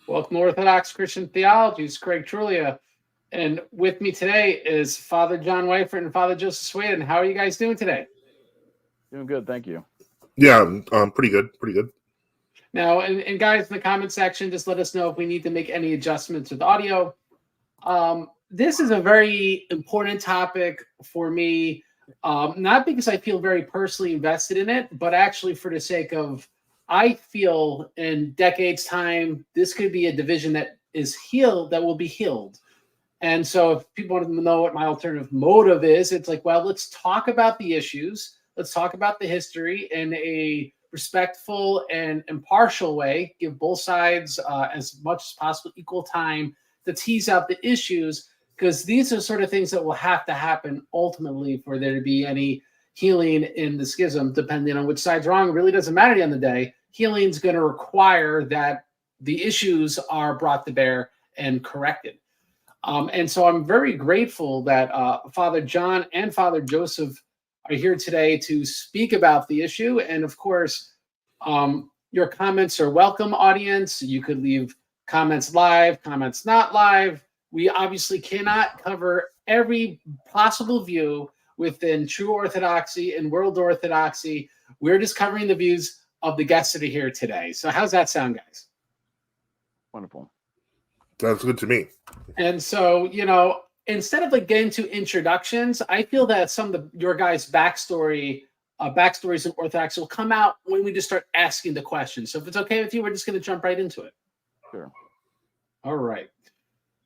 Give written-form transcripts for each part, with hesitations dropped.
Welcome to Orthodox Christian Theology. It's Craig Trulia. And with me today is Father John Wyford and Father Joseph Sweden. How are you guys doing today? Doing good, thank you. Yeah, pretty good. Now, and guys in the comment section, just let us know if we need to make any adjustments with audio. This is a very important topic for me, not because I feel very personally invested in it, but actually for the sake of, I feel in decades' time, this could be a division that is healed, that will be healed. And so if people want to know what my alternative motive is, it's like, well, let's talk about the issues. Let's talk about the history in a respectful and impartial way, give both sides as much as possible equal time to tease out the issues, because these are sort of things that will have to happen ultimately for there to be any healing in the schism, depending on which side's wrong. It really doesn't matter at the end of the day. Healing is going to require that the issues are brought to bear and corrected. And so I'm very grateful that Father John and Father Joseph are here today to speak about the issue. And of course, your comments are welcome, audience. You could leave comments live, comments not live. We obviously cannot cover every possible view within True Orthodoxy and World Orthodoxy. We're just covering the views of the guests that are here today. So how's that sound, guys? Wonderful. Sounds good to me. And so, you know, instead of like getting to introductions, I feel that some of your guys' backstories in Orthodoxy will come out when we just start asking the questions. So if it's okay with you, we're just going to jump right into it. Sure. All right.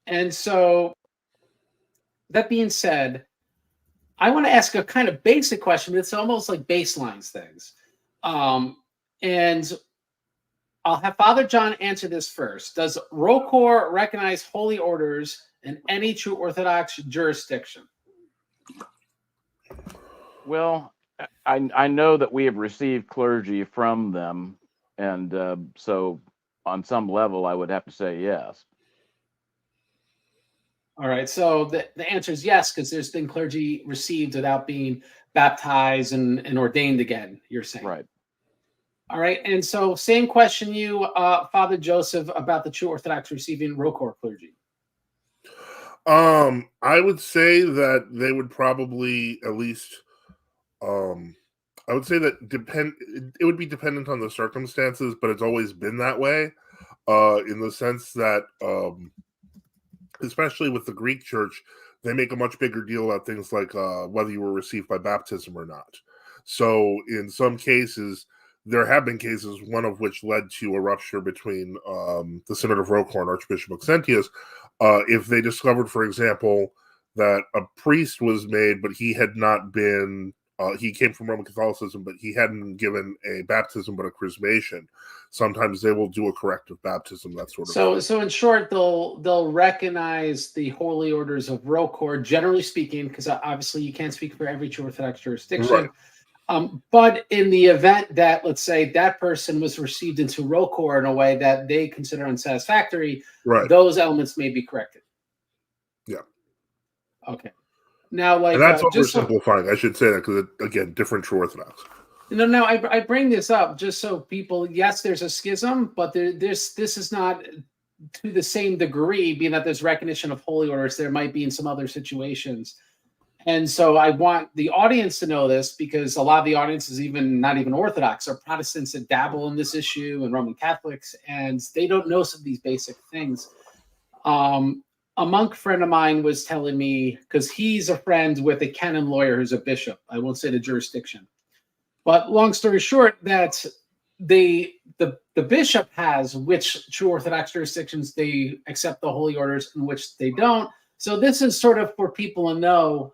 And so that being said, I want to ask a kind of basic question, but it's almost like baselines things. And I'll have Father John answer this first. Does ROCOR recognize holy orders in any true Orthodox jurisdiction? Well, I know that we have received clergy from them, and so on some level, I would have to say yes. All right, so the answer is yes, because there's been clergy received without being baptized and ordained again, you're saying. Right. All right, and so same question you, Father Joseph, about the True Orthodox receiving ROCOR clergy. I would say that they would probably at least, I would say that it would be dependent on the circumstances, but it's always been that way, in the sense that, especially with the Greek church, they make a much bigger deal about things like whether you were received by baptism or not. So in some cases, there have been cases, one of which led to a rupture between the Synod of ROCOR and Archbishop Maxentius. If they discovered, for example, that a priest was made, but he had not been, he came from Roman Catholicism, but he hadn't given a baptism but a chrismation, sometimes they will do a corrective baptism, that sort of thing. So in short, they'll recognize the holy orders of ROCOR, generally speaking, because obviously you can't speak for every True Orthodox jurisdiction. Right. But in the event that, let's say, that person was received into ROCOR in a way that they consider unsatisfactory, Right. those elements may be corrected. Yeah. Okay. Now, like, and that's oversimplifying. I should say that because, again, different True Orthodox. No, I bring this up just so people, yes, there's a schism, but this is not to the same degree, being that there's recognition of holy orders there might be in some other situations. And so I want the audience to know this, because a lot of the audience is not even Orthodox, or Protestants that dabble in this issue, and Roman Catholics, and they don't know some of these basic things. A monk friend of mine was telling me, because he's a friend with a canon lawyer who's a bishop, I won't say the jurisdiction, but long story short, that the bishop has which True Orthodox jurisdictions they accept the holy orders and which they don't. So this is sort of for people to know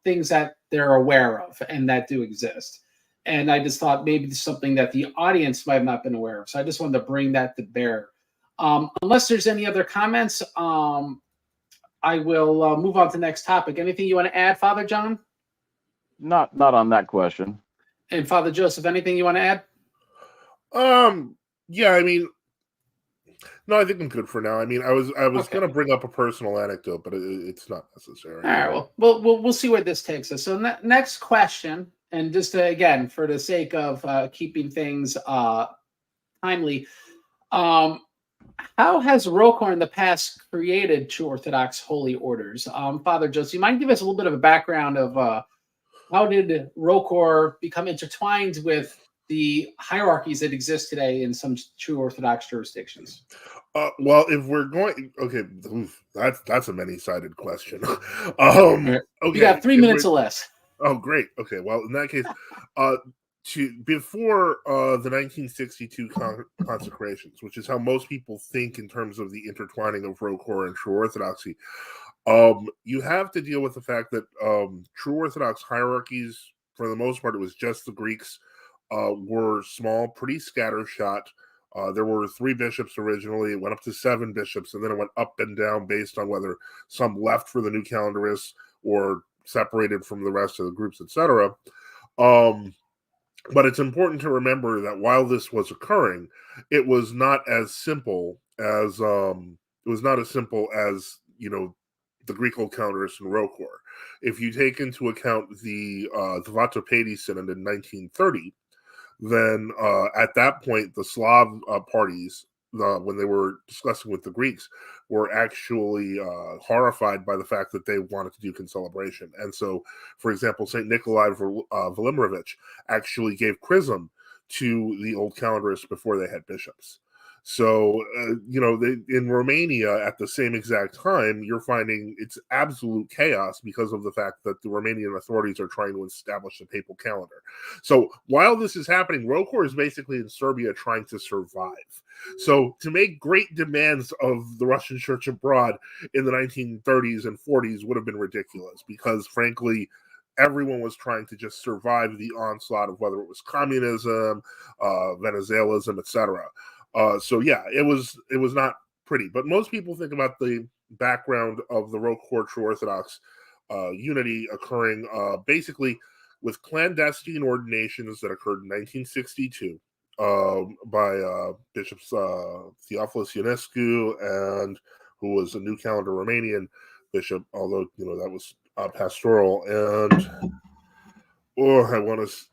things that they're aware of and that do exist. And I just thought maybe it's something that the audience might have not been aware of. So I just wanted to bring that to bear. Unless there's any other comments, I will move on to the next topic. Anything you want to add, Father John? Not on that question. And Father Joseph, anything you want to add? Yeah, I mean, no, I think I'm good for now. I mean, I was Okay. going to bring up a personal anecdote, but it's not necessary. All right, well, we'll see where this takes us. So next question, and just again, for the sake of keeping things timely, how has ROCOR in the past created True Orthodox holy orders? Father Joseph, you mind give us a little bit of a background of how did ROCOR become intertwined with the hierarchies that exist today in some True Orthodox jurisdictions? Well, if we're going, okay, that's a many-sided question. Right. You Okay, got 3 minutes or less. oh, great. Okay, well, in that case, before the 1962 consecrations, which is how most people think in terms of the intertwining of ROCOR and True Orthodoxy, you have to deal with the fact that True Orthodox hierarchies, for the most part, it was just the Greeks, were small, pretty scattershot. There were 3 bishops originally. It went up to 7 bishops, and then it went up and down based on whether some left for the new calendarists or separated from the rest of the groups, etc. But it's important to remember that while this was occurring, it was not as simple as the Greek Old Calendarists and ROCOR. If you take into account the Vatopedi Synod in 1930, then at that point the Slav parties, when they were discussing with the Greeks, were actually horrified by the fact that they wanted to do concelebration. And so, for example, St. Nikolai Velimirovich actually gave chrism to the Old Calendarists before they had bishops. So, in Romania at the same exact time, you're finding it's absolute chaos because of the fact that the Romanian authorities are trying to establish a papal calendar. So while this is happening, ROCOR is basically in Serbia trying to survive. So to make great demands of the Russian Church abroad in the 1930s and 40s would have been ridiculous because, frankly, everyone was trying to just survive the onslaught of whether it was communism, Venezuelism, etc. So yeah, it was not pretty. But most people think about the background of the ROCOR True Orthodox unity occurring basically with clandestine ordinations that occurred in 1962 by Bishops Theophilus Ionescu, and who was a New Calendar Romanian bishop, although that was pastoral. And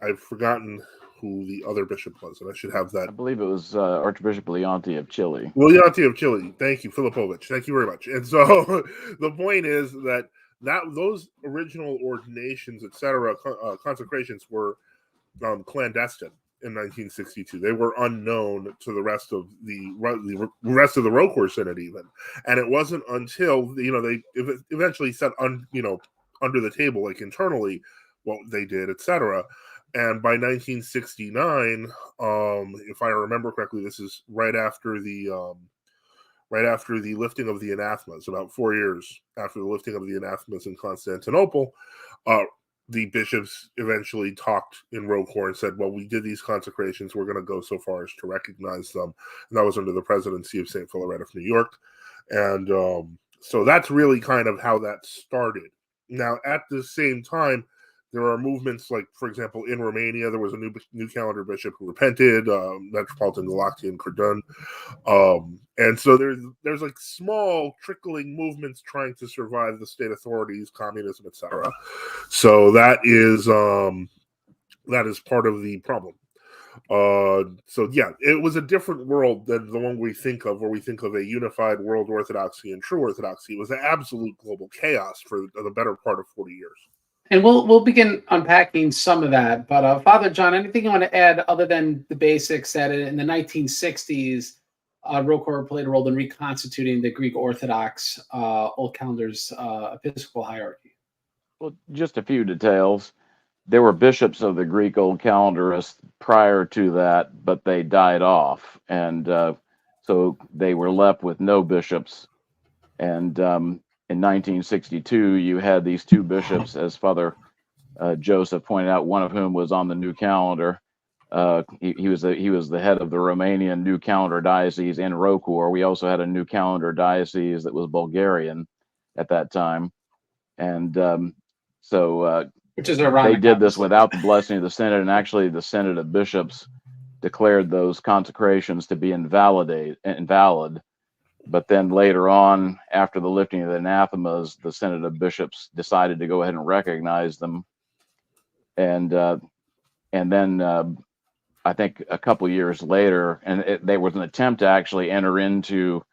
I've forgotten who the other bishop was, and I should have that. I believe it was Archbishop Leonti of Chile. Leonti of Chile. Thank you, Filipovich. Thank you very much. And so the point is that those original ordinations, etc., consecrations were clandestine in 1962. They were unknown to the rest of the ROCOR Synod even, and it wasn't until they eventually set under the table, like internally, what they did, etc. And by 1969, if I remember correctly, this is right after the lifting of the anathemas, about 4 years after the lifting of the anathemas in Constantinople, the bishops eventually talked in ROCOR and said, well, we did these consecrations, we're going to go so far as to recognize them. And that was under the presidency of St. Philaret of New York. And so that's really kind of how that started. Now, at the same time, there are movements like, for example, in Romania, there was a new calendar bishop who repented, Metropolitan Galactian Cordon. And so there's like small trickling movements trying to survive the state authorities, communism, etc. So that is part of the problem. So yeah, it was a different world than the one we think of, where we think of a unified world orthodoxy and true orthodoxy. It was an absolute global chaos for the better part of 40 years. And we'll begin unpacking some of that. But Father John, anything you want to add other than the basics that in the 1960s, ROCOR played a role in reconstituting the Greek Orthodox Old Calendar's episcopal hierarchy? Well, just a few details. There were bishops of the Greek Old Calendarists prior to that, but they died off. And so they were left with no bishops. And in 1962, you had these 2 bishops, as Father Joseph pointed out, one of whom was on the new calendar. He was the head of the Romanian New Calendar Diocese in ROCOR. We also had a New Calendar Diocese that was Bulgarian at that time. And which is ironic. They did this without the blessing of the Synod, and actually the Synod of Bishops declared those consecrations to be invalid. But then later on, after the lifting of the anathemas, the Synod of Bishops decided to go ahead and recognize them. And then I think a couple years later, and there was an attempt to actually enter into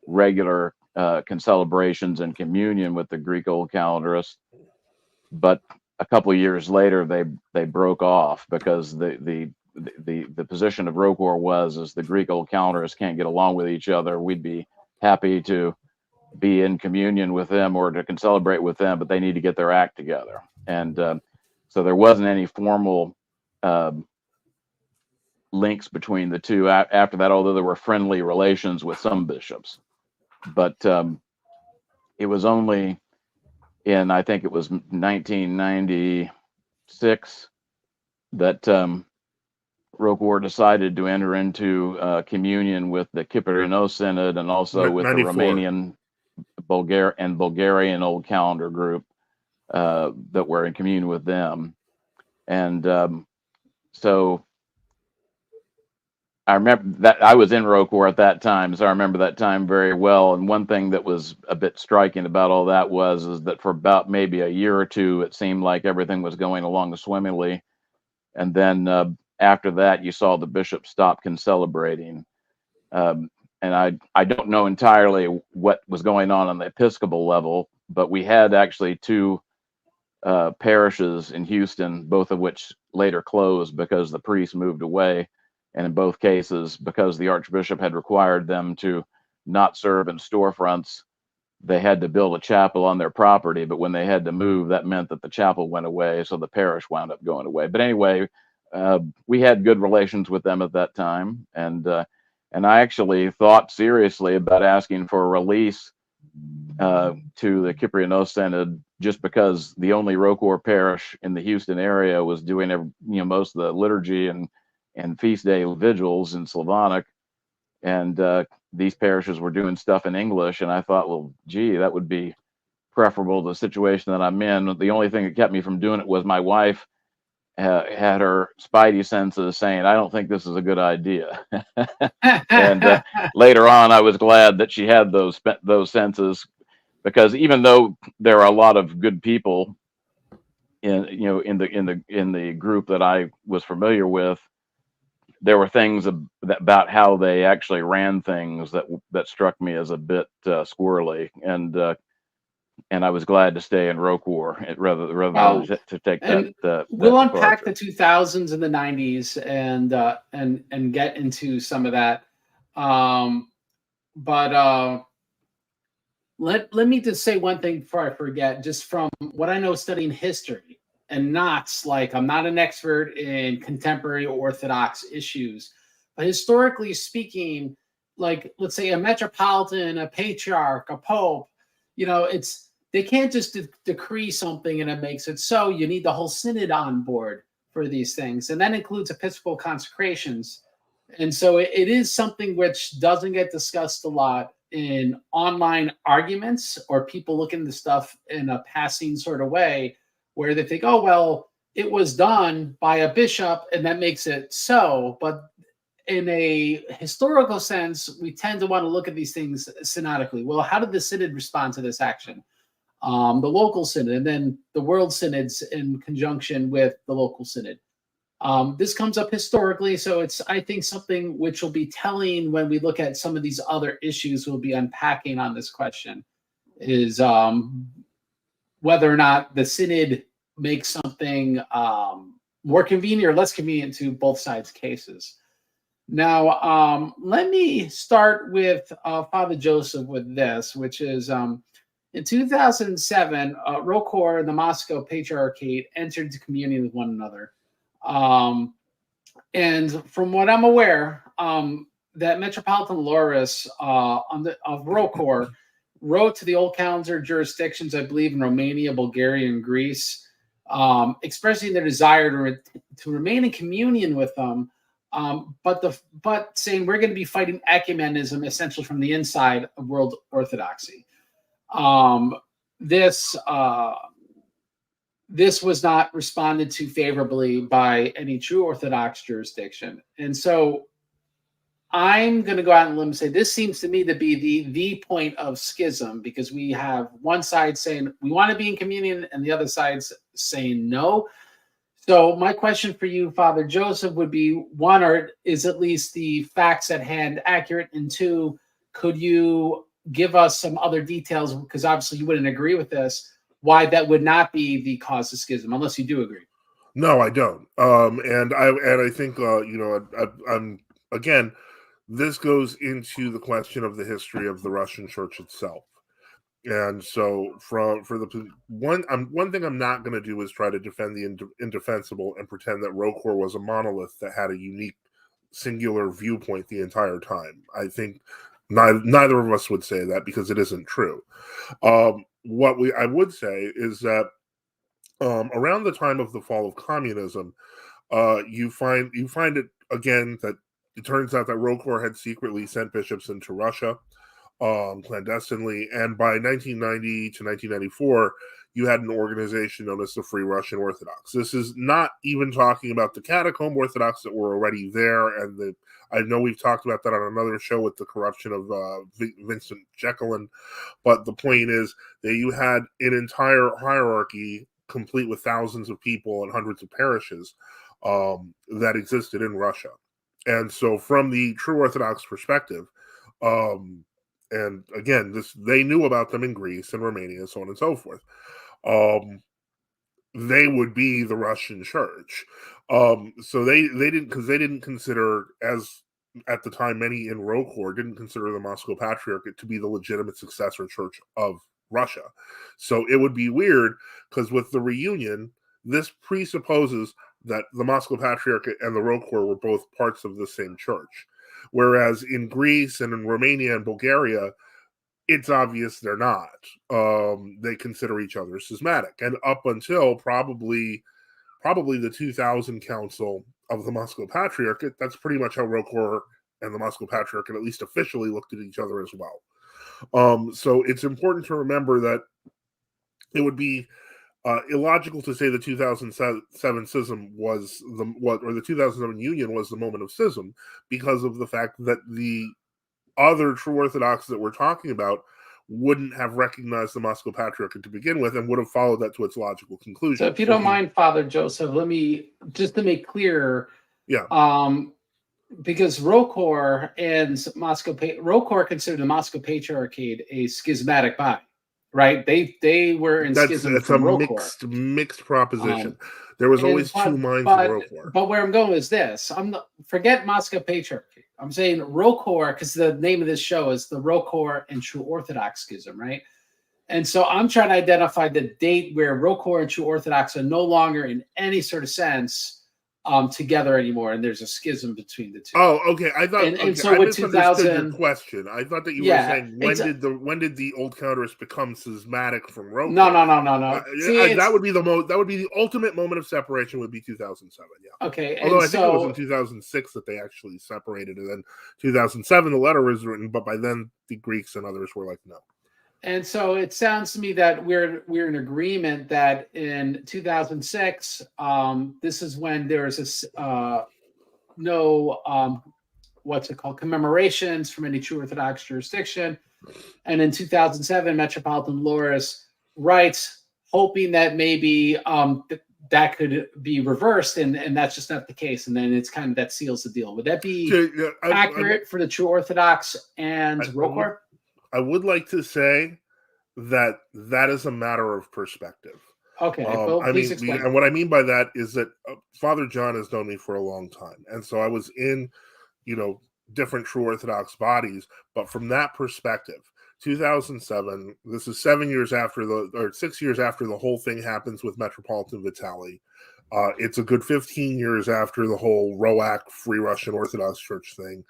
regular concelebrations and communion with the Greek Old Calendarists, but a couple of years later they broke off because the position of ROCOR was, as the Greek Old Calendarists can't get along with each other, we'd be happy to be in communion with them or to concelebrate with them, but they need to get their act together. And so there wasn't any formal links between the two after that, although there were friendly relations with some bishops. But it was only in, I think it was 1996, that ROCOR decided to enter into communion with the Kyprianos Synod and also with 94. the Romanian, Bulgarian Old Calendar group that were in communion with them. And so I remember that I was in ROCOR at that time, so I remember that time very well. And one thing that was a bit striking about all that is that for about maybe a year or two, it seemed like everything was going along swimmingly. And then after that, you saw the bishop stop concelebrating. And I don't know entirely what was going on the Episcopal level, but we had actually two parishes in Houston, both of which later closed because the priests moved away. And in both cases, because the Archbishop had required them to not serve in storefronts, they had to build a chapel on their property. But when they had to move, that meant that the chapel went away. So the parish wound up going away. But anyway, we had good relations with them at that time. And I actually thought seriously about asking for a release to the Kyprianos Synod, just because the only ROCOR parish in the Houston area was doing most of the liturgy and feast day vigils in Slavonic, and these parishes were doing stuff in English. And I thought, well, gee, that would be preferable to the situation that I'm in. The only thing that kept me from doing it was my wife had her spidey senses saying, I don't think this is a good idea. And later on, I was glad that she had those senses, because even though there are a lot of good people in the group that I was familiar with, there were things about how they actually ran things that struck me as a bit squirrely, and I was glad to stay in ROCOR rather than to take that. We'll unpack the 2000s and the 90s and get into some of that. But let me just say one thing before I forget, just from what I know studying history. And not like, I'm not an expert in contemporary Orthodox issues, but historically speaking, like, let's say a metropolitan, a patriarch, a pope, they can't just decree something and it makes it so. You need the whole synod on board for these things. And that includes episcopal consecrations. And so it is something which doesn't get discussed a lot in online arguments, or people look into stuff in a passing sort of way, where they think, oh, well, it was done by a bishop and that makes it so. But in a historical sense, we tend to want to look at these things synodically. Well, how did the synod respond to this action? The local synod, and then the world synods in conjunction with the local synod. This comes up historically, so it's, I think, something which will be telling when we look at some of these other issues we'll be unpacking on this question, is whether or not the synod makes something more convenient or less convenient to both sides' cases. Now, let me start with Father Joseph with this, which is in 2007, ROCOR and the Moscow Patriarchate entered into communion with one another. And from what I'm aware, that Metropolitan Loris of ROCOR wrote to the old calendar jurisdictions, I believe in Romania, Bulgaria, and Greece, expressing their desire to remain in communion with them, but saying we're going to be fighting ecumenism essentially from the inside of world orthodoxy. This was not responded to favorably by any true Orthodox jurisdiction. And so I'm going to go out on a limb and say this seems to me to be the point of schism, because we have one side saying we want to be in communion and the other side saying no. So my question for you, Father Joseph, would be one, or is at least the facts at hand accurate? And two, could you give us some other details? Because obviously you wouldn't agree with this, why that would not be the cause of schism, unless you do agree. No, I don't. And I think I'm again. This goes into the question of the history of the Russian Church itself. And so, one thing I'm not going to do is try to defend the indefensible and pretend that ROCOR was a monolith that had a unique, singular viewpoint the entire time. I think neither of us would say that, because it isn't true. What I would say is that around the time of the fall of communism, you find it again that it turns out that ROCOR had secretly sent bishops into Russia clandestinely, and by 1990 to 1994, you had an organization known as the Free Russian Orthodox. This is not even talking about the catacomb Orthodox that were already there, and I know we've talked about that on another show with the corruption of Vincent Jekyllin, but the point is that you had an entire hierarchy complete with thousands of people and hundreds of parishes that existed in Russia. And so from the true Orthodox perspective, and again, they knew about them in Greece and Romania, so on and so forth. They would be the Russian church. So they didn't consider, as at the time many in ROCOR didn't consider the Moscow Patriarchate to be the legitimate successor church of Russia. So it would be weird, because with the reunion, this presupposes that the Moscow Patriarchate and the ROCOR were both parts of the same church. Whereas in Greece and in Romania and Bulgaria, it's obvious they're not. They consider each other schismatic. And up until probably the 2000 Council of the Moscow Patriarchate, that's pretty much how ROCOR and the Moscow Patriarchate at least officially looked at each other as well. So it's important to remember that it would be illogical to say the 2007 schism was or the 2007 union was the moment of schism, because of the fact that the other true Orthodox that we're talking about wouldn't have recognized the Moscow Patriarchate to begin with, and would have followed that to its logical conclusion. So if you don't mind, Father Joseph, let me, just to make clear, yeah, because ROCOR and ROCOR considered the Moscow Patriarchate a schismatic body, right? They were in schism. That's from a ROCOR. mixed proposition. There was always two minds in ROCOR. But where I'm going is this: forget Moscow Patriarchate. I'm saying ROCOR, because the name of this show is the ROCOR and True Orthodox Schism, right? And so I'm trying to identify the date where ROCOR and True Orthodox are no longer in any sort of sense together anymore, and there's a schism between the two. Oh, okay. I thought, and so I with misunderstood 2000, your question. I thought that you were saying when did the old counterists become schismatic from ROCOR? No. See, that would be the ultimate moment of separation. Would be 2007. Yeah. Okay. Although I think it was in 2006 that they actually separated, and then 2007 the letter was written, but by then the Greeks and others were like, no. And so it sounds to me that we're in agreement that in 2006, this is when there's no what's it called, commemorations from any true Orthodox jurisdiction, and in 2007, Metropolitan Loris writes, hoping that maybe that could be reversed, and that's just not the case, and then it's kind of that seals the deal. Would that be accurate for the true Orthodox and ROCOR? I would like to say that is a matter of perspective. Okay, well, please explain. And what I mean by that is that Father John has known me for a long time, and so I was in, different true Orthodox bodies. But from that perspective, 2007, this is 6 years after the whole thing happens with Metropolitan Vitaly. It's a good 15 years after the whole ROAC, Free Russian Orthodox Church thing.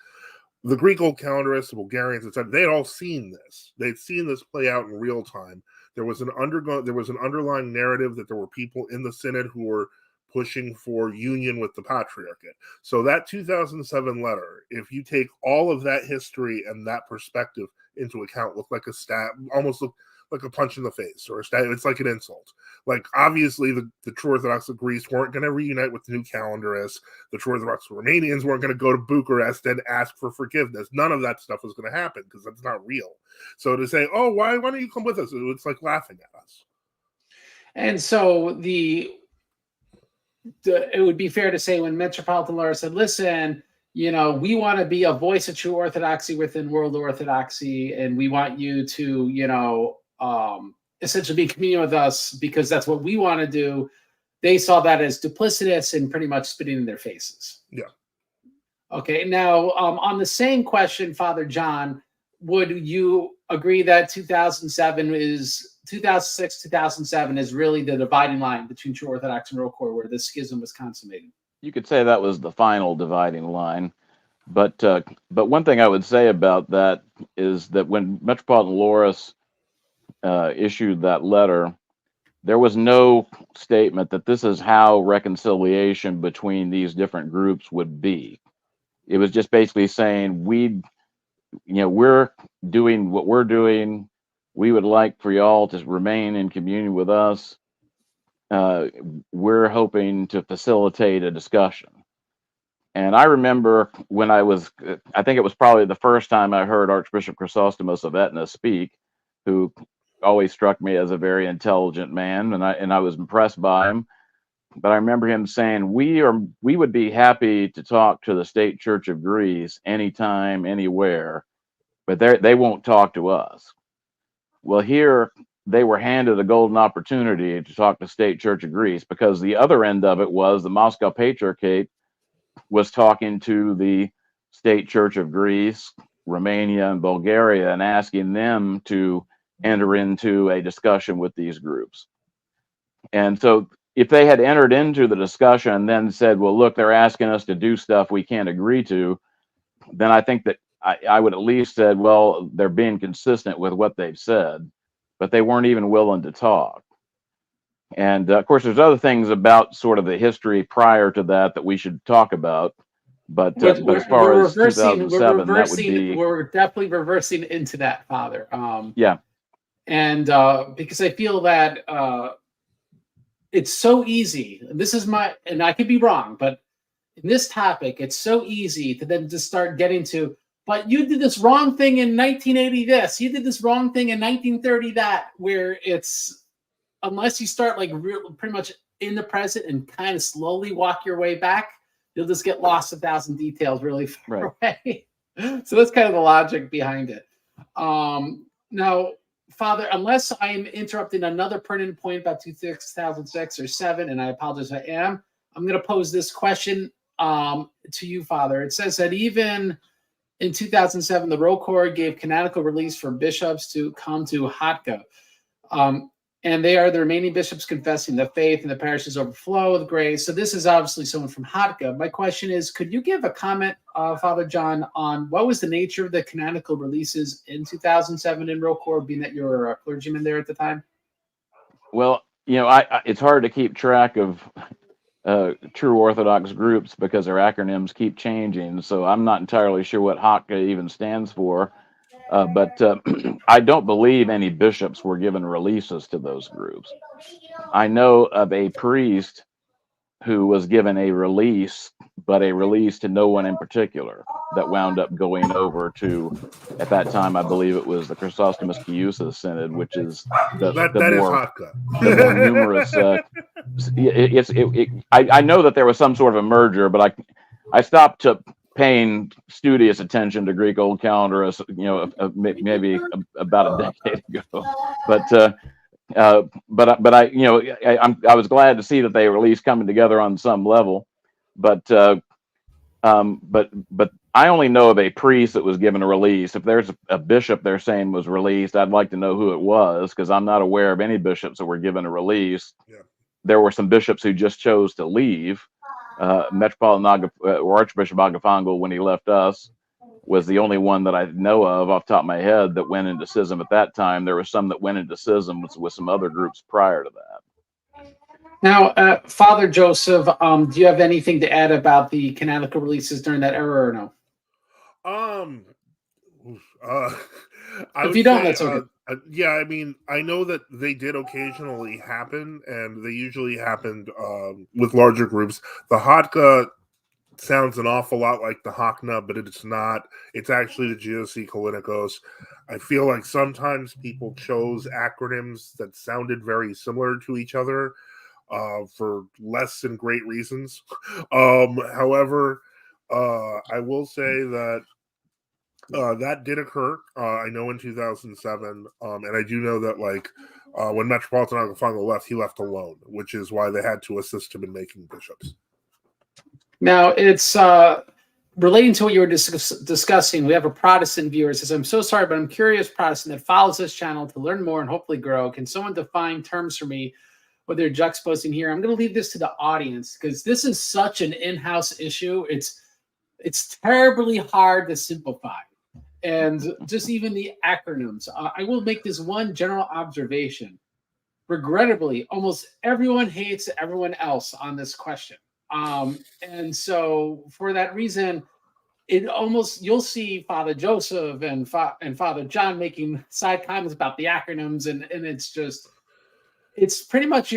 The Greek old counterists, the Bulgarians, etc., they had all seen this. They'd seen this play out in real time. There was an underlying narrative that there were people in the synod who were pushing for union with the Patriarchate. So that 2007 letter, if you take all of that history and that perspective into account, looked like a stab, almost looked like a punch in the face, or a stab. It's like an insult. Like, obviously, the true Orthodox of Greece weren't going to reunite with the new calendarists. The true Orthodox Romanians weren't going to go to Bucharest and ask for forgiveness. None of that stuff was going to happen, because that's not real. So to say, oh, why don't you come with us? It's like laughing at us. And so it would be fair to say when Metropolitan Laura said, listen, we want to be a voice of true orthodoxy within world orthodoxy, and we want you to, essentially be in communion with us because that's what we want to do. They saw that as duplicitous and pretty much spitting in their faces. Yeah. Okay. Now, on the same question, Father John, would you agree that 2006, 2007 is really the dividing line between True Orthodox and ROCOR, where this schism was consummated? You could say that was the final dividing line. But one thing I would say about that is that when Metropolitan Loris issued that letter, there was no statement that this is how reconciliation between these different groups would be. It was just basically saying we're doing what we're doing. We would like for y'all to remain in communion with us. We're hoping to facilitate a discussion. And I remember when I think it was probably the first time I heard Archbishop Chrysostomos of Etna speak, who always struck me as a very intelligent man, and I was impressed by him. But I remember him saying, we would be happy to talk to the State Church of Greece anytime, anywhere, but they won't talk to us. Well, here they were handed a golden opportunity to talk to State Church of Greece, because the other end of it was the Moscow Patriarchate was talking to the State Church of Greece, Romania, and Bulgaria, and asking them to enter into a discussion with these groups. And so if they had entered into the discussion and then said, well, look, they're asking us to do stuff we can't agree to, then I think that I would at least said, well, they're being consistent with what they've said, but they weren't even willing to talk. And of course, there's other things about sort of the history prior to that we should talk about. But as far as 2007, that would be... We're definitely reversing into that, Father. Yeah. And because I feel that it's so easy. And I could be wrong, but in this topic, it's so easy to then just start getting to, but you did this wrong thing in 1980 this, you did this wrong thing in 1930 that, where it's, unless you start like pretty much in the present and kind of slowly walk your way back, you'll just get lost 1,000 details really far away. So that's kind of the logic behind it. Now, Father, unless I am interrupting another pertinent point about 2006 or 7, and I apologize if I am, I'm going to pose this question to you, Father. It says that even in 2007, the ROCOR gave canonical release for bishops to come to Hatka. And they are the remaining bishops confessing the faith, and the parishes overflow with grace. So this is obviously someone from Hatka. My question is, could you give a comment, Father John, on what was the nature of the canonical releases in 2007 in ROCOR, being that you were a clergyman there at the time? Well, it's hard to keep track of true Orthodox groups because their acronyms keep changing. So I'm not entirely sure what Hatka even stands for. But I don't believe any bishops were given releases to those groups. I know of a priest who was given a release, but a release to no one in particular, that wound up going over to, at that time, I believe it was the Chrysostomos Chiusa Synod, which is the more numerous. I know that there was some sort of a merger, but I stopped paying studious attention to Greek Old Calendar, maybe about a decade ago. But I was glad to see that they were at least coming together on some level. But I only know of a priest that was given a release. If there's a bishop they're saying was released, I'd like to know who it was, because I'm not aware of any bishops that were given a release. Yeah. There were some bishops who just chose to leave. Metropolitan or Archbishop Agafangel, when he left us, was the only one that I know of off the top of my head that went into schism at that time. There were some that went into schism with some other groups prior to that. Now, Father Joseph, do you have anything to add about the canonical releases during that era or no? If you don't, that's okay. Yeah, I mean, I know that they did occasionally happen, and they usually happened with larger groups. The Hatka sounds an awful lot like the Hakna, but it's not. It's actually the GOC Kalinikos. I feel like sometimes people chose acronyms that sounded very similar to each other. for less than great reasons. However, I will say that that did occur. I know in 2007, and I do know that when Metropolitan Agafongo left, he left alone, which is why they had to assist him in making bishops. Now, it's relating to what you were discussing. We have a Protestant viewer that says, I'm so sorry, but I'm curious Protestant that follows this channel to learn more and hopefully grow. Can someone define terms for me, what they're juxtaposing here? I'm going to leave this to the audience because this is such an in-house issue. It's terribly hard to simplify. And just even the acronyms. I will make this one general observation. Regrettably, almost everyone hates everyone else on this question. And so for that reason, you'll see Father Joseph and Father John making side comments about the acronyms, and it's pretty much,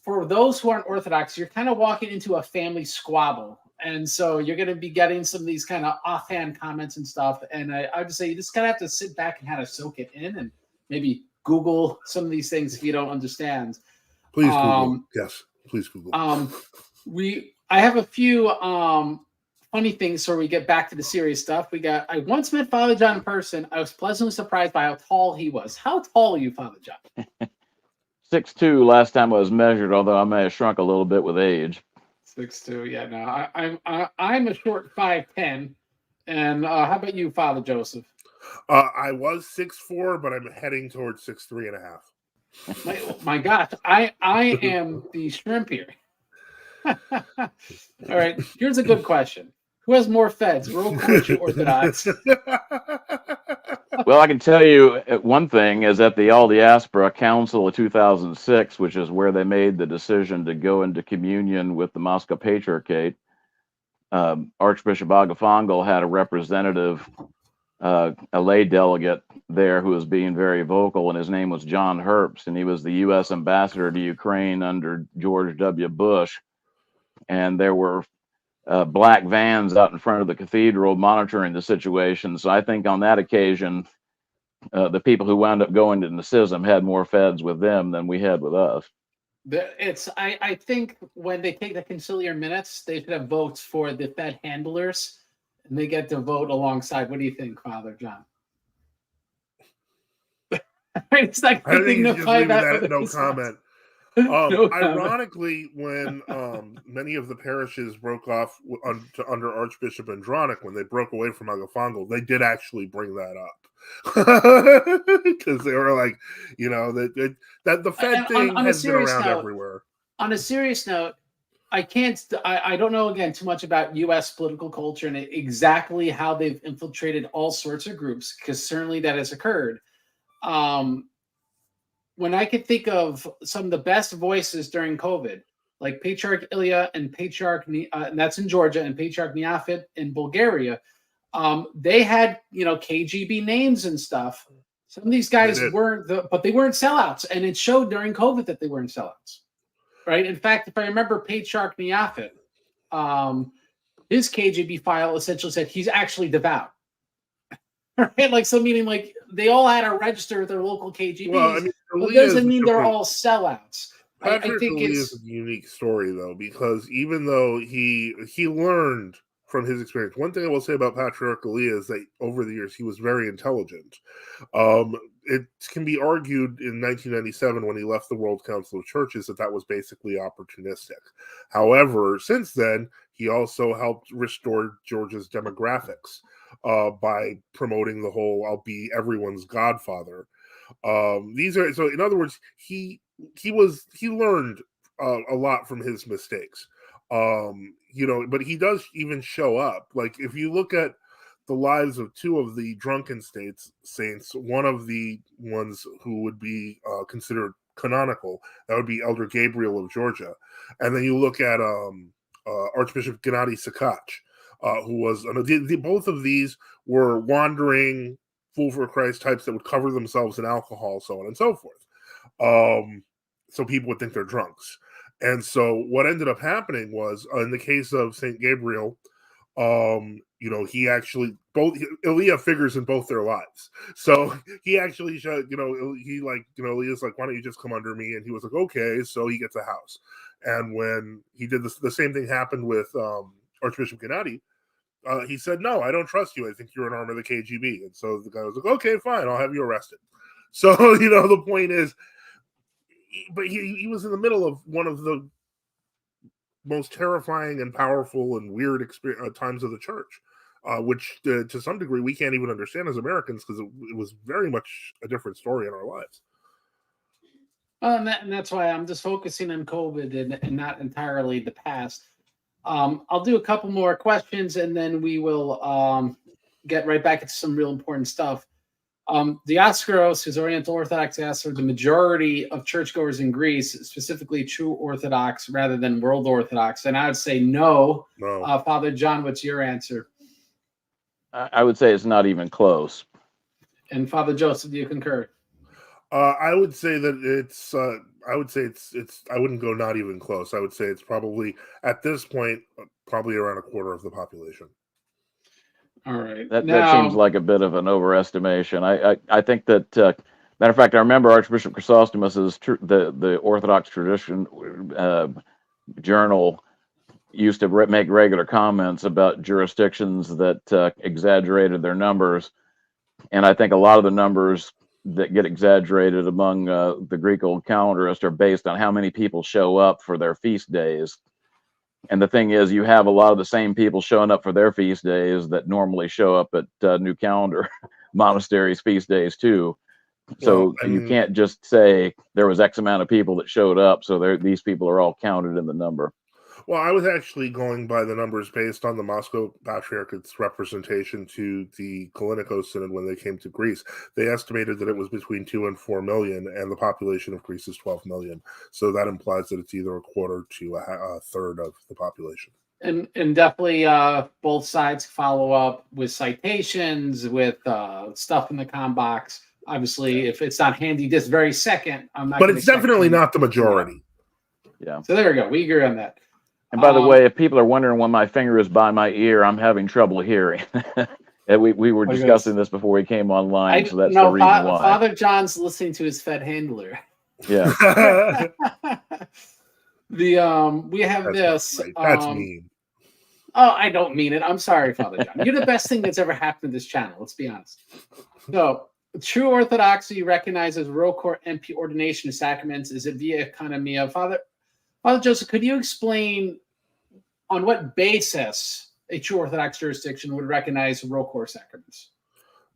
for those who aren't Orthodox, you're kind of walking into a family squabble. And so you're going to be getting some of these kind of offhand comments and stuff. And I would say you just kind of have to sit back and kind of soak it in and maybe Google some of these things if you don't understand. Please Google. Yes, please Google. I have a few funny things so we get back to the serious stuff. I once met Father John in person. I was pleasantly surprised by how tall he was. How tall are you, Father John? 6'2" last time I was measured, although I may have shrunk a little bit with age. 6'2", yeah, no, I'm a short 5'10", and how about you, Father Joseph? I was 6'4", but I'm heading towards 6'3.5". My gosh, I am the shrimp here. All right, here's a good question: who has more feds, ROCOR True Orthodox? Well, I can tell you one thing is at the All Diaspora Council of 2006, which is where they made the decision to go into communion with the Moscow Patriarchate, Archbishop Agafongo had a representative, a lay delegate there who was being very vocal, and his name was John Herbst, and he was the U.S. ambassador to Ukraine under George W. Bush. And there were black vans out in front of the cathedral monitoring the situation. So I think on that occasion, the people who wound up going to the schism had more feds with them than we had with us. I think when they take the conciliar minutes, they should have votes for the Fed handlers, and they get to vote alongside. What do you think, Father John? It's like I think he's just leaving that no comment. No ironically, when many of the parishes broke off under Archbishop Andronic, when they broke away from Agafongo, they did actually bring that up because they were like, that the Fed thing has been around everywhere. On a serious note, I don't know again too much about U.S. political culture and exactly how they've infiltrated all sorts of groups, because certainly that has occurred. When I could think of some of the best voices during COVID, like Patriarch Ilya and Patriarch, and that's in Georgia, and Patriarch Neofit in Bulgaria, they had, KGB names and stuff. Some of these guys weren't, but they weren't sellouts, and it showed during COVID that they weren't sellouts, right? In fact, if I remember Patriarch Neofit, his KGB file essentially said he's actually devout. Right? So meaning they all had to register with their local KGBs. Well, but it doesn't mean they're all sellouts. Patriarch Ilya is a unique story, though, because even though he learned from his experience, one thing I will say about Patriarch Ilya is that over the years he was very intelligent. It can be argued in 1997 when he left the World Council of Churches that was basically opportunistic. However, since then, he also helped restore Georgia's demographics by promoting the whole "I'll be everyone's godfather." So in other words, he learned a lot from his mistakes. But he does even show up. If you look at the lives of two of the drunken saints, one of the ones who would be considered canonical, that would be Elder Gabriel of Georgia. And then you look at Archbishop Gennady Sakach, who was both of these were wandering fool for Christ types that would cover themselves in alcohol, so on and so forth. So people would think they're drunks. And so what ended up happening was, in the case of St. Gabriel, He actually Elia figures in both their lives. So he actually showed, Elia's like, why don't you just come under me? And he was like, okay. So he gets a house. And when he did this, the same thing happened with Archbishop Gennady. He said, no, I don't trust you. I think you're an arm of the KGB. And so the guy was like, okay, fine, I'll have you arrested. So, the point is, but he was in the middle of one of the most terrifying and powerful and weird times of the church, which to some degree we can't even understand as Americans, because it was very much a different story in our lives. Well, and that's why I'm just focusing on COVID and not entirely the past. I'll do a couple more questions, and then we will get right back into some real important stuff. Dioscoros, who's Oriental Orthodox, asks, are the majority of churchgoers in Greece specifically true Orthodox rather than World Orthodox? And I would say no. Father John, what's your answer? I would say it's not even close. And Father Joseph, do you concur? I would say that it's. I would say it's. I wouldn't go not even close. I would say it's probably at this point probably around a quarter of the population. All right. That seems like a bit of an overestimation. I think that, matter of fact, I remember Archbishop Chrysostomus's the Orthodox Tradition journal used to make regular comments about jurisdictions that exaggerated their numbers, and I think a lot of the numbers that get exaggerated among the Greek Old Calendarists are based on how many people show up for their feast days. And the thing is, you have a lot of the same people showing up for their feast days that normally show up at New Calendar monasteries' feast days too. So you can't just say there was X amount of people that showed up, so these people are all counted in the number. Well, I was actually going by the numbers based on the Moscow Patriarchate's representation to the Kallinikos Synod when they came to Greece. They estimated that it was between 2 and 4 million, and the population of Greece is 12 million. So that implies that it's either a quarter to a third of the population. And definitely both sides follow up with citations, with stuff in the com box. Obviously, if it's not handy this very second, I'm not. But it's definitely not the majority. Yeah. So there we go. We agree on that. And by the way, if people are wondering when my finger is by my ear, I'm having trouble hearing. we were discussing this before we came online, so that's the reason why. Father John's listening to his Fed handler. Yeah. We have that's this. Right. That's mean. Oh, I don't mean it. I'm sorry, Father John. You're the best thing that's ever happened to this channel. Let's be honest. So, true Orthodoxy recognizes ROCOR MP ordination of sacraments. Is it via economia? Father Joseph, could you explain on what basis a true Orthodox jurisdiction would recognize ROCOR sacraments?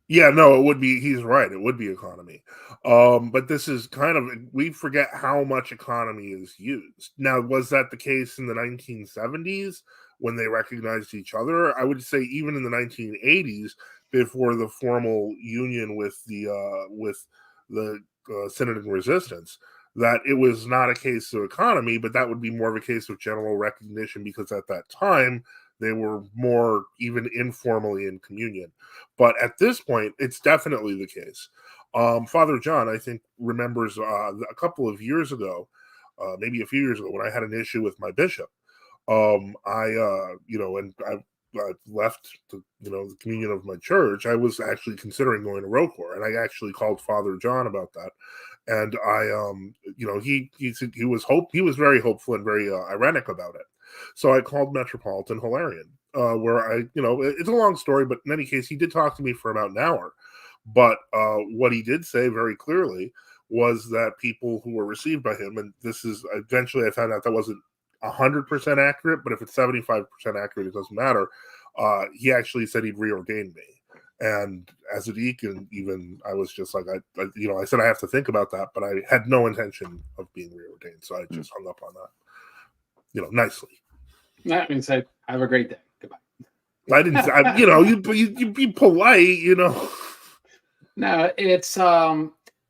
Yeah, no, it would be. He's right. It would be economy. But this is kind of, we forget how much economy is used. Now, was that the case in the 1970s when they recognized each other? I would say even in the 1980s, before the formal union with the Synod and Resistance, that it was not a case of economy, but that would be more of a case of general recognition, because at that time they were more even informally in communion. But at this point, it's definitely the case. Father John, I think, remembers a couple of years ago, maybe a few years ago, when I had an issue with my bishop. I left the communion of my church. I was actually considering going to ROCOR, and I actually called Father John about that. And he was very hopeful and very ironic about it. So I called Metropolitan Hilarion, where it's a long story, but in any case, he did talk to me for about an hour. But what he did say very clearly was that people who were received by him, and this is eventually I found out that wasn't 100% accurate, but if it's 75% accurate, it doesn't matter. He actually said he'd reordain me. And as a deacon, even I was just like, I said I have to think about that, but I had no intention of being reordained, so I just hung up on that, nicely. That means I have a great day. Goodbye. I didn't, you be polite, No, it's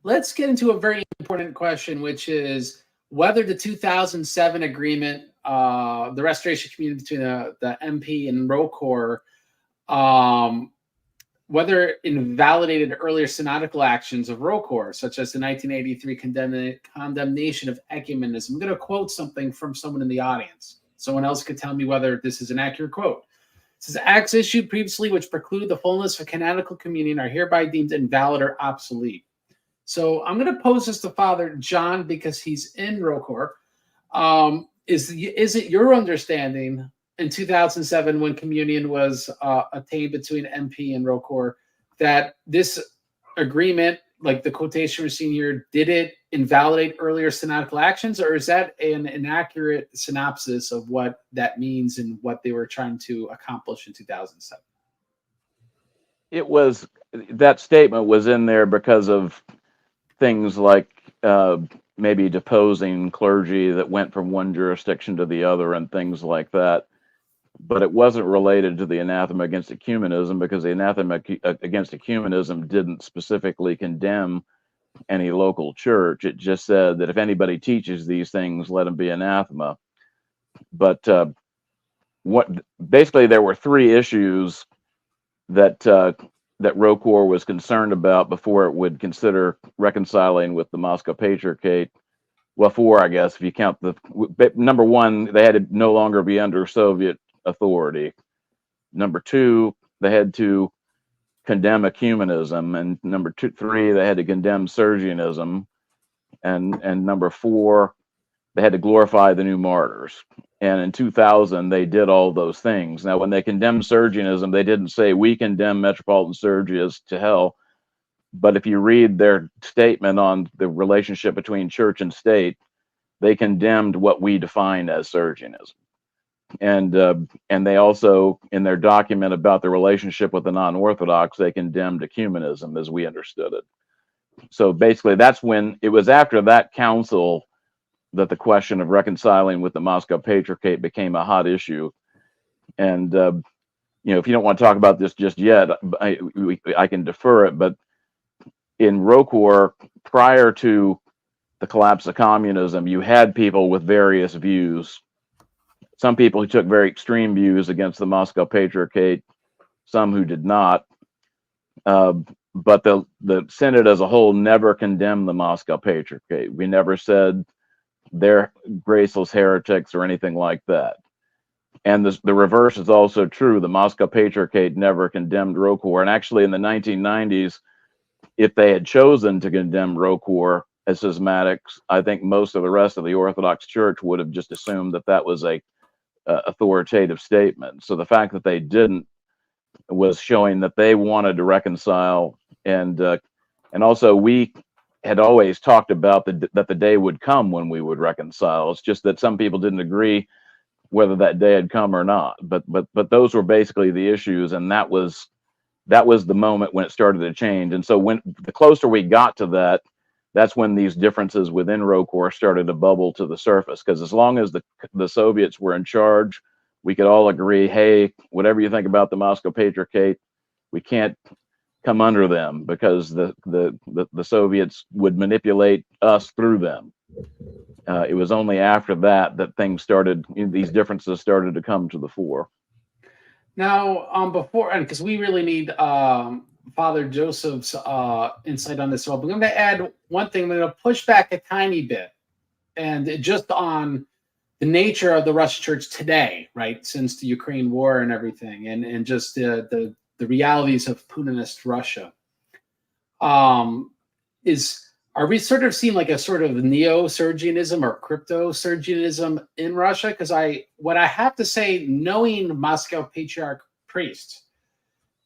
let's get into a very important question, which is whether the 2007 agreement, the restoration community between the MP and ROCOR, whether it invalidated earlier synodical actions of ROCOR, such as the 1983 condemnation of ecumenism. I'm going to quote something from someone in the audience. Someone else could tell me whether this is an accurate quote. says acts issued previously which preclude the fullness of canonical communion are hereby deemed invalid or obsolete. So I'm going to pose this to Father John because he's in ROCOR. Is it your understanding in 2007 when communion was attained between MP and ROCOR that this agreement, like the quotation we're seeing here, did it invalidate earlier synodical actions, or is that an inaccurate synopsis of what that means and what they were trying to accomplish in 2007? It was, that statement was in there because of things like maybe deposing clergy that went from one jurisdiction to the other and things like that. But it wasn't related to the anathema against ecumenism, because the anathema against ecumenism didn't specifically condemn any local church. It just said that if anybody teaches these things, let them be anathema. But what basically there were three issues that that ROCOR was concerned about before it would consider reconciling with the Moscow Patriarchate. Well, four, I guess, if you count the number one, they had to no longer be under Soviet authority. Number two, they had to condemn ecumenism, and number three, they had to condemn Sergianism, and number four, they had to glorify the new martyrs. And in 2000, they did all those things. Now, when they condemned Sergianism, they didn't say we condemn Metropolitan Sergius to hell. But if you read their statement on the relationship between church and state, they condemned what we define as Sergianism. And they also, in their document about the relationship with the non-Orthodox, they condemned ecumenism as we understood it. So basically, that's when it was after that council that the question of reconciling with the Moscow Patriarchate became a hot issue. And if you don't want to talk about this just yet, I can defer it. But in ROCOR, prior to the collapse of communism, you had people with various views. Some people who took very extreme views against the Moscow Patriarchate, some who did not. But the Synod as a whole never condemned the Moscow Patriarchate. We never said they're graceless heretics or anything like that. And the reverse is also true. The Moscow Patriarchate never condemned ROCOR. And actually, in the 1990s, if they had chosen to condemn ROCOR as schismatics, I think most of the rest of the Orthodox Church would have just assumed that that was a authoritative statement. So the fact that they didn't was showing that they wanted to reconcile. And also, we had always talked about that the day would come when we would reconcile. It's just that some people didn't agree whether that day had come or not. But those were basically the issues, and that was the moment when it started to change. And so when the closer we got to that, that's when these differences within ROCOR started to bubble to the surface. Because as long as the Soviets were in charge, we could all agree, hey, whatever you think about the Moscow Patriarchate, we can't come under them, because the Soviets would manipulate us through them. It was only after that things started, these differences started to come to the fore. Now, before, and because we really need Father Joseph's insight on this, so I'm going to add one thing. I'm going to push back a tiny bit, and just on the nature of the Russian Church today, right, since the Ukraine war and everything, and just the realities of Putinist Russia. Are we sort of seeing like a sort of neo-Sergianism or crypto-Sergianism in Russia? Because what I have to say, knowing Moscow Patriarch priests,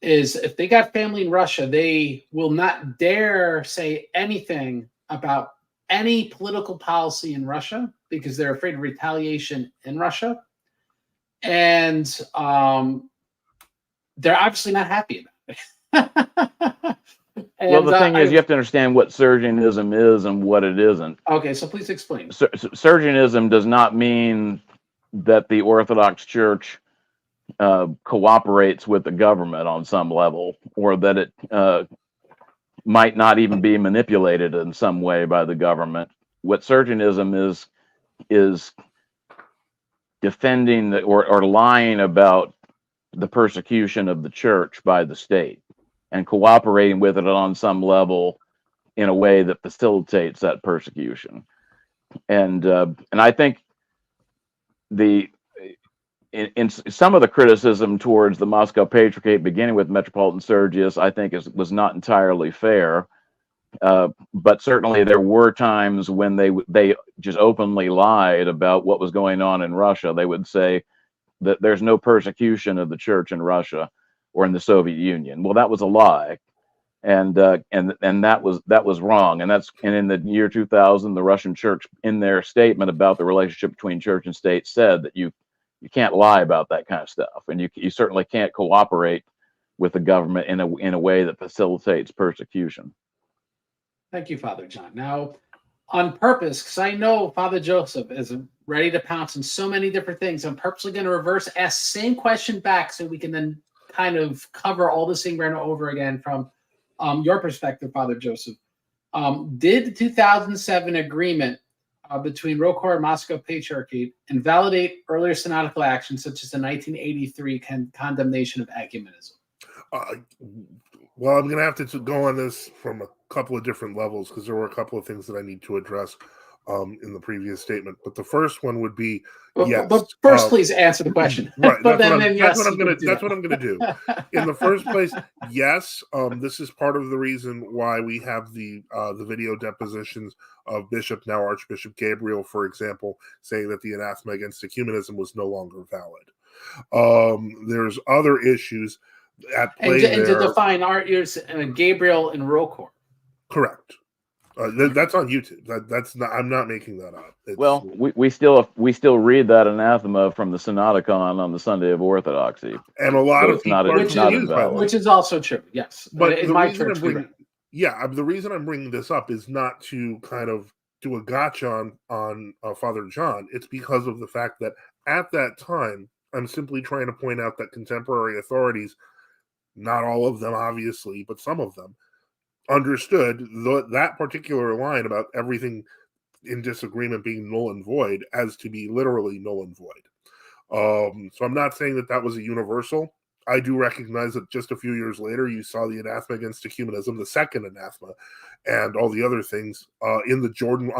is if they got family in Russia, they will not dare say anything about any political policy in Russia because they're afraid of retaliation in Russia. And they're obviously not happy about it. Well, the thing is, you have to understand what Sergianism is and what it isn't. Okay, so please explain. Sergianism does not mean that the Orthodox Church cooperates with the government on some level, or that it might not even be manipulated in some way by the government. What Sergianism is defending or lying about the persecution of the church by the state, and cooperating with it on some level in a way that facilitates that persecution. And I think in some of the criticism towards the Moscow Patriarchate, beginning with Metropolitan Sergius, I think was not entirely fair. But certainly there were times when they just openly lied about what was going on in Russia. They would say that there's no persecution of the church in Russia or in the Soviet Union. Well, that was a lie, and that was wrong. And in the year 2000, the Russian church, in their statement about the relationship between church and state, said that you can't lie about that kind of stuff, and you certainly can't cooperate with the government in a way that facilitates persecution. Thank you, Father John. Now, on purpose, because I know Father Joseph is ready to pounce on so many different things, I'm purposely going to reverse ask the same question back so we can then kind of cover all this thing right over again from your perspective, Father Joseph. Did the 2007 agreement between ROCOR and Moscow Patriarchate invalidate earlier synodical actions such as the 1983 condemnation of ecumenism? Well, I'm going to have to go on this from a couple of different levels because there were a couple of things that I need to address in the previous statement. But the first one would be yes. But first, please answer the question. Right. But that's yes, what I'm going to do. In the first place, yes. This is part of the reason why we have the video depositions of Bishop, now Archbishop Gabriel, for example, saying that the anathema against ecumenism was no longer valid. There's other issues at play and to define Gabriel and ROCOR. Correct. That's on YouTube. That's not. I'm not making that up. Well, we still read that anathema from the Synodicon on the Sunday of Orthodoxy, and a lot of people which is also true. Yes, but in my church, the reason I'm bringing this up is not to kind of do a gotcha on Father John. It's because of the fact that at that time, I'm simply trying to point out that contemporary authorities, not all of them obviously, but some of them, understood that particular line about everything in disagreement being null and void as to be literally null and void. So I'm not saying that was a universal. I do recognize that just a few years later, you saw the anathema against ecumenism, the second anathema, and all the other things on the Jordan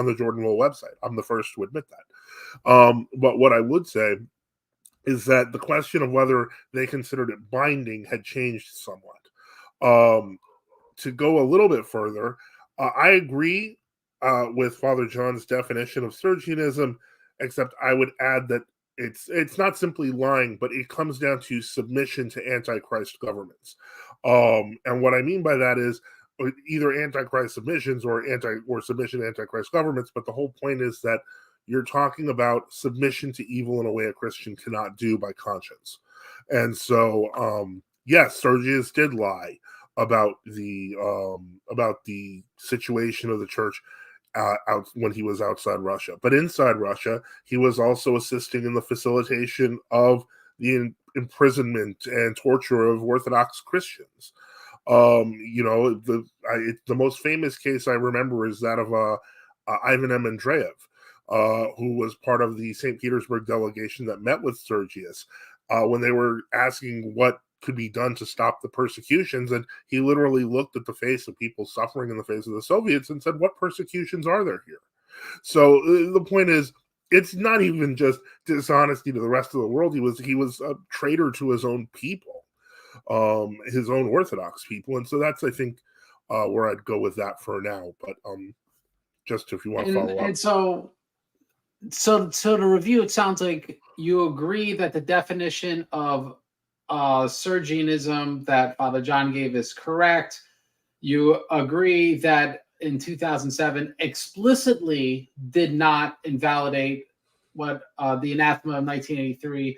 Will website. I'm the first to admit that. But what I would say is that the question of whether they considered it binding had changed somewhat. To go a little bit further, I agree with Father John's definition of Sergianism, except I would add that it's not simply lying, but it comes down to submission to Antichrist governments. And what I mean by that is either Antichrist submissions or submission to Antichrist governments. But the whole point is that you're talking about submission to evil in a way a Christian cannot do by conscience. And so, yes, Sergius did lie about the situation of the church out when he was outside Russia. But inside Russia, he was also assisting in the facilitation of the imprisonment and torture of Orthodox Christians. The most famous case I remember is that of Ivan M. Andreev, who was part of the St. Petersburg delegation that met with Sergius when they were asking what could be done to stop the persecutions, and he literally looked at the face of people suffering in the face of the Soviets and said, what persecutions are there here? So the point is, it's not even just dishonesty to the rest of the world. He was a traitor to his own people, his own Orthodox people. And so that's, I think, where I'd go with that for now. But just if you want to follow up. And so to review, it sounds like you agree that the definition of Sergianism that Father John gave is correct. You agree that in 2007 explicitly did not invalidate what the anathema of 1983,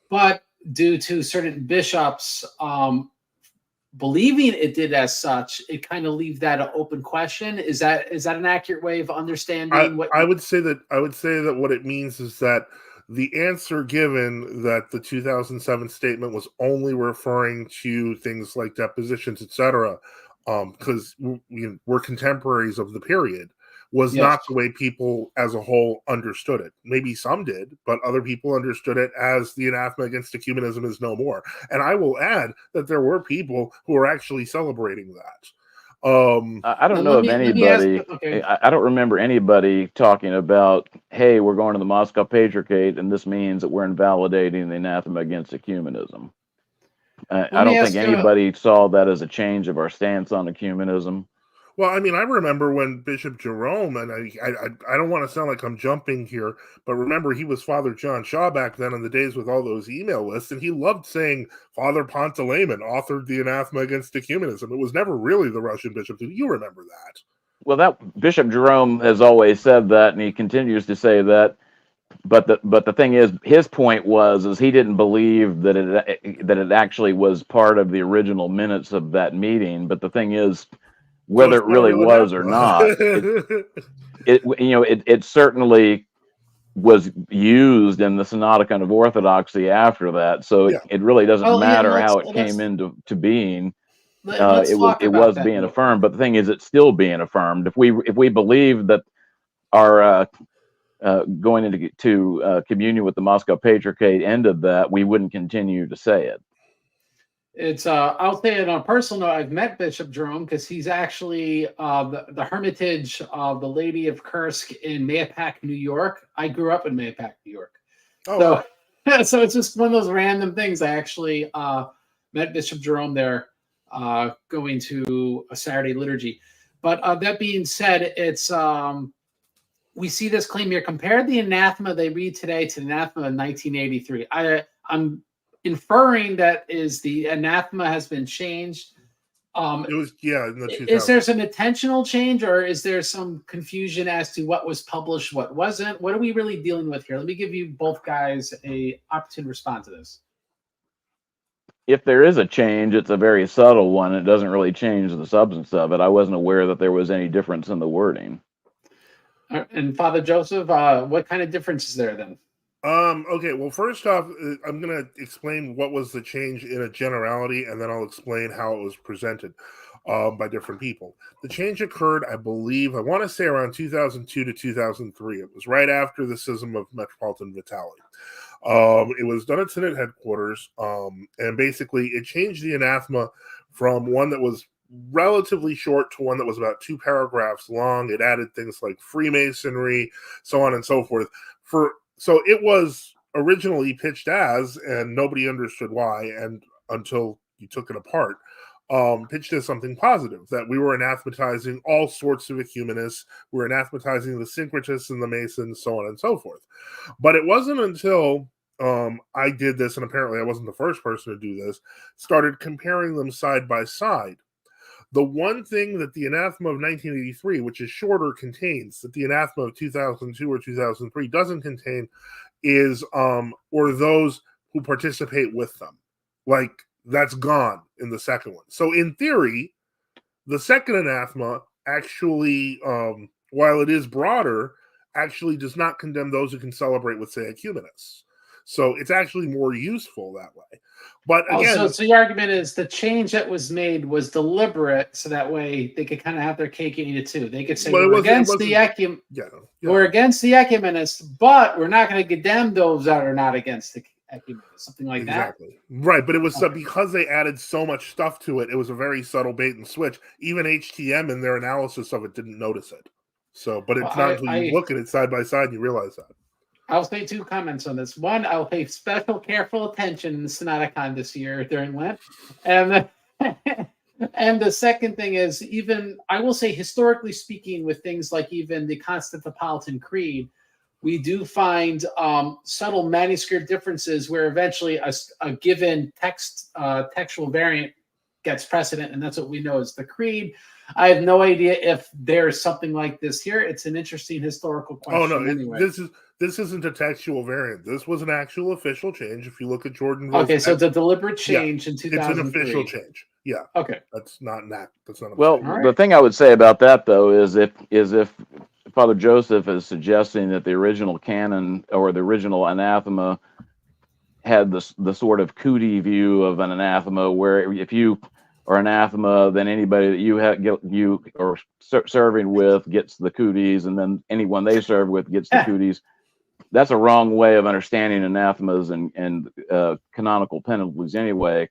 but due to certain bishops believing it did as such, it kind of leaves that an open question. Is that an accurate way of understanding what? I would say that what it means is that the answer given that the 2007 statement was only referring to things like depositions, etc., because we're contemporaries of the period, was not the way people as a whole understood it. Maybe some did, but other people understood it as the anathema against ecumenism is no more. And I will add that there were people who were actually celebrating that. I don't Now, know of let me ask. anybody. Okay, I don't remember anybody talking about, hey, we're going to the Moscow Patriarchate, and this means that we're invalidating the anathema against ecumenism. let I me don't think ask you. anybody saw that as a change of our stance on ecumenism. Well, I mean, I remember when Bishop Jerome, and I don't want to sound like I'm jumping here, but remember he was Father John Shaw back then in the days with all those email lists, and he loved saying Father Panteleimon authored the anathema against ecumenism. It was never really the Russian bishop. Do you remember that? Well, that Bishop Jerome has always said that, and he continues to say that. But the thing is, his point is he didn't believe that it actually was part of the original minutes of that meeting. But the thing is, So whether it's it not a really real was or not, anathema. it certainly was used in the Synodicon of Orthodoxy after that. So Yeah. it really doesn't Well, yeah, matter how it came into being. let's talk It about was that being though. affirmed, but the thing is, it's still being affirmed. If we believe that our going into communion with the Moscow Patriarchate ended that, we wouldn't continue to say it. It's I'll say it on a personal note. I've met Bishop Jerome because he's actually the Hermitage of the Lady of Kursk in Mayapack, New York. I grew up in Mayapack, New York. Oh, So so it's just one of those random things. I actually met Bishop Jerome there going to a Saturday liturgy. But that being said, it's we see this claim here. Compare the anathema they read today to the anathema of 1983. I'm inferring that is the anathema has been changed. it was, yeah, in the Is 2000s. there some intentional change, or is there some confusion as to what was published, what wasn't? What are we really dealing with here? Let me give you both guys a opportunity to respond to this. If there is a change, it's a very subtle one. It doesn't really change the substance of it. I wasn't aware that there was any difference in the wording. And Father Joseph, what kind of difference is there then? Okay, well, first off, I'm going to explain what was the change in a generality, and then I'll explain how it was presented by different people. The change occurred, I believe, I want to say around 2002 to 2003. It was right after the Schism of Metropolitan Vitaly. It was done at Synod headquarters, and basically it changed the anathema from one that was relatively short to one that was about 2 paragraphs long. It added things like Freemasonry, so on and so forth. So it was originally pitched as, and nobody understood why, and until you took it apart, pitched as something positive, that we were anathematizing all sorts of ecumenists, we were anathematizing the syncretists and the Masons, so on and so forth. But it wasn't until I did this, and apparently I wasn't the first person to do this, started comparing them side by side. The one thing that the anathema of 1983, which is shorter, contains, that the anathema of 2002 or 2003 doesn't contain, is or those who participate with them. Like, that's gone in the second one. So in theory, the second anathema actually, while it is broader, actually does not condemn those who can celebrate with, say, ecumenists. So it's actually more useful that way. But again, so your argument is the change that was made was deliberate, so that way they could kind of have their cake and eat it too. They could say we're against the we're against the ecumenists, but we're not going to condemn those that are not against the ecumenists, something like that. Exactly. Right, but it was because they added so much stuff to it, it was a very subtle bait and switch. Even HTM in their analysis of it didn't notice it. So, but it's not until you look at it side by side and you realize that. I'll say 2 comments on this. One, I'll pay special careful attention in the Synodicon this year during Lent. And and the second thing is, even I will say, historically speaking, with things like even the Constantinopolitan Creed, we do find subtle manuscript differences where eventually a given textual variant gets precedent, and that's what we know as the creed. I have no idea if there's something like this here. It's an interesting historical question. Oh no, anyway. This isn't a textual variant. This was an actual official change. If you look at Jordan, okay, so it's a deliberate change in 2003. It's an official change. Yeah. Okay. That's not That's not. Well, the thing I would say about that though is if Father Joseph is suggesting that the original canon or the original anathema had the sort of cootie view of an anathema, where if you are anathema, then anybody that you are serving with gets the cooties, and then anyone they serve with gets the cooties. That's a wrong way of understanding anathemas and canonical penalties anyway.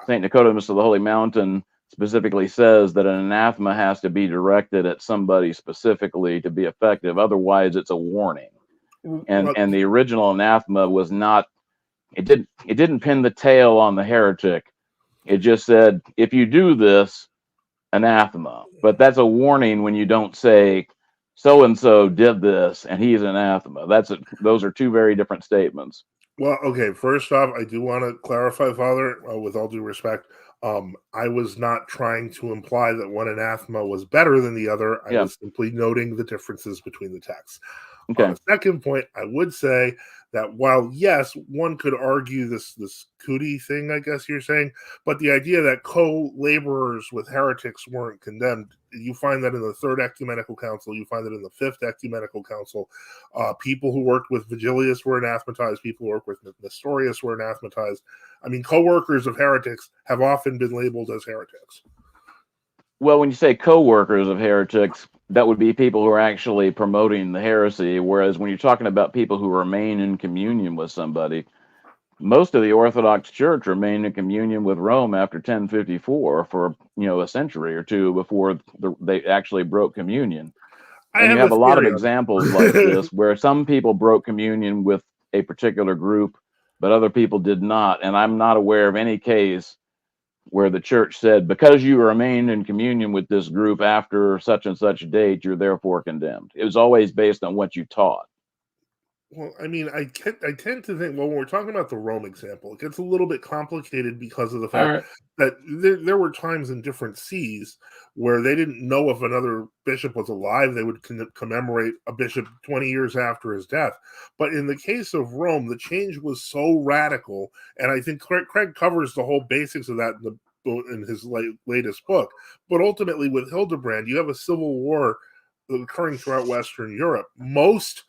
St. Nicodemus of the Holy Mountain specifically says that an anathema has to be directed at somebody specifically to be effective. Otherwise, it's a warning. And the original anathema was not. It didn't pin the tail on the heretic. It just said, if you do this, anathema. But that's a warning when you don't say so and so did this and he's anathema. Those are two very different statements. Well, okay. First off, I do want to clarify, Father, with all due respect. I was not trying to imply that one anathema was better than the other. I was simply noting the differences between the texts. Okay. On a second point, I would say that while, yes, one could argue this cootie thing, I guess you're saying, but the idea that co-laborers with heretics weren't condemned, you find that in the Third Ecumenical Council, you find that in the Fifth Ecumenical Council. People who worked with Vigilius were anathematized, people who worked with Nestorius were anathematized. I mean, co-workers of heretics have often been labeled as heretics. Well, when you say co-workers of heretics, that would be people who are actually promoting the heresy, whereas when you're talking about people who remain in communion with somebody, most of the Orthodox Church remained in communion with Rome after 1054 for a century or two before they actually broke communion. And you have a lot of examples like this where some people broke communion with a particular group, but other people did not. And I'm not aware of any case where the church said, because you remained in communion with this group after such and such date, you're therefore condemned. It was always based on what you taught. Well, I mean, I tend to think, well, when we're talking about the Rome example, it gets a little bit complicated because of the fact that there were times in different sees where they didn't know if another bishop was alive. They would commemorate a bishop 20 years after his death. But in the case of Rome, the change was so radical, and I think Craig covers the whole basics of that in his latest book. But ultimately, with Hildebrand, you have a civil war occurring throughout Western Europe. Most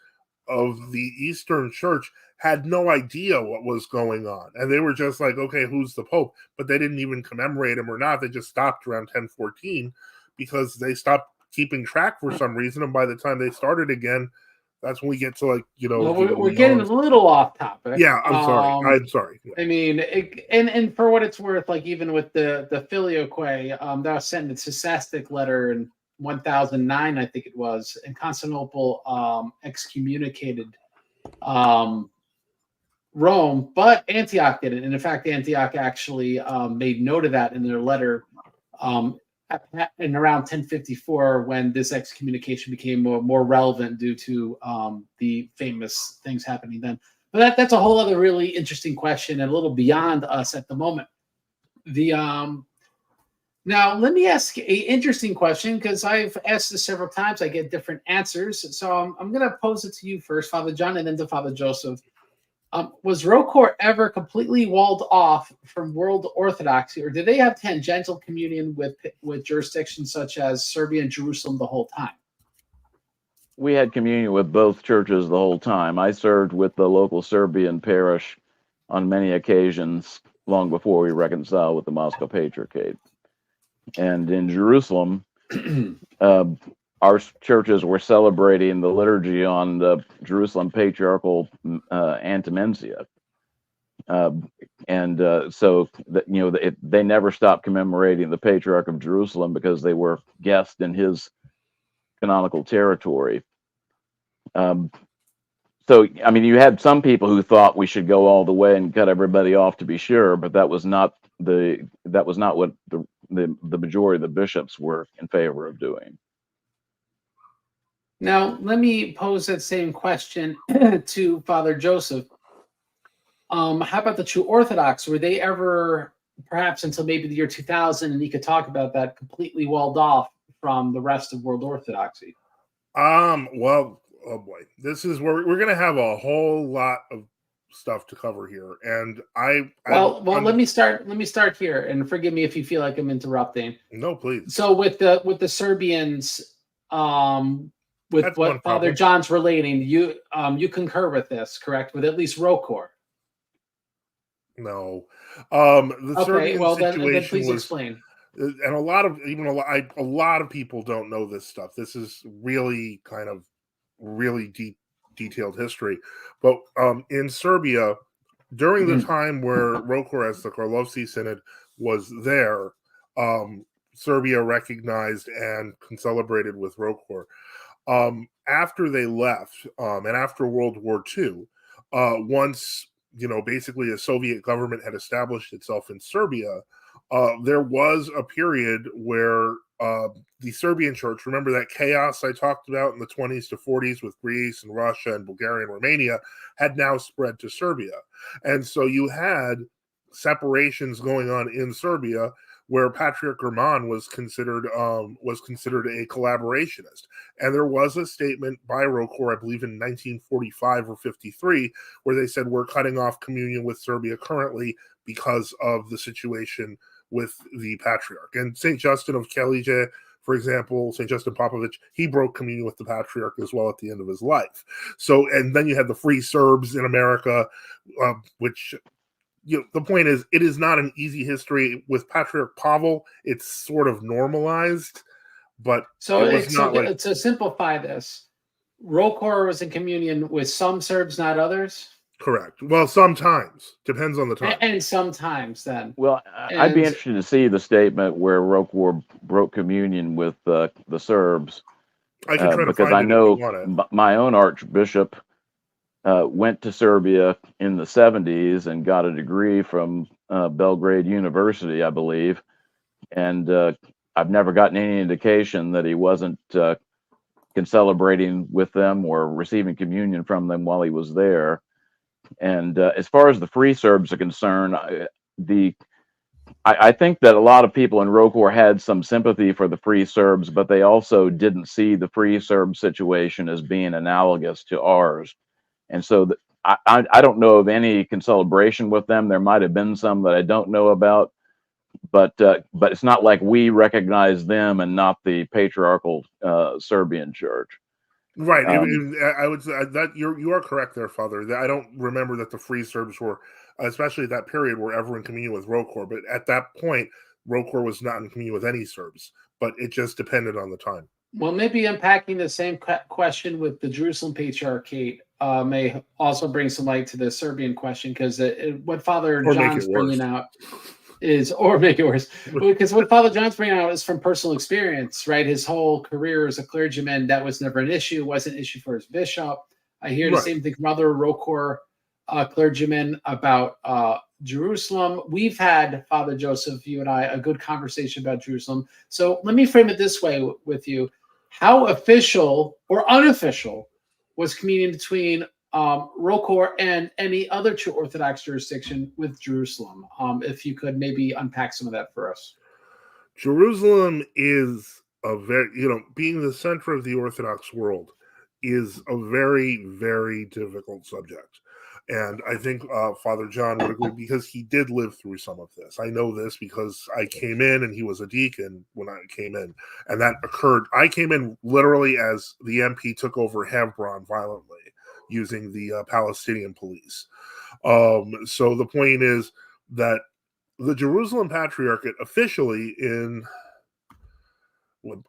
of the Eastern Church had no idea what was going on, and they were just like, okay, who's the Pope? But they didn't even commemorate him or not. They just stopped around 1014 because they stopped keeping track for some reason, and by the time they started again, that's when we get to we're getting a little off topic. Yeah, I'm sorry. Yeah. I mean, and for what it's worth, like even with the Filioque, that was sent in Cysastic letter in 1009, I think it was, and Constantinople excommunicated Rome, but Antioch didn't. And in fact, Antioch actually made note of that in their letter in around 1054, when this excommunication became more relevant due to the famous things happening then. But that's a whole other really interesting question and a little beyond us at the moment. Now, let me ask an interesting question, because I've asked this several times. I get different answers. So I'm going to pose it to you first, Father John, and then to Father Joseph. Was ROCOR ever completely walled off from world Orthodoxy, or did they have tangential communion with jurisdictions such as Serbia and Jerusalem the whole time? We had communion with both churches the whole time. I served with the local Serbian parish on many occasions long before we reconciled with the Moscow Patriarchate. And in Jerusalem, our churches were celebrating the liturgy on the Jerusalem Patriarchal Antimencia. So they never stopped commemorating the Patriarch of Jerusalem because they were guests in his canonical territory. So, I mean, you had some people who thought we should go all the way and cut everybody off to be sure, but that was not what the majority of the bishops were in favor of doing. Now, let me pose that same question to Father Joseph. How about the True Orthodox? Were they ever, perhaps until maybe the year 2000, and you could talk about that, completely walled off from the rest of world Orthodoxy? Well, oh boy, this is where we're going to have a whole lot of stuff to cover here, and let me start here, and forgive me if you feel like I'm interrupting. No, please. So with the Serbians, with That's what Father John's relating, you concur with this, correct? With at least ROCOR. No. The Serbian situation then please explain. And a lot of people don't know this stuff. This is really kind of really deep, detailed history. But in Serbia, during the time where ROCOR, as the Karlovci Synod, was there, Serbia recognized and celebrated with ROCOR. After they left, and after World War II, once basically a Soviet government had established itself in Serbia, there was a period where the Serbian church, remember that chaos I talked about in the 20s to 40s with Greece and Russia and Bulgaria and Romania, had now spread to Serbia. And so you had separations going on in Serbia where Patriarch German was considered a collaborationist. And there was a statement by ROCOR, I believe in 1945 or 53, where they said we're cutting off communion with Serbia currently because of the situation with the Patriarch. And St. Justin of Kalije, for example, St. Justin Popovich, he broke communion with the Patriarch as well at the end of his life. So, and then you had the Free Serbs in America, which... the point is, it is not an easy history. With Patriarch Pavel, it's sort of normalized, but to simplify this, ROCOR was in communion with some Serbs, not others? Correct. Well, sometimes. Depends on the time. And sometimes then. Well, I'd be interested to see the statement where ROCOR broke communion with the Serbs. I can try to because find I it know if you want it. my own archbishop went to Serbia in the 70s and got a degree from Belgrade University, I believe. And I've never gotten any indication that he wasn't celebrating with them or receiving communion from them while he was there. And as far as the Free Serbs are concerned, I think that a lot of people in ROCOR had some sympathy for the Free Serbs, but they also didn't see the Free Serb situation as being analogous to ours. And so I don't know of any celebration with them. There might have been some that I don't know about, but it's not like we recognize them and not the patriarchal Serbian church. Right. I would say that you are correct there, Father. I don't remember that the Free Serbs were, especially at that period, were ever in communion with ROCOR. But at that point, ROCOR was not in communion with any Serbs. But it just depended on the time. Well, maybe unpacking the same question with the Jerusalem Patriarchate may also bring some light to the Serbian question, because what Father John's bringing out is, or make it worse, because what Father John's bringing out is from personal experience, right? His whole career as a clergyman, that was never an issue. It wasn't an issue for his bishop. I hear the same thing from other ROCOR clergymen about Jerusalem. We've had, Father Joseph, you and I, a good conversation about Jerusalem. So let me frame it this way with you. How official or unofficial was communion between ROCOR and any other true Orthodox jurisdiction with Jerusalem? If you could maybe unpack some of that for us. Jerusalem is a very, being the center of the Orthodox world is a very, very difficult subject. And I think Father John would agree, because he did live through some of this. I know this because I came in and he was a deacon when I came in. And that occurred. I came in literally as the MP took over Hebron violently using the Palestinian police. So the point is that the Jerusalem Patriarchate officially in,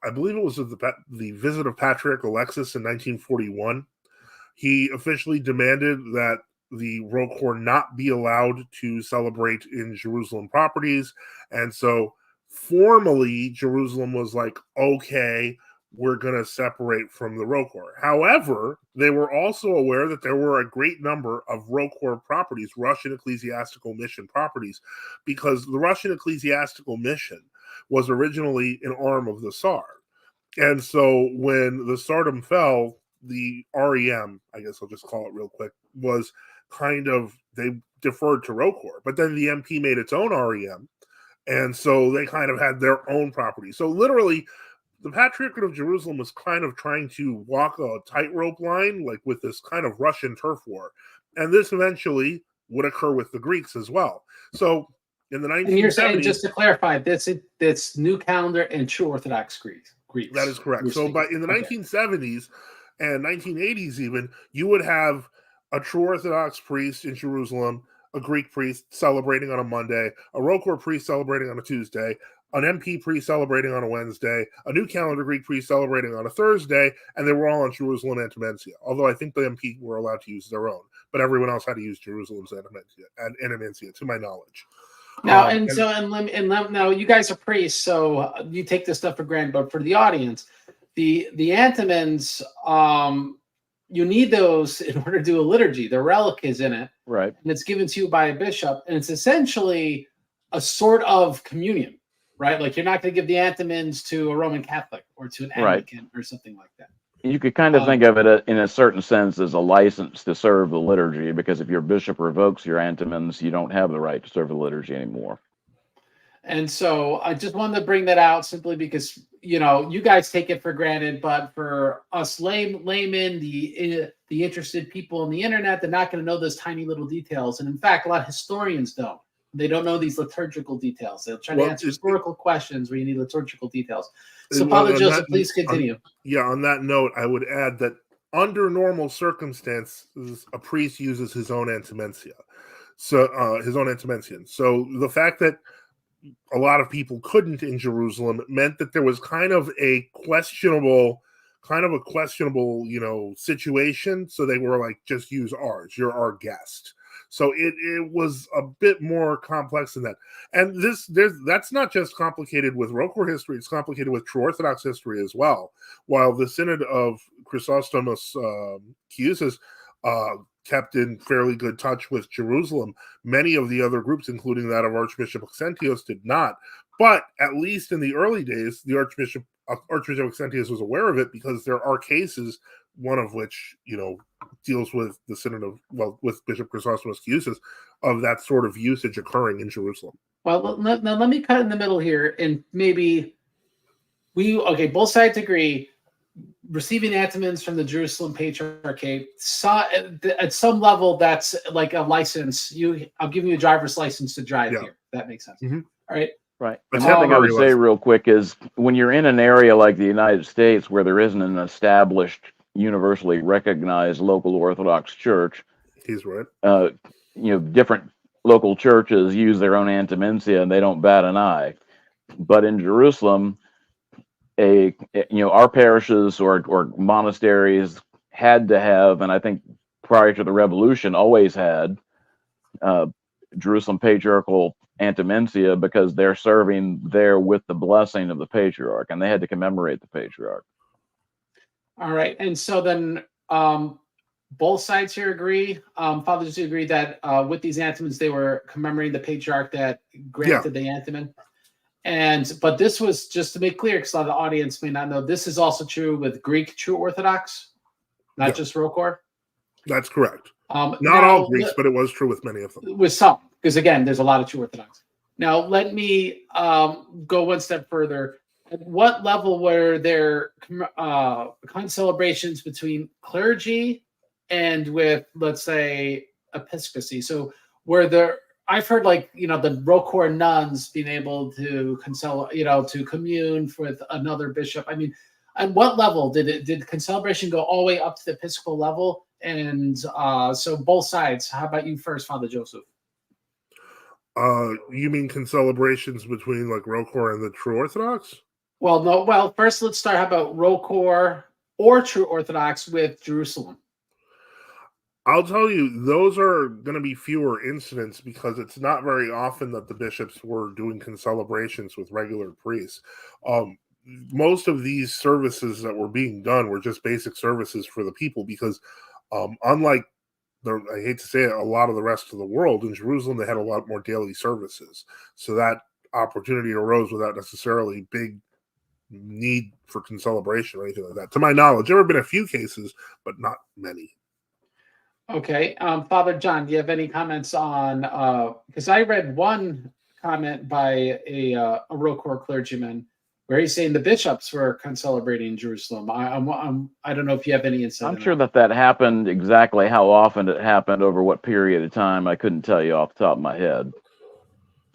I believe it was the visit of Patriarch Alexis in 1941, he officially demanded that the ROCOR not be allowed to celebrate in Jerusalem properties. And so formally, Jerusalem was like, okay, we're going to separate from the ROCOR. However, they were also aware that there were a great number of ROCOR properties, Russian Ecclesiastical Mission properties, because the Russian Ecclesiastical Mission was originally an arm of the Tsar. And so when the Tsardom fell, the REM, I guess I'll just call it real quick, was kind of, they deferred to ROCOR. But then the MP made its own REM, and so they kind of had their own property. So literally, the Patriarchate of Jerusalem was kind of trying to walk a tightrope line, like with this kind of Russian turf war. And this eventually would occur with the Greeks as well. So in the 1970s... And you're saying, just to clarify, that's New Calendar and True Orthodox Greeks. That is correct. So in the 1970s and 1980s even, you would have a True Orthodox priest in Jerusalem, a Greek priest celebrating on a Monday, a ROCOR priest celebrating on a Tuesday, an MP priest celebrating on a Wednesday, a New Calendar Greek priest celebrating on a Thursday, and they were all on Jerusalem Antimencia. Although I think the MP were allowed to use their own, but everyone else had to use Jerusalem's Antimencia, to my knowledge. Now, now you guys are priests, so you take this stuff for granted. But for the audience, the antimons, you need those in order to do a liturgy. The relic is in it, Right. and it's given to you by a bishop, and it's essentially a sort of communion, right? Like you're not going to give the antimons to a Roman Catholic or to an Anglican or something like that. You could kind of think of it in a certain sense as a license to serve the liturgy, because if your bishop revokes your antimons, you don't have the right to serve the liturgy anymore. And so I just wanted to bring that out simply because, you guys take it for granted, but for us laymen, the interested people on the internet, they're not going to know those tiny little details. And in fact, a lot of historians don't. They don't know these liturgical details. They'll try to answer historical questions where you need liturgical details. So, Father Joseph, please continue. On that note, I would add that under normal circumstances, a priest uses his own antimencia. So, his own antimencian. So, the fact that a lot of people couldn't in Jerusalem meant that there was kind of a questionable, situation. So they were like, just use ours. You're our guest. So it was a bit more complex than that. And that's not just complicated with ROCOR history, it's complicated with True Orthodox history as well. While the Synod of Chrysostomos Chiusis kept in fairly good touch with Jerusalem, many of the other groups, including that of Archbishop Auxentius, did not. But at least in the early days, the Archbishop Auxentius was aware of it, because there are cases, one of which, deals with the Synod of, with Bishop Chrysostomos Chiusis, of that sort of usage occurring in Jerusalem. Well, now let me cut in the middle here, and maybe both sides agree. Receiving antimons from the Jerusalem Patriarchate, at some level, that's like a license. I'm giving you a driver's license to drive here. That makes sense. Mm-hmm. All right. Right. And one thing I would say real quick is, when you're in an area like the United States where there isn't an established, universally recognized local Orthodox church, he's right. Different local churches use their own antimencia and they don't bat an eye. But in Jerusalem, our parishes or monasteries had to have, and I think prior to the revolution always had, Jerusalem patriarchal antimencia, because they're serving there with the blessing of the patriarch, and they had to commemorate the patriarch. All right. And so then both sides here agree, fathers agree that with these antimons, they were commemorating the patriarch that granted the antimon. But this was, just to make clear, because a lot of the audience may not know, this is also true with Greek True Orthodox, not just ROCOR. That's correct. Not all Greeks, but it was true with many of them. With some, because again, there's a lot of True Orthodox. Now, let me go one step further. At what level were there celebrations between clergy and with, let's say, episcopacy? So were there? I've heard the ROCOR nuns being able to to commune with another bishop. I mean, at what level did concelebration go all the way up to the episcopal level? And so both sides. How about you first, Father Joseph? You mean concelebrations between ROCOR and the True Orthodox? Well, no. Well, first let's start. How about ROCOR or True Orthodox with Jerusalem? I'll tell you, those are going to be fewer incidents, because it's not very often that the bishops were doing concelebrations with regular priests. Most of these services that were being done were just basic services for the people, because unlike, I hate to say it, a lot of the rest of the world, in Jerusalem, they had a lot more daily services. So that opportunity arose without necessarily big need for concelebration or anything like that. To my knowledge, there have been a few cases, but not many. Okay. Father John, do you have any comments on, because I read one comment by a ROCOR clergyman where he's saying the bishops were concelebrating in Jerusalem. I don't know if you have any insight. I'm sure that happened. Exactly how often it happened, over what period of time, I couldn't tell you off the top of my head.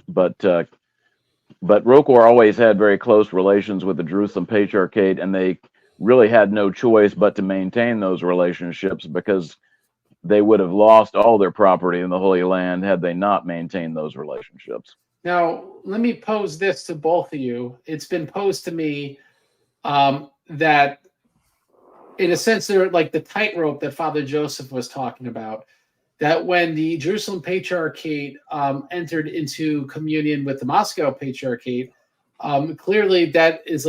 But ROCOR always had very close relations with the Jerusalem Patriarchate, and they really had no choice but to maintain those relationships, because they would have lost all their property in the Holy Land had they not maintained those relationships. Now, let me pose this to both of you. It's been posed to me that, in a sense, they're like the tightrope that Father Joseph was talking about. that when the Jerusalem Patriarchate entered into communion with the Moscow Patriarchate, clearly that is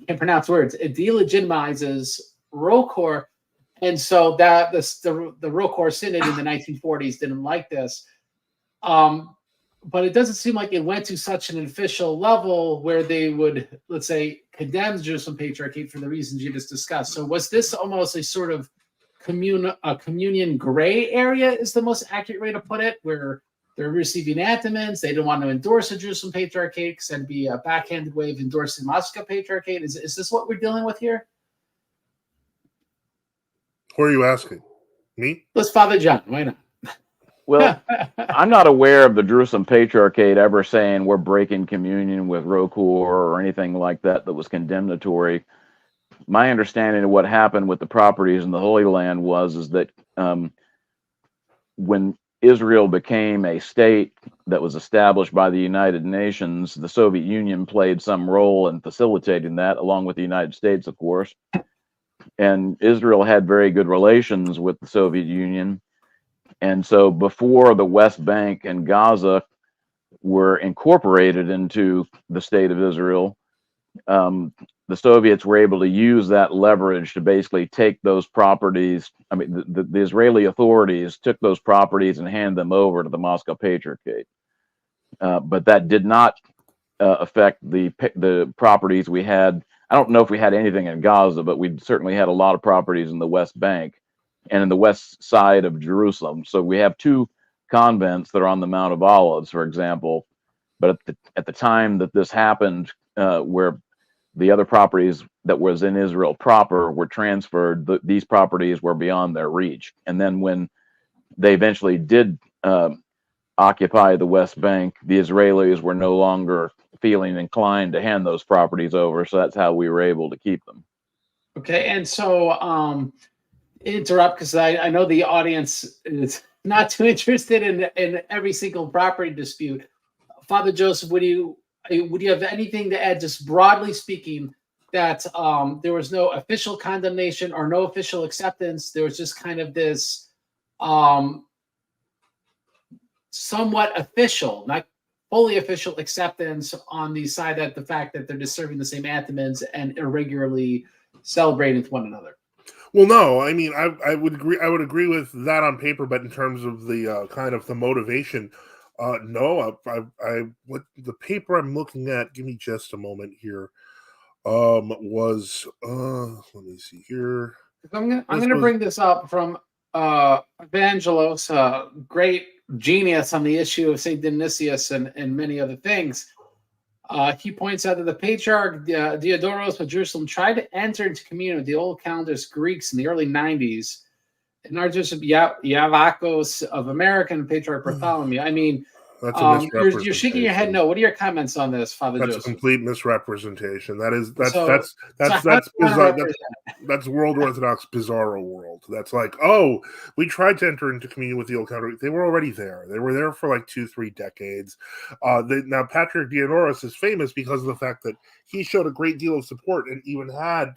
can't pronounce words. It delegitimizes ROCOR, and so that the ROCOR Synod in the 1940s didn't like this. But it doesn't seem like it went to such an official level where they would, let's say, condemn the Jerusalem Patriarchate for the reasons you just discussed. So was this almost a sort of communion gray area is the most accurate way to put it, where they're receiving anathemas, they don't want to endorse the Jerusalem Patriarchate because that'd be a backhanded way of endorsing the Moscow Patriarchate? Is this what we're dealing with here? Who are you asking? Me? Let's Father John. Why not? Well, I'm not aware of the Jerusalem Patriarchate ever saying we're breaking communion with ROCOR or anything like that was condemnatory. My understanding of what happened with the properties in the Holy Land is that when Israel became a state that was established by the United Nations, the Soviet Union played some role in facilitating that, along with the United States, of course. And Israel had very good relations with the Soviet Union. And so before the West Bank and Gaza were incorporated into the state of Israel, the Soviets were able to use that leverage to basically take those properties. I mean, the Israeli authorities took those properties and handed them over to the Moscow Patriarchate. But that did not affect the properties we had. I don't know if we had anything in Gaza, but we certainly had a lot of properties in the West Bank and in the west side of Jerusalem. So we have two convents that are on the Mount of Olives, for example. But at the time that this happened, where the other properties that was in Israel proper were transferred, these properties were beyond their reach. And then when they eventually did occupy the West Bank, the Israelis were no longer feeling inclined to hand those properties over. So that's how we were able to keep them. Okay, and so interrupt because I know the audience is not too interested in every single property dispute. Father Joseph, would you have anything to add, just broadly speaking, that there was no official condemnation or no official acceptance? There was just kind of this somewhat official, not fully official acceptance on the side that the fact that they're just serving the same anthems and irregularly celebrating with one another. Well, no, I mean, I would agree. I would agree with that on paper, but in terms of the kind of the motivation, no. What the paper I'm looking at? Give me just a moment here. Was let me see here. I'm gonna bring this up from Evangelos, great genius on the issue of Saint Dionysius and many other things. He points out that the Patriarch Diodorus of Jerusalem tried to enter into communion with the Old Calendars Greeks in the early 90s, and Archbishop Yavakos of America and Patriarch Bartholomew. I mean, that's a misrepresentation. You're shaking your head no. What are your comments on this, Father Joseph? That's a complete misrepresentation. That's World Orthodox Bizarro world. That's like, oh, we tried to enter into communion with the Old Calendar. They were already there. They were there for like 2-3 decades. Now Patriarch Diodorus is famous because of the fact that he showed a great deal of support and even had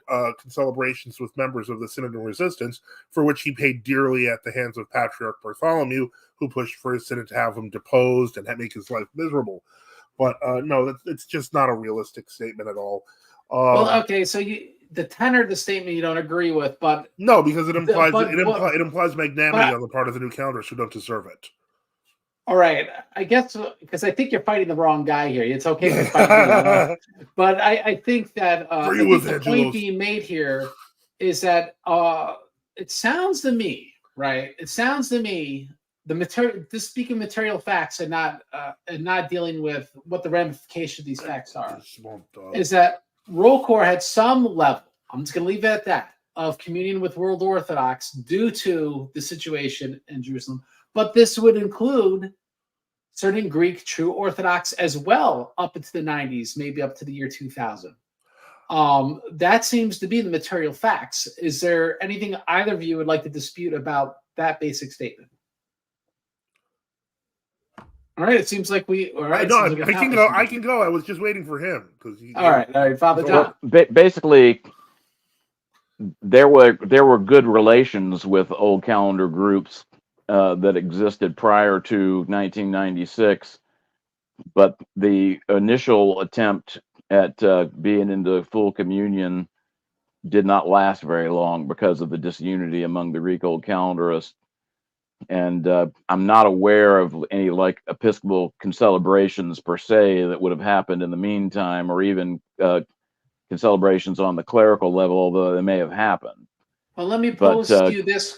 celebrations with members of the Synod of Resistance, for which he paid dearly at the hands of Patriarch Bartholomew, who pushed for his synod to have him deposed and make his life miserable. But no, it's just not a realistic statement at all. Well, okay, so the tenor of the statement you don't agree with, but no, because it implies magnanimity on the part of the new calendars who don't deserve it. All right, I guess because I think you're fighting the wrong guy here. It's okay to fight me, but I think that the point being made here is that it sounds to me, right? It sounds to me this speaking material facts and not dealing with what the ramification of these facts are. Is that ROCOR had some level, I'm just going to leave it at that, of communion with World Orthodox due to the situation in Jerusalem. But this would include certain Greek True Orthodox as well up into the 90s, maybe up to the year 2000. That seems to be the material facts. Is there anything either of you would like to dispute about that basic statement? All right, it seems like we. All right, no, I can go. I can go. I was just waiting for him all right, Father John. Well, basically, there were good relations with old calendar groups that existed prior to 1996, but the initial attempt at being into full communion did not last very long because of the disunity among the Greek Old Calendarists. And I'm not aware of any like Episcopal concelebrations per se that would have happened in the meantime, or even concelebrations on the clerical level, although they may have happened. Well, let me pose to you this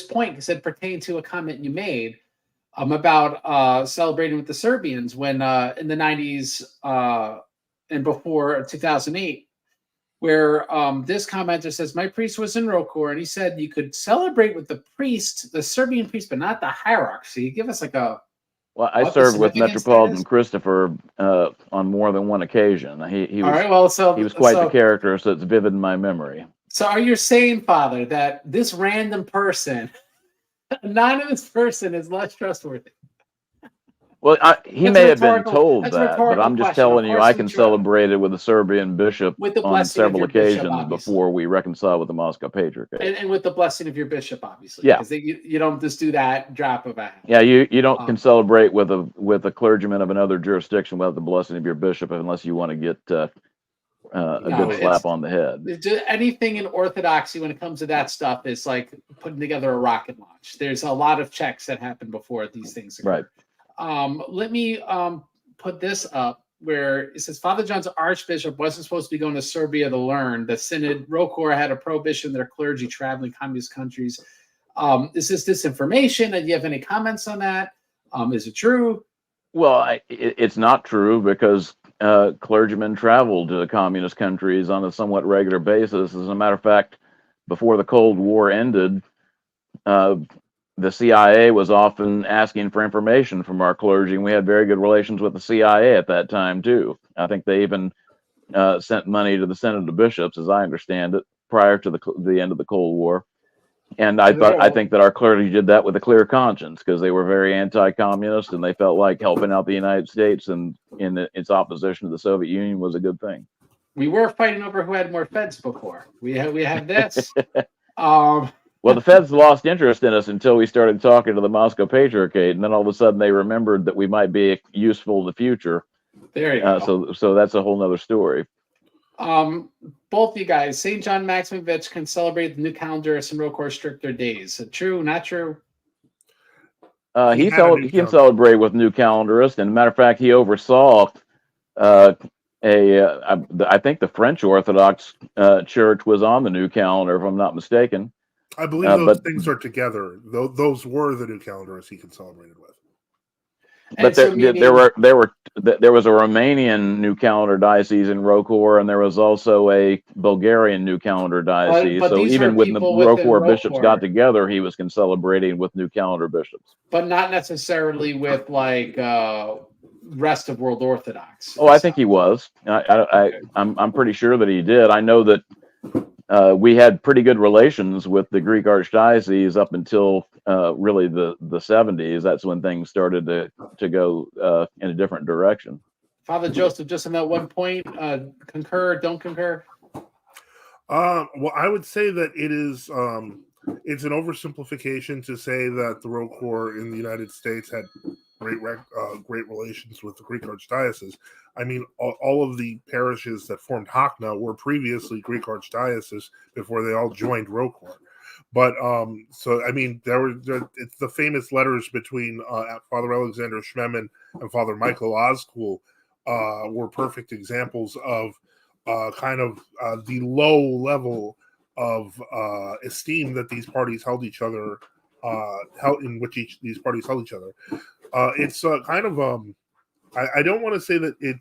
point, because it pertained to a comment you made about celebrating with the Serbians when in the 90s and before 2008, where this commenter says, my priest was in ROCOR, and he said you could celebrate with the priest, the Serbian priest, but not the hierarchy. Give us like a... Well, I served with Metropolitan Christopher on more than one occasion. He was, all right, well, he was quite the character, so it's vivid in my memory. So are you saying, Father, that this random person, anonymous person, is less trustworthy? Well, he may have been told that, but I'm just telling you, I can celebrate it with a Serbian bishop on several occasions before we reconcile with the Moscow Patriarchate. And with the blessing of your bishop, obviously. Yeah. Because you don't just do that drop of a hat. Yeah, you don't can celebrate with a clergyman of another jurisdiction without the blessing of your bishop unless you want to get a good slap on the head. Anything in Orthodoxy when it comes to that stuff is like putting together a rocket launch. There's a lot of checks that happen before these things occur. Right. Let me put this up where it says Father John's archbishop wasn't supposed to be going to Serbia to learn. The synod ROCOR had a prohibition of their clergy traveling communist countries. Is this disinformation? Do you have any comments on that? Is it true? Well, it's not true because clergymen traveled to communist countries on a somewhat regular basis. As a matter of fact, before the Cold War ended, the CIA was often asking for information from our clergy, and we had very good relations with the CIA at that time too. I think they even sent money to the Synod of Bishops, as I understand it, prior to the end of the Cold War. And I think that our clergy did that with a clear conscience because they were very anti-communist and they felt like helping out the United States and in its opposition to the Soviet Union was a good thing. We were fighting over who had more feds before. We have this. Well, the feds lost interest in us until we started talking to the Moscow Patriarchate, and then all of a sudden they remembered that we might be useful in the future. There you go. So that's a whole nother story. Both you guys, St. John Maximovich can celebrate the new calendar and ROCOR stricter days. True, not true? He can celebrate with new calendarists, and matter of fact, he oversaw I think the French Orthodox Church was on the new calendar, if I'm not mistaken. I believe those things are together. Those were the new calendars he can celebrate with. But there was a Romanian new calendar diocese in ROCOR, and there was also a Bulgarian new calendar diocese. So even when the ROCOR bishops got together, he was celebrating with new calendar bishops. But not necessarily with like rest of World Orthodox. Oh, I think he was. I'm pretty sure that he did. I know that we had pretty good relations with the Greek Archdiocese up until really the 70s. That's when things started to go in a different direction. Father Joseph, just on that one point, concur, don't concur? Well, I would say that it is it's an oversimplification to say that the ROCOR in the United States had great relations with the Greek Archdiocese. I mean, all of the parishes that formed Hakhna were previously Greek Archdiocese before they all joined ROCOR. But so I mean, it's the famous letters between Father Alexander Schmemann and Father Michael Oskul were perfect examples of the low level of esteem that these parties held each other, these parties held each other. It's I don't want to say that it.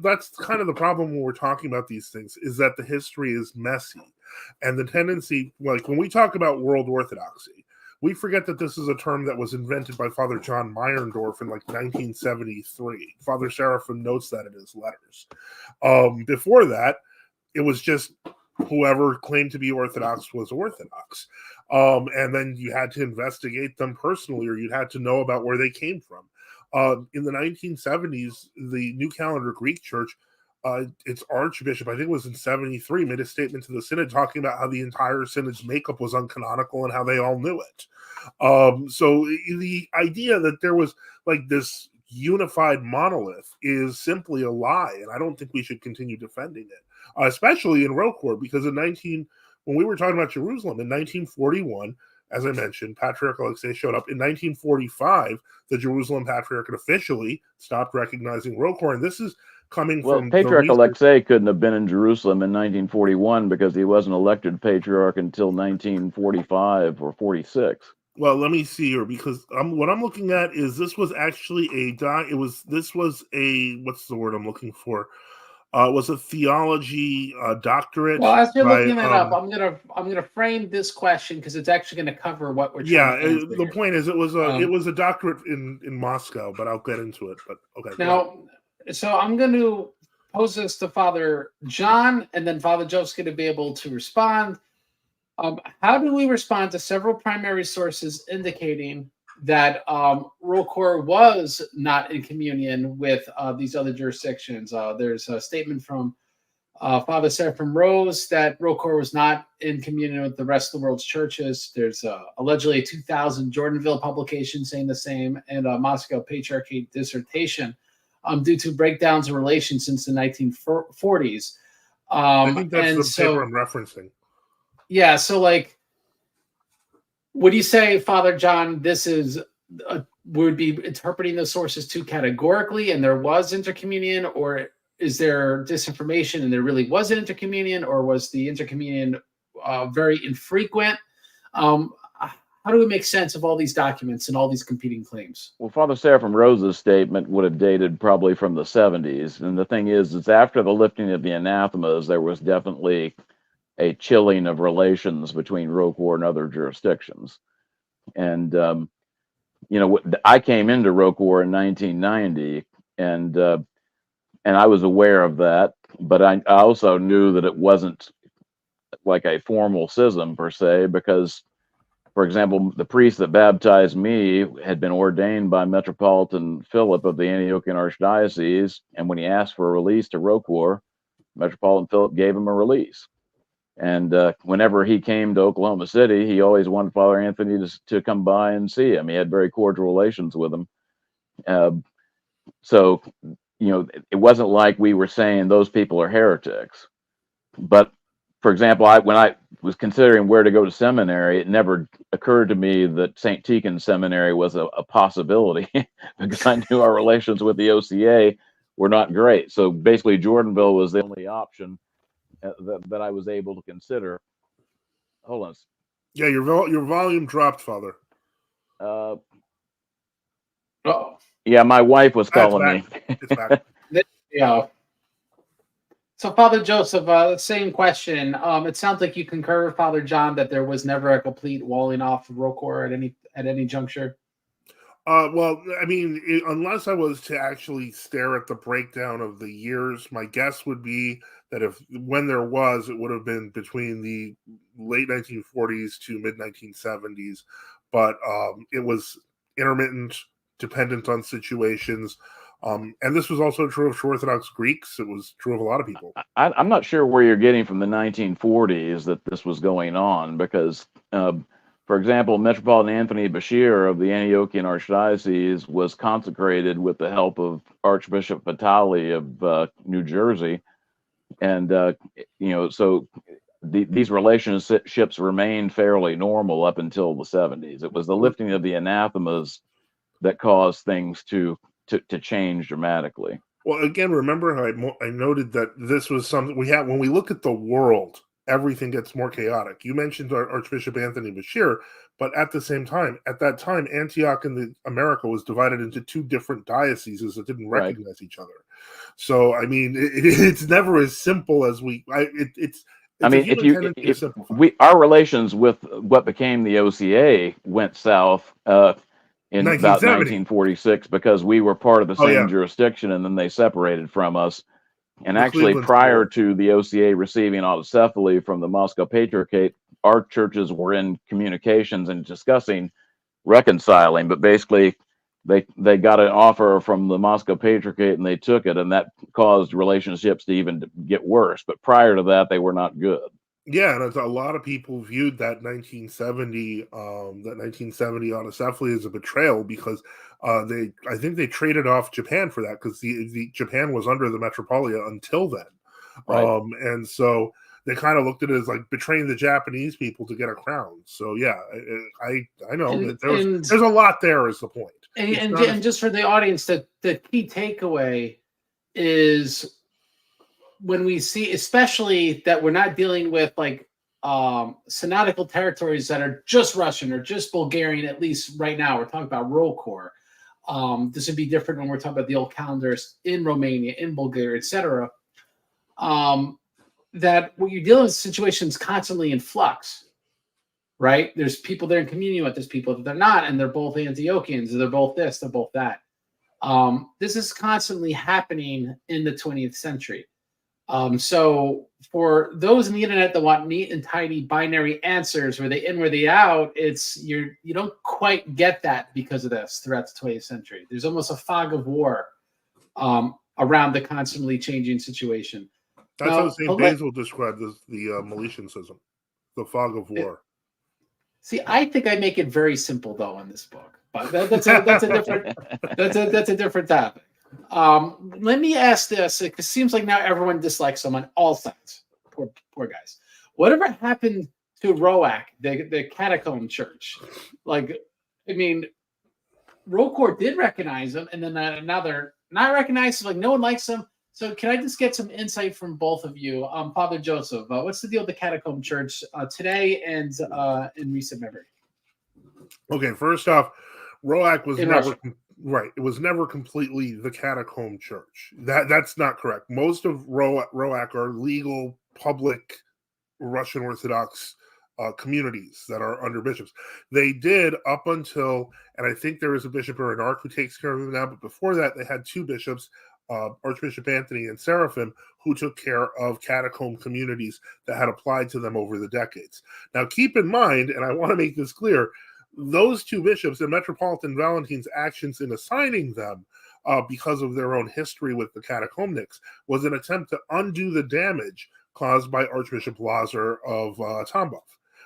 That's kind of the problem when we're talking about these things, is that the history is messy, and the tendency, like when we talk about World Orthodoxy, we forget that this is a term that was invented by Father John Meyerndorf in like 1973. Father Seraphim notes that in his letters. Before that, it was just whoever claimed to be Orthodox was Orthodox. And then you had to investigate them personally, or you had to know about where they came from. In the 1970s, the New Calendar Greek Church its archbishop, I think it was in 73, made a statement to the synod talking about how the entire synod's makeup was uncanonical and how they all knew it. So the idea that there was like this unified monolith is simply a lie, and I don't think we should continue defending it, especially in ROCOR, because when we were talking about Jerusalem in 1941, as I mentioned, Patriarch Alexei showed up. In 1945, the Jerusalem Patriarchate officially stopped recognizing ROCOR, and this is coming from Patriarch Alexei couldn't have been in Jerusalem in 1941 because he wasn't elected patriarch until 1945 or 46. Well, let me see here, because what I'm looking at is this was actually this was a, what's the word I'm looking for? It was a theology doctorate. Well, as you're looking that up, I'm gonna frame this question because it's actually going to cover what we're trying to answer the here. point is it was a doctorate in Moscow, but I'll get into it. But okay. Now, so I'm going to pose this to Father John, and then Father Joe's going to be able to respond. How do we respond to several primary sources indicating that ROCOR was not in communion with these other jurisdictions? There's a statement from Father Seraphim Rose that ROCOR was not in communion with the rest of the world's churches. There's allegedly a 2000 Jordanville publication saying the same, and a Moscow Patriarchate dissertation due to breakdowns in relations since the 1940s. I think that's the paper I'm referencing. Yeah, so like, would you say, Father John, this is would be interpreting those sources too categorically, and there was intercommunion, or is there disinformation and there really was an intercommunion, or was the intercommunion very infrequent? How do we make sense of all these documents and all these competing claims? Well, Father Seraphim Rose's statement would have dated probably from the 70s, and the thing is, it's after the lifting of the anathemas, there was definitely a chilling of relations between ROCOR and other jurisdictions. And, I came into ROCOR in 1990, and I was aware of that, but I also knew that it wasn't like a formal schism per se, because, for example, the priest that baptized me had been ordained by Metropolitan Philip of the Antiochian Archdiocese, and when he asked for a release to ROCOR, Metropolitan Philip gave him a release. And whenever he came to Oklahoma City, he always wanted Father Anthony to come by and see him. He had very cordial relations with him. So, it wasn't like we were saying those people are heretics. But, for example, when I was considering where to go to seminary, it never occurred to me that St. Tikhon's Seminary was a possibility because I knew our relations with the OCA were not great. So basically, Jordanville was the only option that I was able to consider. Hold on. Yeah, your volume dropped, Father. Yeah, my wife was calling me. It's back. Yeah. So, Father Joseph, same question. It sounds like you concur with Father John that there was never a complete walling off of ROCOR at any juncture. Well, I mean, unless I was to actually stare at the breakdown of the years, my guess would be that when there was, it would have been between the late 1940s to mid 1970s, but it was intermittent, dependent on situations. And this was also true of True Orthodox Greeks. It was true of a lot of people. I'm not sure where you're getting from the 1940s that this was going on, because, for example, Metropolitan Anthony Bashir of the Antiochian Archdiocese was consecrated with the help of Archbishop Vitali of New Jersey. And, so these relationships remained fairly normal up until the 70s. It was the lifting of the anathemas that caused things to change dramatically. Well, again, remember how I noted that this was something we had when we look at the world, everything gets more chaotic. You mentioned Archbishop Anthony Bashir, but at that time, Antioch in America was divided into two different dioceses that didn't recognize each other. So, I mean, it's never as simple as our relations with what became the OCA went south in about 1946 because we were part of the same jurisdiction, and then they separated from us. And actually, prior to the OCA receiving autocephaly from the Moscow Patriarchate, our churches were in communications and discussing reconciling. But basically, they got an offer from the Moscow Patriarchate and they took it, and that caused relationships to even get worse. But prior to that, they were not good. Yeah, and a lot of people viewed that 1970 autocephaly as a betrayal because I think they traded off Japan for that because the Japan was under the Metropolia until then, Right. And so they kind of looked at it as like betraying the Japanese people to get a crown. So yeah, I know that there's a lot there. Is the point? And just for the audience, the key takeaway is when we see, especially that we're not dealing with like synodical territories that are just Russian or just Bulgarian, at least right now, we're talking about ROCOR. This would be different when we're talking about the old calendars in Romania, in Bulgaria, etc. That what you're dealing with situations constantly in flux, right? There's people there in communion with, there's people that they're not, and they're both Antiochians, they're both this, they're both that. This is constantly happening in the 20th century. So for those in the internet that want neat and tidy binary answers, where they in, where they out, you don't quite get that because of this throughout the 20th century. There's almost a fog of war around the constantly changing situation. That's how St. Basil described the Meletian schism, the fog of war. See, I think I make it very simple though in this book, but that's a different topic. Let me ask this. It seems like now everyone dislikes them on all sides. Poor guys. Whatever happened to ROAC, the catacomb church? Like, I mean, ROCOR did recognize them, and then now they're not recognized. Like, no one likes them. So can I just get some insight from both of you? Father Joseph, what's the deal with the catacomb church today and in recent memory? Okay, first off, ROAC was In never... Russia. Right. It was never completely the catacomb church. That's not correct. Most of ROAC are legal, public Russian Orthodox communities that are under bishops. They did up until, and I think there is a bishop or an arch who takes care of them now, but before that, they had two bishops, Archbishop Anthony and Seraphim, who took care of catacomb communities that had applied to them over the decades. Now, keep in mind, and I want to make this clear, those two bishops and Metropolitan Valentine's actions in assigning them because of their own history with the catacomnics was an attempt to undo the damage caused by Archbishop Lazar of Tambov.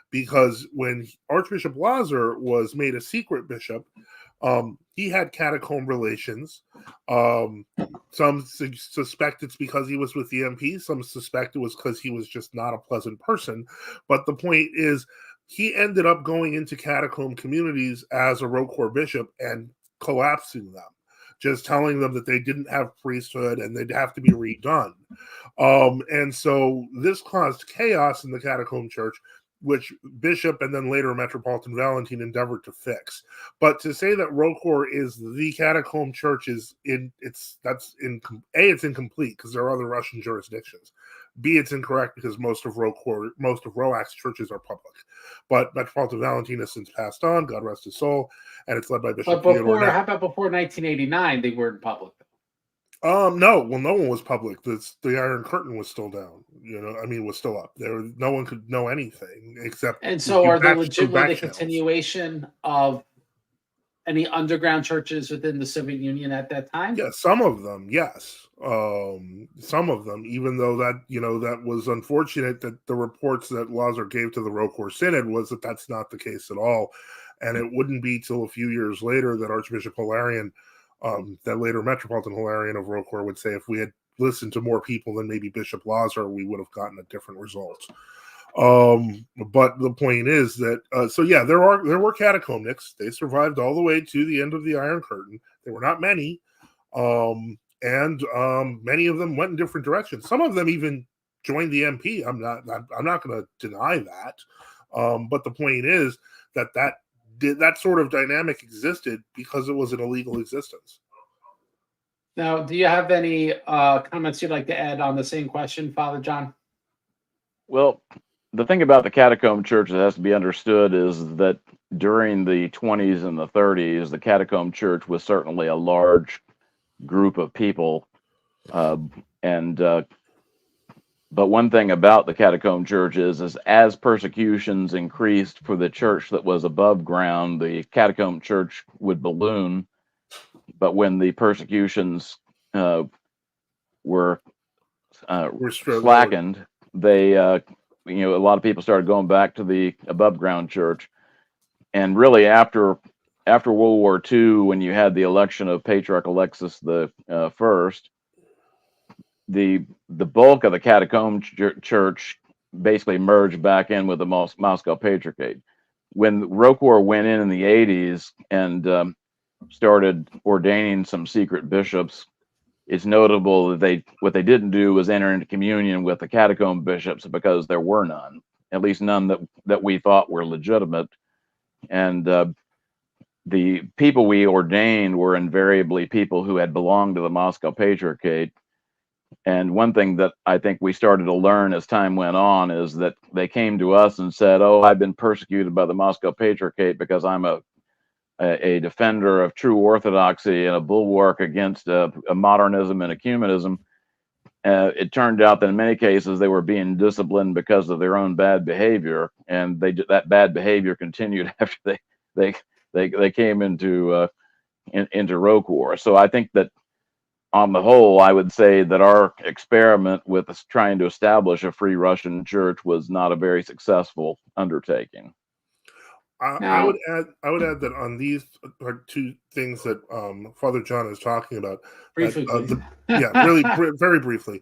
Because when Archbishop Lazar was made a secret bishop, he had catacomb relations. Some suspect it's because he was with the MP. Some suspect it was because he was just not a pleasant person. But the point is, he ended up going into catacomb communities as a ROCOR bishop and collapsing them, just telling them that they didn't have priesthood and they'd have to be redone. And so this caused chaos in the catacomb church, which Bishop and then later Metropolitan Valentine endeavored to fix. But to say that ROCOR is the catacomb church it's incomplete because there are other Russian jurisdictions. B, it's incorrect because most of ROAC's churches are public. But Metropolitan Valentine has since passed on, God rest his soul, and it's led by Bishop Theodore. How about before 1989, they weren't public? No one was public. The Iron Curtain was still down. Was still up. No one could know anything except. And so, are they legitimately the continuation of any underground churches within the Soviet Union at that time? Yeah, some of them, yes. Some of them, even though that was unfortunate that the reports that Lazar gave to the ROCOR Synod was that that's not the case at all. And it wouldn't be till a few years later that Archbishop Hilarion, that later Metropolitan Hilarion of ROCOR, would say if we had listened to more people than maybe Bishop Lazar, we would have gotten a different result. But the point is that there were catacomnics. They survived all the way to the end of the Iron Curtain. There were not many, and many of them went in different directions. Some of them even joined the MP. I'm not going to deny that. But the point is that sort of dynamic existed because it was an illegal existence. Now, do you have any comments you'd like to add on the same question, Father John? Well, the thing about the catacomb church that has to be understood is that during the 20s and the 30s, the catacomb church was certainly a large group of people. But one thing about the catacomb church is as persecutions increased for the church that was above ground, the catacomb church would balloon but when the persecutions were slackened, they, a lot of people started going back to the above ground church. And really, after World War II, when you had the election of Patriarch Alexis the First, the bulk of the catacomb church basically merged back in with the Moscow Patriarchate. When ROCOR went in the 80s and started ordaining some secret bishops, it's notable that what they didn't do was enter into communion with the catacomb bishops, because there were none, at least none that we thought were legitimate. And the people we ordained were invariably people who had belonged to the Moscow Patriarchate. And one thing that I think we started to learn as time went on is that they came to us and said, "Oh, I've been persecuted by the Moscow Patriarchate because I'm a defender of true orthodoxy and a bulwark against a modernism and ecumenism." It turned out that in many cases they were being disciplined because of their own bad behavior, and that bad behavior continued after they came into ROCOR. So I think that on the whole, I would say that our experiment with trying to establish a free Russian church was not a very successful undertaking. I would add that on these are two things that Father John is talking about. Briefly, really, very briefly.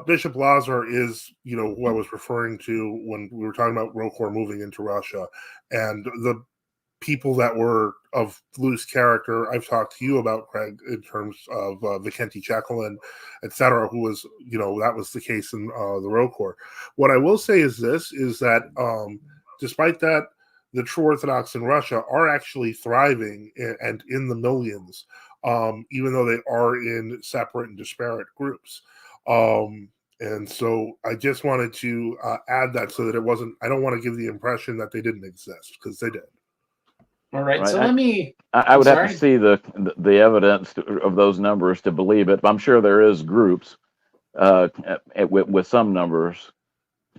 Bishop Lazar is, who I was referring to when we were talking about ROCOR moving into Russia, and the people that were of loose character I've talked to you about, Craig, in terms of Vikenty Chekolin, etc., who was, that was the case in the ROCOR. What I will say is this, is that despite that, the true Orthodox in Russia are actually thriving and in the millions, even though they are in separate and disparate groups. And so I just wanted to add that so that it wasn't, I don't want to give the impression that they didn't exist, because they did. All right. So let me. I would have to see the evidence of those numbers to believe it. I'm sure there is groups with some numbers,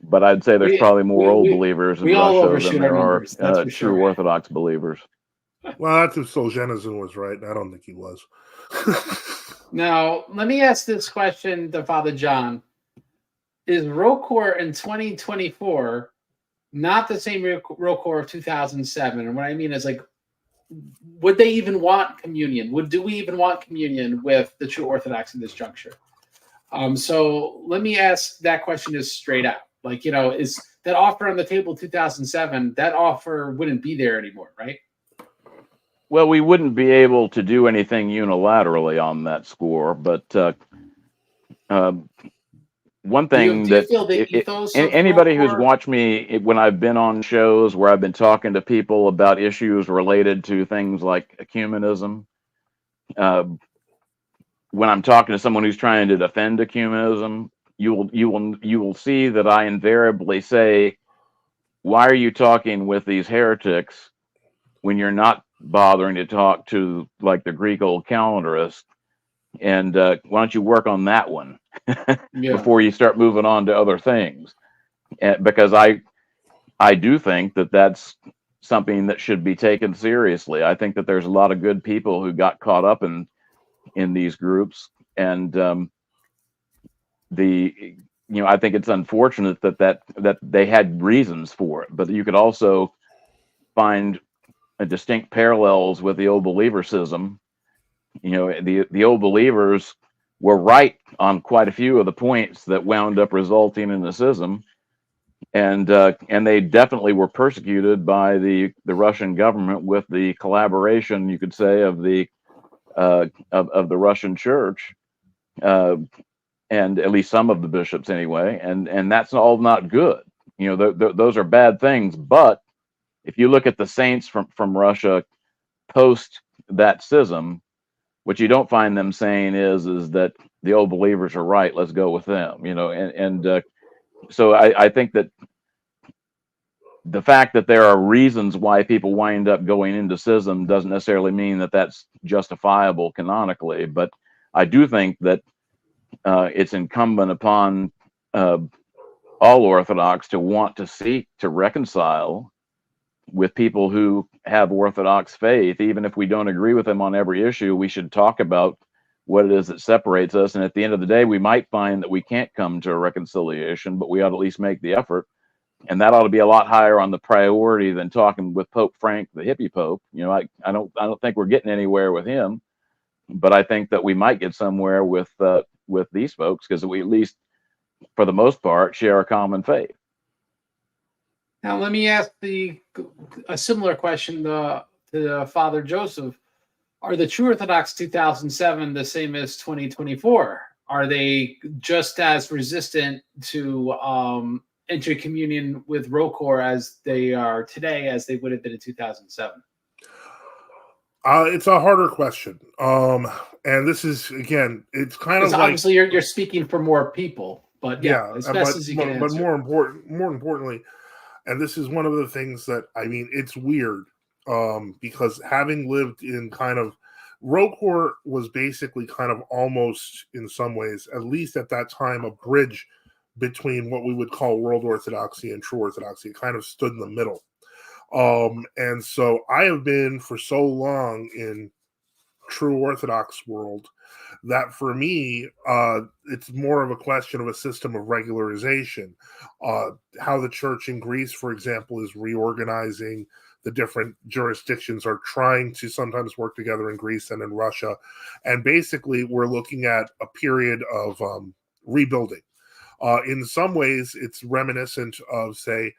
but I'd say there's probably more old believers in Russia than there are true Orthodox believers. Well, that's if Solzhenitsyn was right. I don't think he was. Now, let me ask this question to Father John. Is ROCOR in 2024 not the same ROCOR of 2007? And what I mean is, like, would they even want communion? Do we even want communion with the true Orthodox in this juncture? So let me ask that question just straight out. Like, is that offer on the table 2007, that offer wouldn't be there anymore, right? Well, we wouldn't be able to do anything unilaterally on that score, but one thing anybody who's watched me when I've been on shows where I've been talking to people about issues related to things like ecumenism, when I'm talking to someone who's trying to defend ecumenism, you will see that I invariably say, "Why are you talking with these heretics when you're not bothering to talk to, like, the Greek old calendarists? And why don't you work on that one before you start moving on to other things?" Because I do think that that's something that should be taken seriously. I think that there's a lot of good people who got caught up in these groups, and I think it's unfortunate that they had reasons for it, but you could also find a distinct parallels with the old believer schism. The old believers were right on quite a few of the points that wound up resulting in the schism, and they definitely were persecuted by the Russian government with the collaboration, you could say, of the Russian Church, and at least some of the bishops anyway, and that's all not good. Those are bad things. But if you look at the saints from Russia post that schism, what you don't find them saying is that the old believers are right, let's go with them. So I think that the fact that there are reasons why people wind up going into schism doesn't necessarily mean that that's justifiable canonically. But I do think that it's incumbent upon all Orthodox to want to seek to reconcile with people who have Orthodox faith. Even if we don't agree with them on every issue, we should talk about what it is that separates us. And at the end of the day, we might find that we can't come to a reconciliation, but we ought to at least make the effort. And that ought to be a lot higher on the priority than talking with Pope Frank, the hippie Pope. You know, I don't think we're getting anywhere with him, but I think that we might get somewhere with these folks, because we, at least for the most part, share a common faith. Now, let me ask a similar question to Father Joseph. Are the True Orthodox 2007 the same as 2024? Are they just as resistant to enter communion with ROCOR as they are today, as they would have been in 2007? It's a harder question. And this is, again, it's kind of like, obviously you're speaking for more people, but yeah, as best but, as you can answer. But more importantly, and this is one of the things that, I mean, it's weird, because having lived in kind of, ROCOR was basically kind of almost, in some ways, at least at that time, a bridge between what we would call World Orthodoxy and True Orthodoxy. It kind of stood in the middle. And so I have been for so long in True Orthodox world that for me, it's more of a question of a system of regularization. How the church in Greece, for example, is reorganizing. The different jurisdictions are trying to sometimes work together in Greece and in Russia. And basically, we're looking at a period of rebuilding. In some ways, it's reminiscent of, say,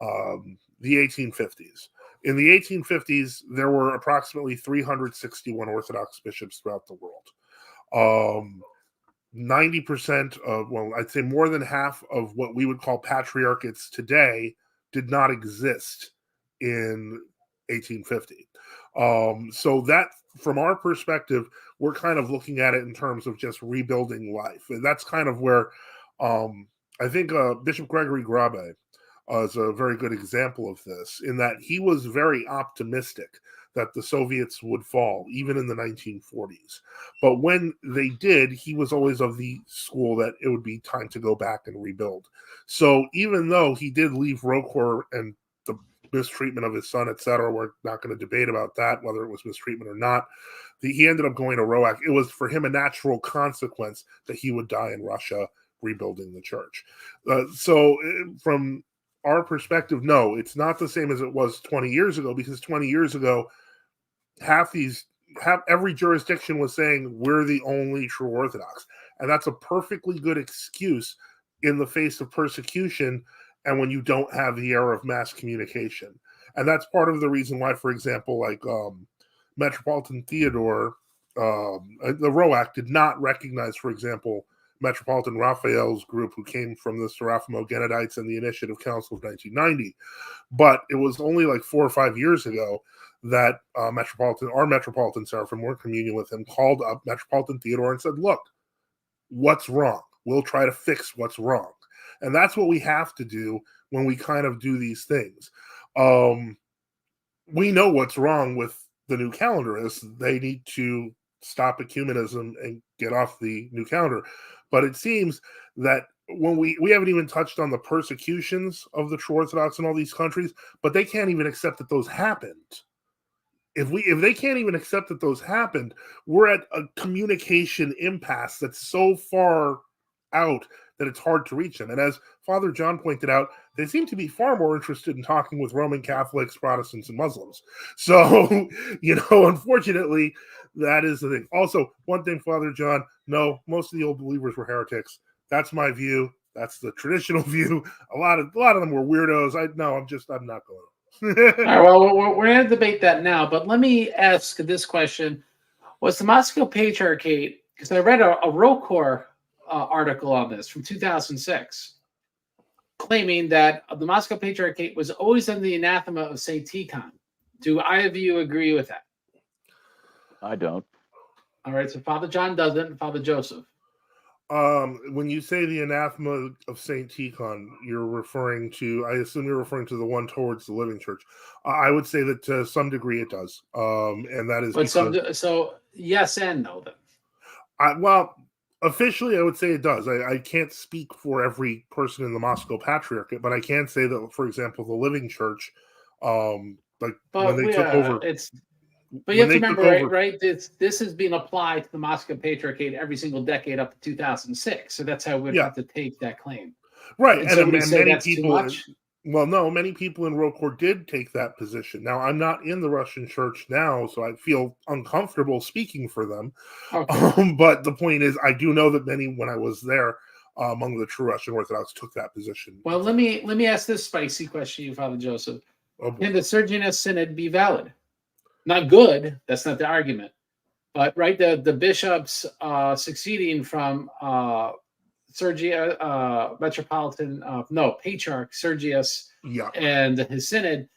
the 1850s. In the 1850s, there were approximately 361 Orthodox bishops throughout the world. 90% of, well, I'd say more than half of what we would call patriarchates today did not exist in 1850. So that, from our perspective, we're kind of looking at it in terms of just rebuilding life. And that's kind of where I think Bishop Gregory Grabe is a very good example of this, in that he was very optimistic that the Soviets would fall, even in the 1940s. But when they did, he was always of the school that it would be time to go back and rebuild. So even though he did leave ROCOR and the mistreatment of his son, etc., we're not going to debate about that, whether it was mistreatment or not, he ended up going to ROAC. It was for him a natural consequence that he would die in Russia rebuilding the church. So from our perspective, no, it's not the same as it was 20 years ago, because 20 years ago, every jurisdiction was saying we're the only true Orthodox. And that's a perfectly good excuse in the face of persecution and when you don't have the era of mass communication. And that's part of the reason why, for example, like Metropolitan Theodore, the ROAC did not recognize, for example, Metropolitan Raphael's group, who came from the Seraphimo Genedites and the Initiative Council of 1990. But it was only like 4 or 5 years ago that our Metropolitan Seraphim, were in communion with him, called up Metropolitan Theodore and said, look, what's wrong? We'll try to fix what's wrong. And that's what we have to do when we kind of do these things. We know what's wrong with the new calendar is they need to stop ecumenism and get off the new calendar. But it seems that when we haven't even touched on the persecutions of the True Orthodox in all these countries, but they can't even accept that those happened. If they can't even accept that those happened, we're at a communication impasse that's so far out that it's hard to reach them. And as Father John pointed out, they seem to be far more interested in talking with Roman Catholics, Protestants, and Muslims. So, unfortunately, that is the thing. Also, one thing, Father John, no, most of the old believers were heretics. That's my view. That's the traditional view. A lot of them were weirdos. I'm not going. All right, well, we're going to debate that now, but let me ask this question. Was the Moscow Patriarchate, because I read a ROCOR article on this from 2006, claiming that the Moscow Patriarchate was always under the anathema of St. Tikhon. Do either of you agree with that? I don't. All right, so Father John doesn't, Father Joseph. When you say the anathema of St. Tikhon, I assume you're referring to the one towards the Living Church. I would say that to some degree it does. And that is so yes and no then. Well, officially I would say it does. I can't speak for every person in the Moscow Patriarchate, but I can say that, for example, the Living Church Like But when they took over. But you When have to they took remember, over, right? This is being applied to the Moscow Patriarchate every single decade up to 2006. So that's how we'd yeah, have to take that claim. right. And so would you And say many that's too people, much? well, no, many people in ROCOR did take that position. Now, I'm not in the Russian church now, so I feel uncomfortable speaking for them. Okay. But the point is, I do know that many, when I was there, among the true Russian Orthodox, took that position. Well, let me ask this spicy question, you Father Joseph. Oh, boy. Can the Sergianist Synod be valid? Not good. That's not the argument. But right, the bishops succeeding from Patriarch Sergius Yeah. and his synod,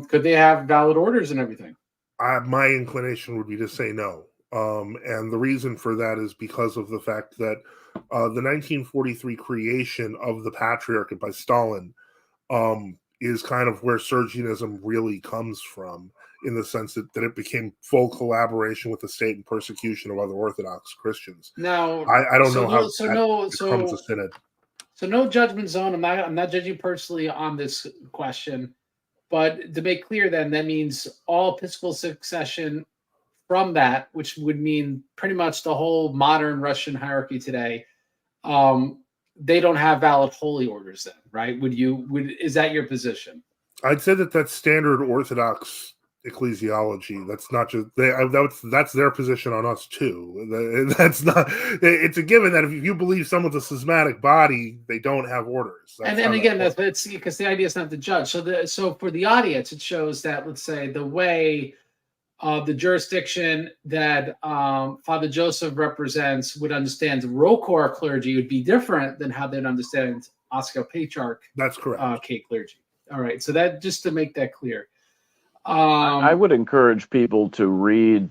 could they have valid orders and everything? My inclination would be to say no. And the reason for that is because of the fact that the 1943 creation of the Patriarchate by Stalin is kind of where Sergianism really comes from, in the sense that it became full collaboration with the state and persecution of other Orthodox Christians. Now, I don't know how that becomes a synod. So no judgment zone. I'm not judging personally on this question, but to make clear, then that means all episcopal succession from that, which would mean pretty much the whole modern Russian hierarchy today. They don't have valid holy orders then, right? Is that your position? I'd say that that's standard Orthodox ecclesiology. That's not just that's their position on us too. That's not. It's a given that if you believe someone's a schismatic body, they don't have orders. And again, that's because the idea is not to judge. So for the audience, it shows that, let's say, the way the jurisdiction that Father Joseph represents would understand the ROCOR clergy would be different than how they'd understand Moscow Patriarch. That's correct. Clergy. All right. So that, just to make that clear. I would encourage people to read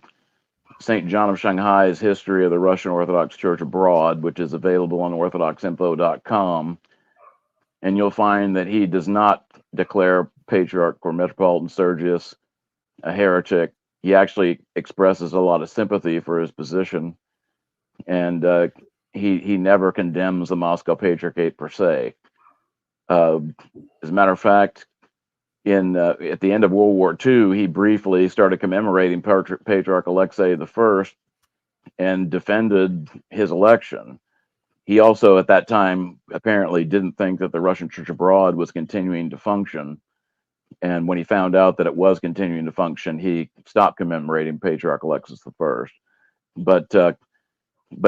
St. John of Shanghai's History of the Russian Orthodox Church Abroad, which is available on orthodoxinfo.com. And you'll find that he does not declare Patriarch or Metropolitan Sergius a heretic. He actually expresses a lot of sympathy for his position, and he never condemns the Moscow Patriarchate per se. As a matter of fact, at the end of World War II, he briefly started commemorating Patriarch Alexei I and defended his election. He also, at that time, apparently didn't think that the Russian Church Abroad was continuing to function. And when he found out that it was continuing to function, he stopped commemorating Patriarch Alexis I. But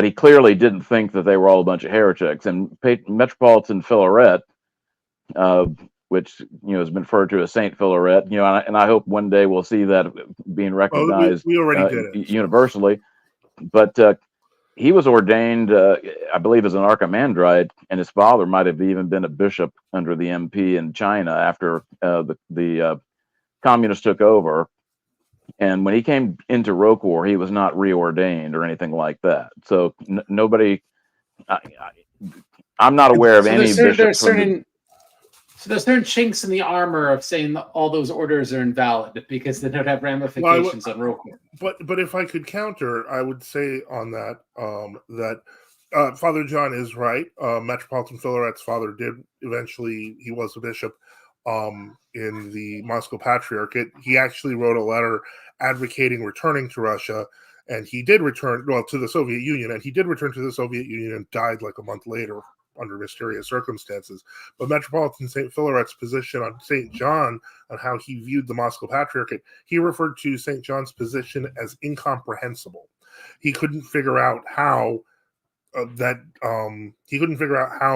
he clearly didn't think that they were all a bunch of heretics. And Metropolitan Philaret, which has been referred to as Saint Philaret, and I hope one day we'll see that being recognized we already did it, universally. But he was ordained, I believe, as an archimandrite, and his father might have even been a bishop under the MP in China after the communists took over. And when he came into ROCOR, he was not reordained or anything like that. So nobody, I'm not aware of any bishop. So there's certain chinks in the armor of saying that all those orders are invalid because they don't have ramifications on ROCOR. But if I could counter, I would say on that that Father John is right. Metropolitan Philaret's father he was a bishop in the Moscow Patriarchate. He actually wrote a letter advocating returning to Russia, and he did return, to the Soviet Union, and he did return to the Soviet Union and died like a month later under mysterious circumstances. But Metropolitan St. Philaret's position on St. John, on how he viewed the Moscow Patriarchate, he referred to St. John's position as incomprehensible. He couldn't figure out how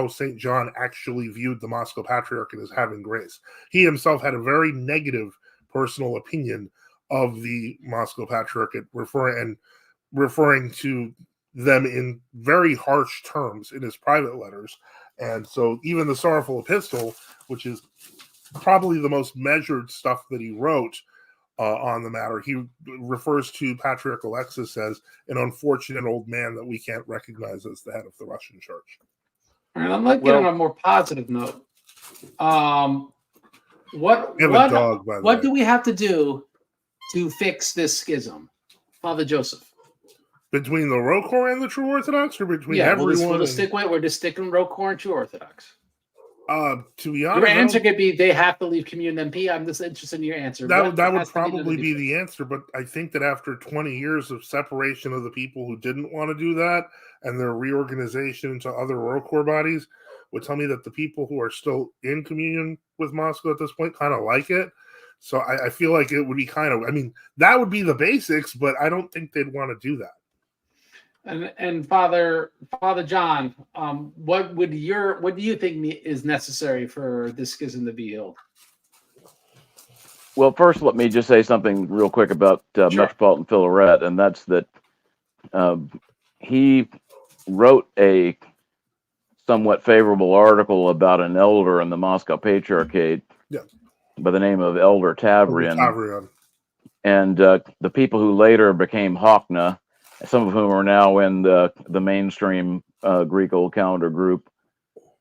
St. John actually viewed the Moscow Patriarchate as having grace. He himself had a very negative personal opinion of the Moscow Patriarchate, referring to them in very harsh terms in his private letters. And so even the Sorrowful Epistle, which is probably the most measured stuff that he wrote on the matter, he refers to Patriarch Alexis as an unfortunate old man that we can't recognize as the head of the Russian Church. All right, I'm looking on a more positive note. What do we have to do to fix this schism, Father Joseph? Between the ROCOR and the True Orthodox, or between everyone? We'll just stick with ROCOR and True Orthodox. To be Your honest, answer could be they have to leave Communion MP. I'm just interested in your answer. that What would has to probably to be the answer. But I think that after 20 years of separation of the people who didn't want to do that and their reorganization into other ROCOR bodies would tell me that the people who are still in communion with Moscow at this point kind of like it. So I feel like it would be kind of, I mean, that would be the basics, but I don't think they'd want to do that. And Father John, what do you think is necessary for this schism to be healed? Well, first, let me just say something real quick about Sure. Metropolitan Philaret, and that's that he wrote a somewhat favorable article about an elder in the Moscow Patriarchate by the name of Elder Tavrian. And the people who later became Hawkna, some of whom are now in the mainstream Greek Old Calendar group,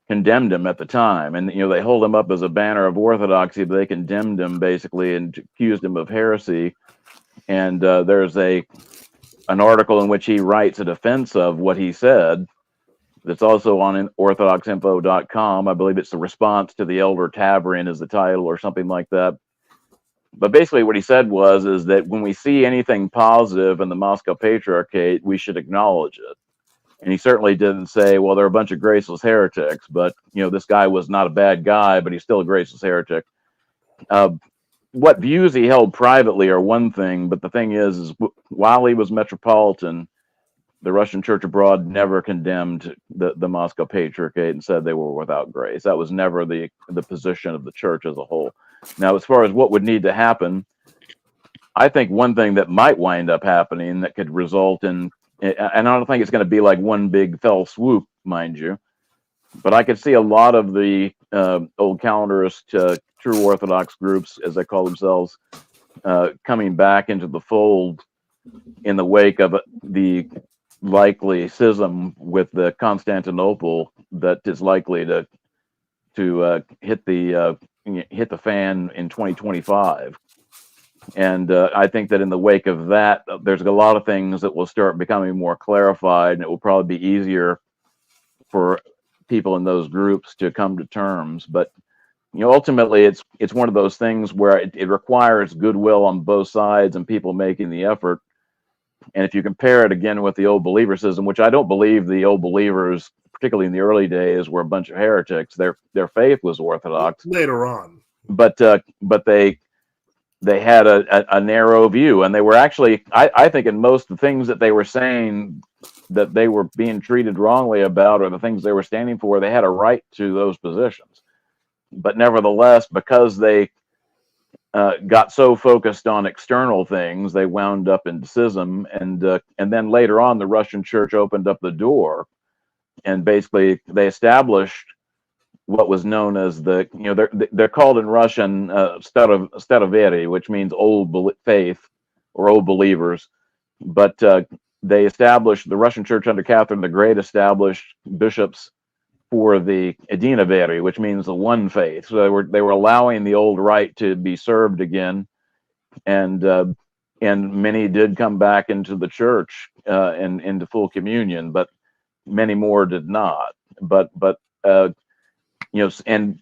condemned him at the time. And, they hold him up as a banner of orthodoxy, but they condemned him basically and accused him of heresy. And there's an article in which he writes a defense of what he said that's also on orthodoxinfo.com. I believe it's the response to the Elder Tavrian is the title or something like that. But basically what he said is that when we see anything positive in the Moscow Patriarchate, we should acknowledge it. And he certainly didn't say, well, they're a bunch of graceless heretics, but, this guy was not a bad guy, but he's still a graceless heretic. What views he held privately are one thing, but the thing is while he was metropolitan, the Russian Church abroad never condemned the Moscow Patriarchate and said they were without grace. That was never the position of the church as a whole. Now, as far as what would need to happen, I think one thing that might wind up happening that could result in, and I don't think it's going to be like one big fell swoop, mind you, but I could see a lot of the old calendarist true Orthodox groups, as they call themselves, coming back into the fold in the wake of the likely schism with the Constantinople that is likely to hit the fan in 2025. And I think that in the wake of that, there's a lot of things that will start becoming more clarified, and it will probably be easier for people in those groups to come to terms. But ultimately, it's one of those things where it requires goodwill on both sides and people making the effort. And if you compare it again with the old believer system, which I don't believe the old believers, particularly in the early days, were a bunch of heretics. Their faith was Orthodox. Later on, but they had a narrow view, and they were actually, I think, in most of the things that they were saying that they were being treated wrongly about, or the things they were standing for, they had a right to those positions. But nevertheless, because they got so focused on external things, they wound up in schism, and then later on, the Russian Church opened up the door, and basically they established what was known as they're called in Russian staroveri, which means old faith or old believers, but they established, the Russian Church under Catherine the Great established bishops for the Edinaveri, which means the one faith. So they were allowing the old rite to be served again, and many did come back into the church and into full communion, but many more did not. But and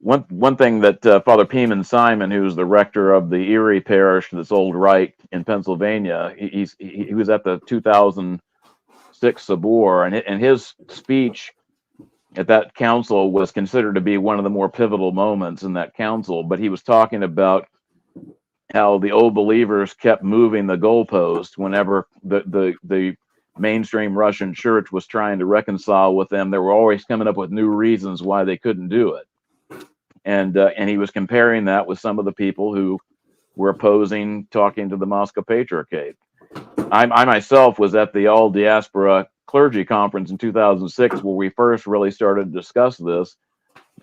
one thing that Father Pieman Simon, who's the rector of the Erie Parish, this old rite in Pennsylvania, he was at the 2006 Sabor, and his speech at that council was considered to be one of the more pivotal moments in that council. But he was talking about how the old believers kept moving the goalpost whenever the mainstream Russian church was trying to reconcile with them. They were always coming up with new reasons why they couldn't do it. And he was comparing that with some of the people who were opposing talking to the Moscow Patriarchate. I myself was at the All Diaspora Clergy Conference in 2006, where we first really started to discuss this.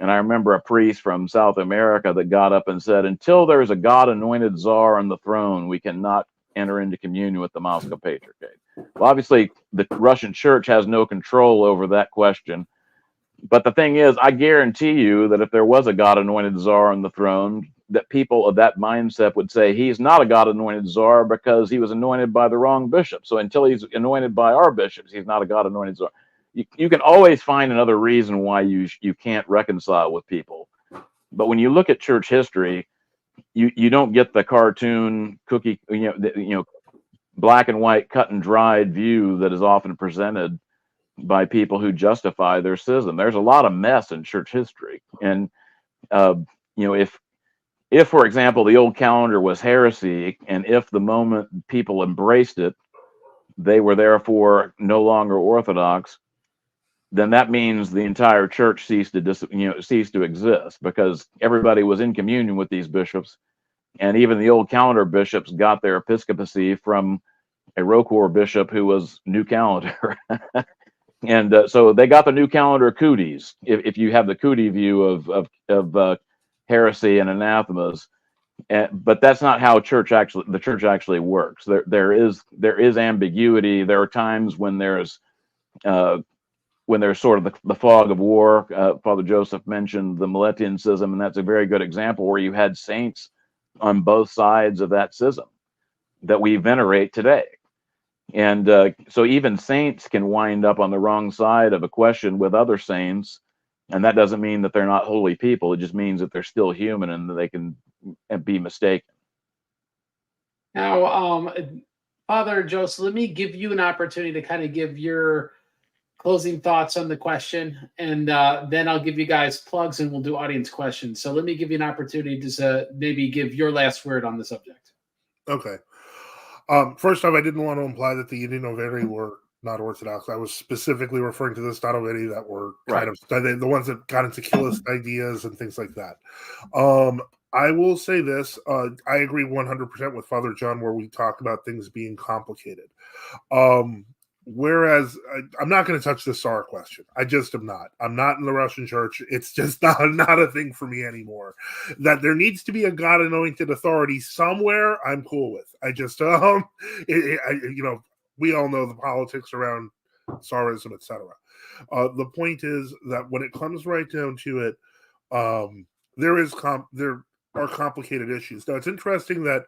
And I remember a priest from South America that got up and said, until there's a God-anointed czar on the throne, we cannot enter into communion with the Moscow Patriarchate. Well, obviously, the Russian Church has no control over that question. But the thing is, I guarantee you that if there was a God-anointed czar on the throne, that people of that mindset would say he's not a God-anointed czar because he was anointed by the wrong bishop. So until he's anointed by our bishops, he's not a God-anointed czar. you can always find another reason why you can't reconcile with people. But when you look at church history, you don't get the cartoon cookie, black and white, cut and dried view that is often presented by people who justify their schism. There's a lot of mess in church history, and if, for example, the old calendar was heresy, and if the moment people embraced it, they were therefore no longer Orthodox, then that means the entire church ceased to exist, because everybody was in communion with these bishops, and even the old calendar bishops got their episcopacy from a ROCOR bishop who was New Calendar. And so they got the New Calendar cooties. If you have the cootie view of heresy and anathemas, but that's not how the church actually works. There is ambiguity. There are times when there's sort of the fog of war. Father Joseph mentioned the Meletian schism, and that's a very good example where you had saints on both sides of that schism that we venerate today. And so even saints can wind up on the wrong side of a question with other saints, and that doesn't mean that they're not holy people. It just means that they're still human and that they can be mistaken. Now, Father Joseph, let me give you an opportunity to kind of give your closing thoughts on the question, and then I'll give you guys plugs and we'll do audience questions. So let me give you an opportunity to maybe give your last word on the subject. Okay. First off, I didn't want to imply that the Indianoveri were not Orthodox. I was specifically referring to the Stanoveri that were kind of the ones that got into Killist ideas and things like that. I will say this. I agree 100% with Father John where we talk about things being complicated. Whereas I'm not going to touch the Tsar question. I just am not. I'm not in the Russian church. It's just not a thing for me anymore. That there needs to be a God-anointed authority somewhere, I'm cool with. I just, we all know the politics around Tsarism, etc. The point is that when it comes right down to it, there are complicated issues. Now, it's interesting that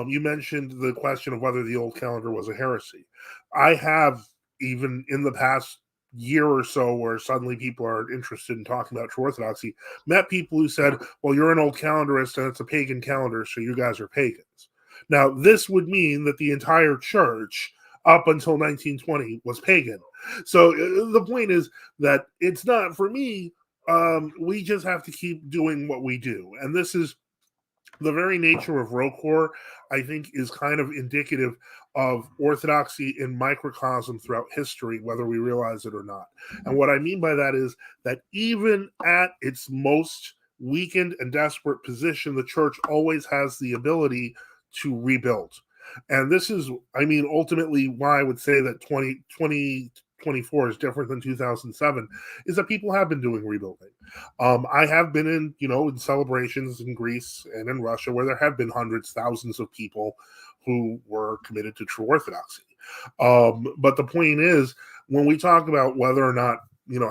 you mentioned the question of whether the old calendar was a heresy. I have, even in the past year or so, where suddenly people are interested in talking about true Orthodoxy, met people who said, well, you're an old calendarist and it's a pagan calendar, so you guys are pagans. Now, this would mean that the entire church up until 1920 was pagan. So the point is that it's not, for me, we just have to keep doing what we do. And this is the very nature of ROCOR, I think, is kind of indicative of orthodoxy in microcosm throughout history, whether we realize it or not. And what I mean by that is that even at its most weakened and desperate position, the church always has the ability to rebuild. And this is, ultimately why I would say that 2024 is different than 2007, is that people have been doing rebuilding. I have been in celebrations in Greece and in Russia where there have been hundreds, thousands of people who were committed to true Orthodoxy. But the point is, when we talk about whether or not,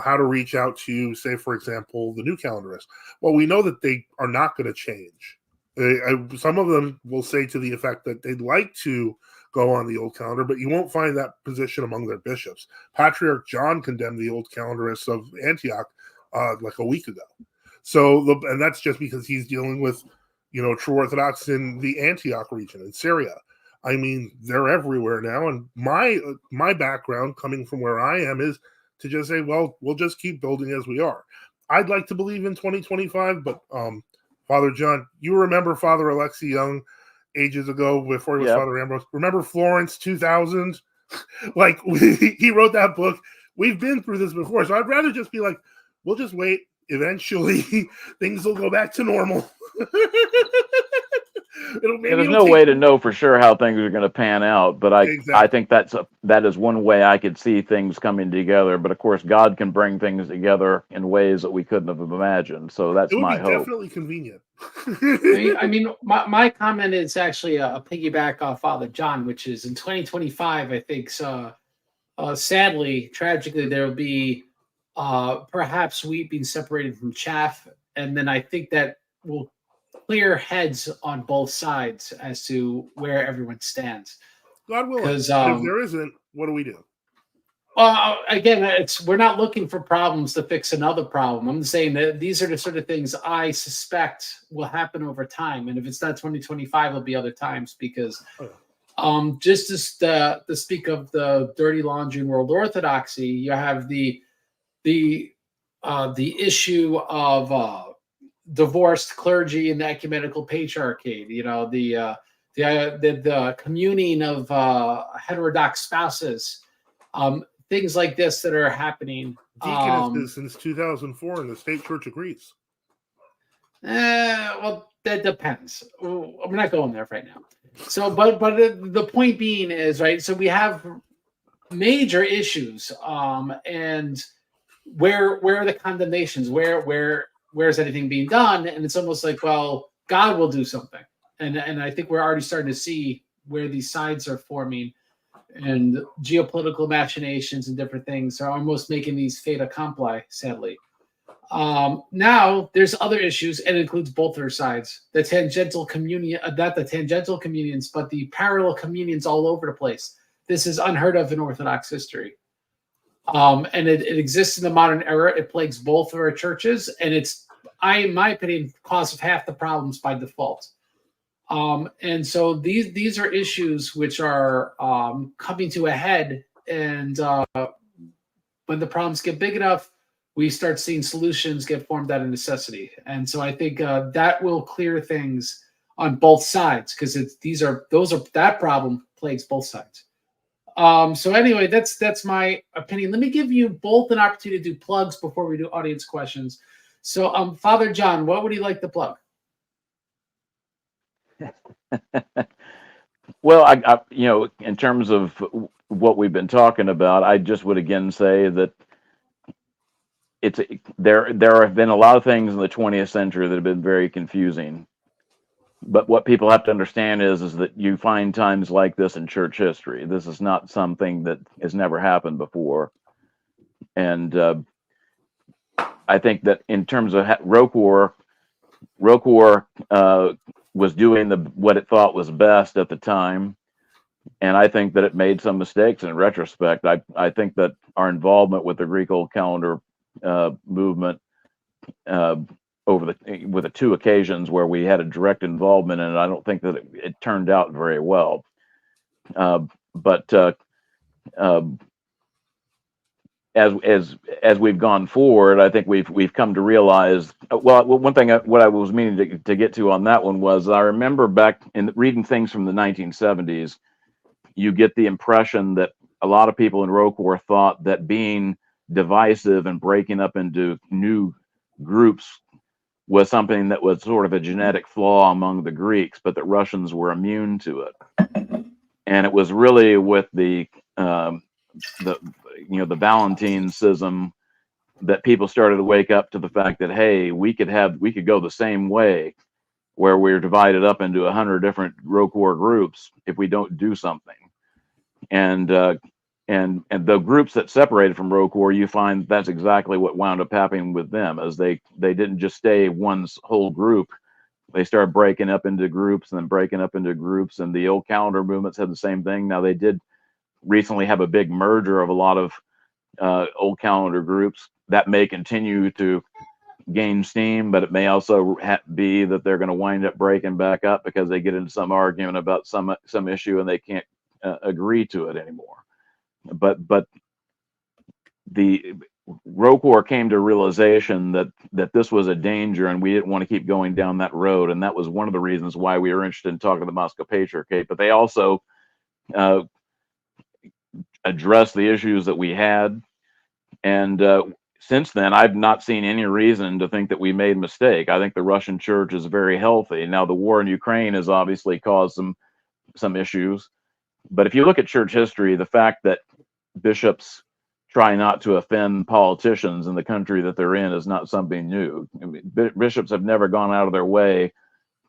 how to reach out to, say, for example, the New Calendarists, well, we know that they are not going to change. Some of them will say to the effect that they'd like to go on the old calendar, but you won't find that position among their bishops. Patriarch John condemned the old calendarists of Antioch like a week ago. And that's just because he's dealing with, true Orthodox in the Antioch region in Syria. They're everywhere now. And my background coming from where I am is to just say, well, we'll just keep building as we are. I'd like to believe in 2025, but Father John, you remember Father Alexei Young ages ago before he was Father Ambrose? Remember Florence 2000? He wrote that book. We've been through this before, so I'd rather just be like, we'll just wait. Eventually, things will go back to normal. There's no way to know for sure how things are going to pan out, but I think that is one way I could see things coming together. But of course, God can bring things together in ways that we couldn't have imagined. So that's my hope. Definitely convenient. My comment is actually a piggyback off Father John, which is in 2025. I think sadly, tragically, there will be perhaps wheat being separated from chaff, and then I think that will clear heads on both sides as to where everyone stands. God willing. If there isn't, what do we do? Again, we're not looking for problems to fix another problem. I'm saying that these are the sort of things I suspect will happen over time, and if it's not 2025, it'll be other times. Because, just to speak of the dirty laundry in world orthodoxy, you have the issue of divorced clergy and the ecumenical patriarchate. You know, the communing of heterodox spouses. Things like this that are happening. Deaconesses since 2004, and the state church agrees. Well, that depends. I'm not going there right now. So, but the point being is, right, so we have major issues, and where are the condemnations? Where's anything being done? And it's almost like, well, God will do something, and I think we're already starting to see where these sides are forming. And geopolitical machinations and different things are almost making these fait accompli, sadly. Now there's other issues, and it includes both their sides. The tangential communion, not the tangential communions, but the parallel communions all over the place. This is unheard of in Orthodox history. And it exists in the modern era. It plagues both of our churches, and it's, in my opinion, cause of half the problems by default. And so these are issues which are coming to a head, and when the problems get big enough, we start seeing solutions get formed out of necessity. And so I think that will clear things on both sides, because that problem plagues both sides. So anyway, that's my opinion. Let me give you both an opportunity to do plugs before we do audience questions. So Father John, what would you like to plug? Well, I, in terms of what we've been talking about, I just would again say that there have been a lot of things in the 20th century that have been very confusing. But what people have to understand is that you find times like this in church history. This is not something that has never happened before. And I think that in terms of ROCOR was doing what it thought was best at the time. And I think that it made some mistakes in retrospect. I think that our involvement with the Greek Old Calendar movement with the two occasions where we had a direct involvement in it, I don't think that it turned out very well. But as we've gone forward, I think we've come to realize. Well, one thing what I was meaning to get to on that one was, I remember back in reading things from the 1970s, you get the impression that a lot of people in ROCOR thought that being divisive and breaking up into new groups was something that was sort of a genetic flaw among the Greeks, but that Russians were immune to it. And it was really with the Valentine schism that people started to wake up to the fact that, hey, we could go the same way, where we're divided up into 100 different ROCOR groups if we don't do something. And the groups that separated from ROCOR, you find that's exactly what wound up happening with them, as they didn't just stay one whole group. They started breaking up into groups and then breaking up into groups. And the old calendar movements had the same thing. Now, they did recently have a big merger of a lot of old calendar groups that may continue to gain steam, but it may also be that they're going to wind up breaking back up because they get into some argument about some issue and they can't agree to it anymore. But the ROCOR came to realization that this was a danger, and we didn't want to keep going down that road. And that was one of the reasons why we were interested in talking to the Moscow Patriarchate. But they also addressed the issues that we had. And since then, I've not seen any reason to think that we made a mistake. I think the Russian church is very healthy. Now, the war in Ukraine has obviously caused some issues. But if you look at church history, the fact that bishops try not to offend politicians in the country that they're in is not something new. I mean, bishops have never gone out of their way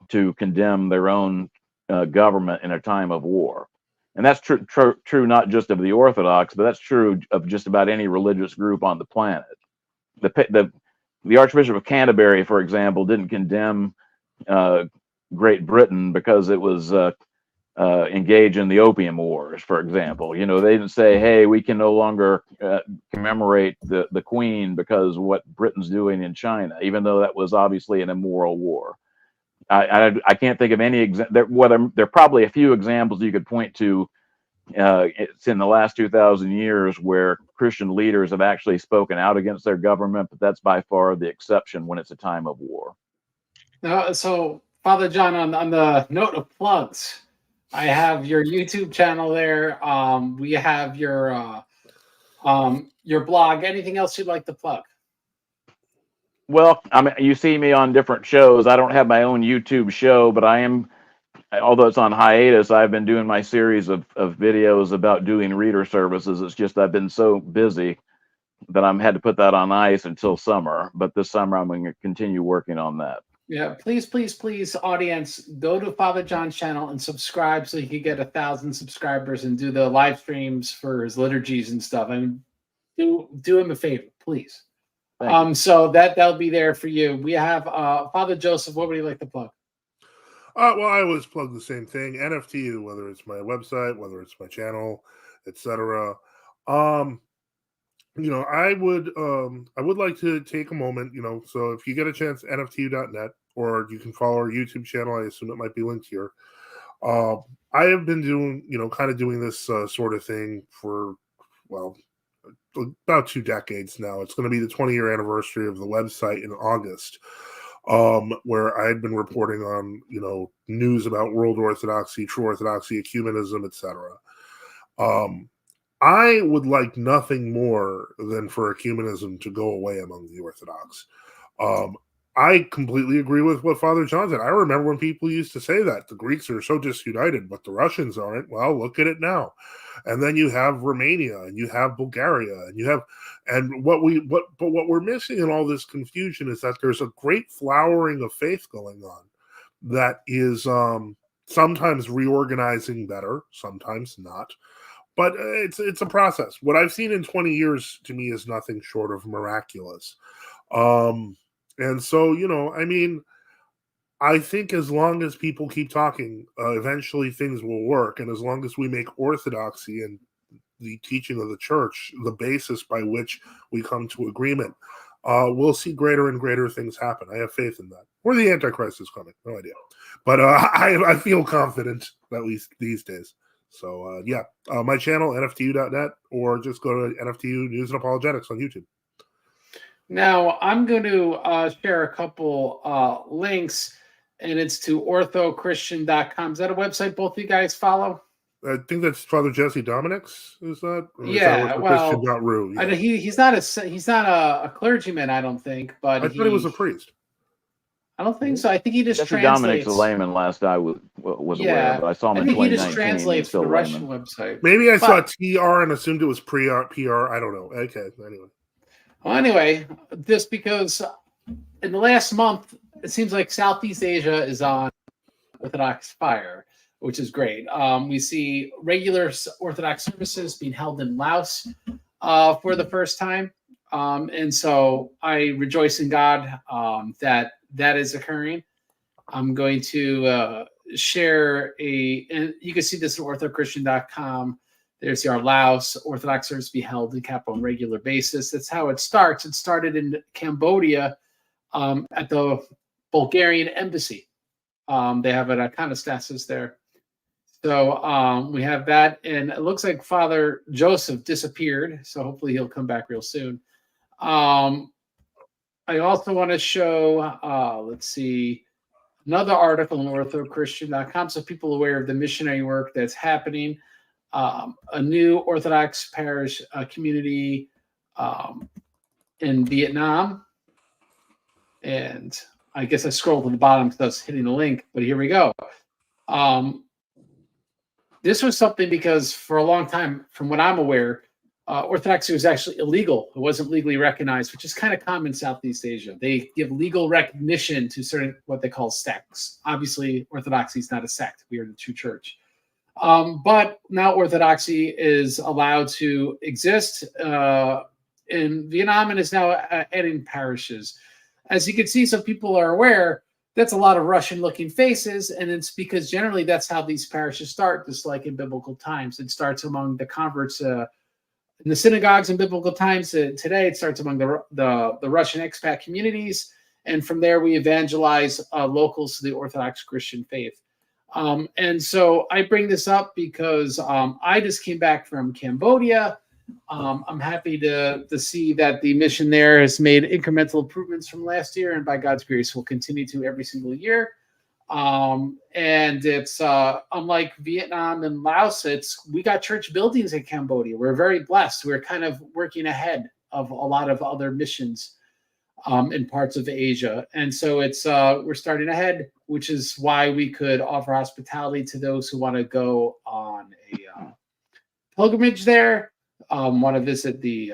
to condemn their own government in a time of war. And that's true not just of the Orthodox, but that's true of just about any religious group on the planet. The Archbishop of Canterbury, for example, didn't condemn Great Britain because it was engage in the Opium Wars, for example. You know, they didn't say, hey, we can no longer commemorate the Queen because of what Britain's doing in China, even though that was obviously an immoral war. I can't think of any there are probably a few examples you could point to. It's in the last 2,000 years where Christian leaders have actually spoken out against their government, but that's by far the exception when it's a time of war. Now, so Father John, on the note of plugs, I have your YouTube channel there. We have your blog. Anything else you'd like to plug? Well, I mean, you see me on different shows. I don't have my own YouTube show, but I am, although it's on hiatus, I've been doing my series of videos about doing reader services. It's just I've been so busy that I'm had to put that on ice until summer. But this summer I'm going to continue working on that. Yeah, please, please, please, audience, go to Father John's channel and subscribe so he can get 1,000 subscribers and do the live streams for his liturgies and stuff. I mean, do him a favor, please. So that'll be there for you. We have Father Joseph. What would you like to plug? Well, I always plug the same thing. NFTU, whether it's my website, whether it's my channel, etc. You know, I would like to take a moment, you know, so if you get a chance, nftu.net, or you can follow our YouTube channel. I assume it might be linked here. I have been doing, you know, kind of doing this sort of thing for, well, about 2 decades now. It's going to be the 20-year anniversary of the website in August, where I had been reporting on, you know, news about world orthodoxy, true orthodoxy, ecumenism, etc. I would like nothing more than for ecumenism to go away among the Orthodox. I completely agree with what Father John said. I remember when people used to say that the Greeks are so disunited, but the Russians aren't. Well, look at it now. And then you have Romania, and you have Bulgaria, and you have, and what we're missing in all this confusion is that there's a great flowering of faith going on that is sometimes reorganizing better, sometimes not. But it's a process. What I've seen in 20 years to me is nothing short of miraculous. And so, you know, I mean, I think as long as people keep talking, eventually things will work. And as long as we make orthodoxy and the teaching of the church the basis by which we come to agreement, we'll see greater and greater things happen. I have faith in that. Or the Antichrist is coming. No idea. But I feel confident, at least these days. So, yeah, my channel, nftu.net, or just go to NFTU News and Apologetics on YouTube. Now, I'm going to share a couple links, and it's to orthochristian.com. Is that a website both of you guys follow? I think that's Father Jesse Dominic's. Is that? Or yeah, is that well, Christian.ru? Yeah. I know he's not a clergyman, I don't think, but I thought he was a priest. I don't think so. I think he just Jesse translates. Dominic's a layman. Last I was aware, but I saw him in 2019. He just translates for the Russian website. Maybe I saw TR and assumed it was PR. I don't know. Okay, anyway. Well, anyway, this because in the last month, it seems like Southeast Asia is on Orthodox fire, which is great. We see regular Orthodox services being held in Laos for the first time. And so I rejoice in God that is occurring. I'm going to share and you can see this at orthochristian.com. There's our Laos Orthodox service be held in Capital on a regular basis. That's how it starts. It started in Cambodia at the Bulgarian embassy. They have an iconostasis there. So we have that. And it looks like Father Joseph disappeared. So hopefully he'll come back real soon. I also want to show, let's see, another article on orthochristian.com so people are aware of the missionary work that's happening. A new Orthodox parish community in Vietnam. And I guess I scrolled to the bottom because I was hitting the link, but here we go. This was something because for a long time, from what I'm aware, Orthodoxy was actually illegal. It wasn't legally recognized, which is kind of common in Southeast Asia. They give legal recognition to certain what they call sects. Obviously, Orthodoxy is not a sect. We are the true church. But now Orthodoxy is allowed to exist in Vietnam and is now adding parishes. As you can see, some people are aware, that's a lot of Russian-looking faces, and it's because generally that's how these parishes start, just like in biblical times. It starts among the converts in the synagogues in biblical times. Today, it starts among the Russian expat communities, and from there we evangelize locals to the Orthodox Christian faith. And so I bring this up because I just came back from Cambodia. I'm happy to see that the mission there has made incremental improvements from last year, and by God's grace, will continue to every single year. And it's unlike Vietnam and Laos, we got church buildings in Cambodia. We're very blessed. We're kind of working ahead of a lot of other missions in parts of Asia, and so we're starting ahead, which is why we could offer hospitality to those who want to go on a pilgrimage there. Want to visit the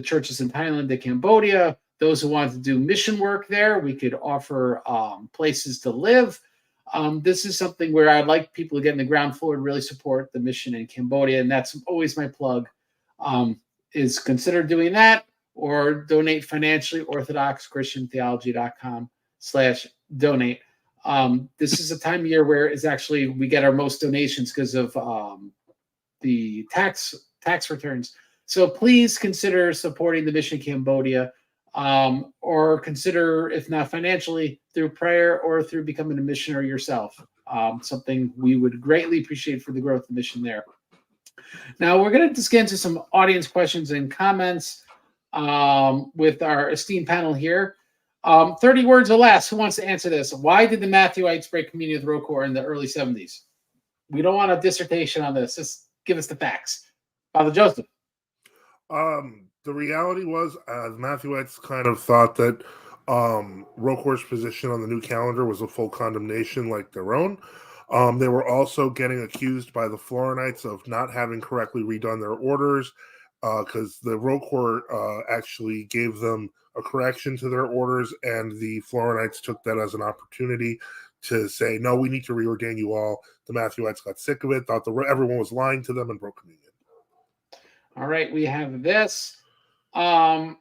churches in Thailand and Cambodia. Those who want to do mission work there, we could offer places to live. This is something where I'd like people to get in the ground floor and really support the mission in Cambodia, and that's always my plug. Is consider doing that or donate financially. orthodoxchristiantheology.com/donate. This is a time of year where it's actually we get our most donations because of the tax returns. So please consider supporting the mission in Cambodia, or consider, if not financially, through prayer or through becoming a missionary yourself. Something we would greatly appreciate for the growth of the mission there. Now we're going to just get into some audience questions and comments with our esteemed panel here. 30 words or less. Who wants to answer this? Why did the Matthewites break communion with ROCOR in the early 70s? We don't want a dissertation on this. Just give us the facts. Father Joseph. The reality was, the Matthewites kind of thought that ROCOR's position on the new calendar was a full condemnation like their own. They were also getting accused by the Florinites of not having correctly redone their orders, because the ROCOR actually gave them a correction to their orders, and the Florinites took that as an opportunity to say, no, we need to reordain you all. The Matthewites got sick of it, thought everyone was lying to them, and broke communion. All right, we have this. And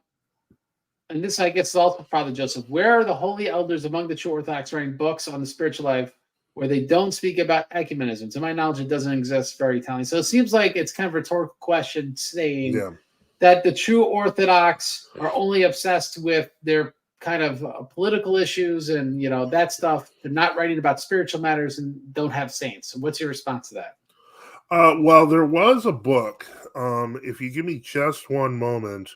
this, I guess, is also Father Joseph. Where are the holy elders among the true Orthodox writing books on the spiritual life where they don't speak about ecumenism? To my knowledge, it doesn't exist. Very telling. So it seems like it's kind of a rhetorical question saying that the true Orthodox are only obsessed with their kind of political issues and, that stuff. They're not writing about spiritual matters and don't have saints. So what's your response to that? Well, there was a book. If you give me just one moment,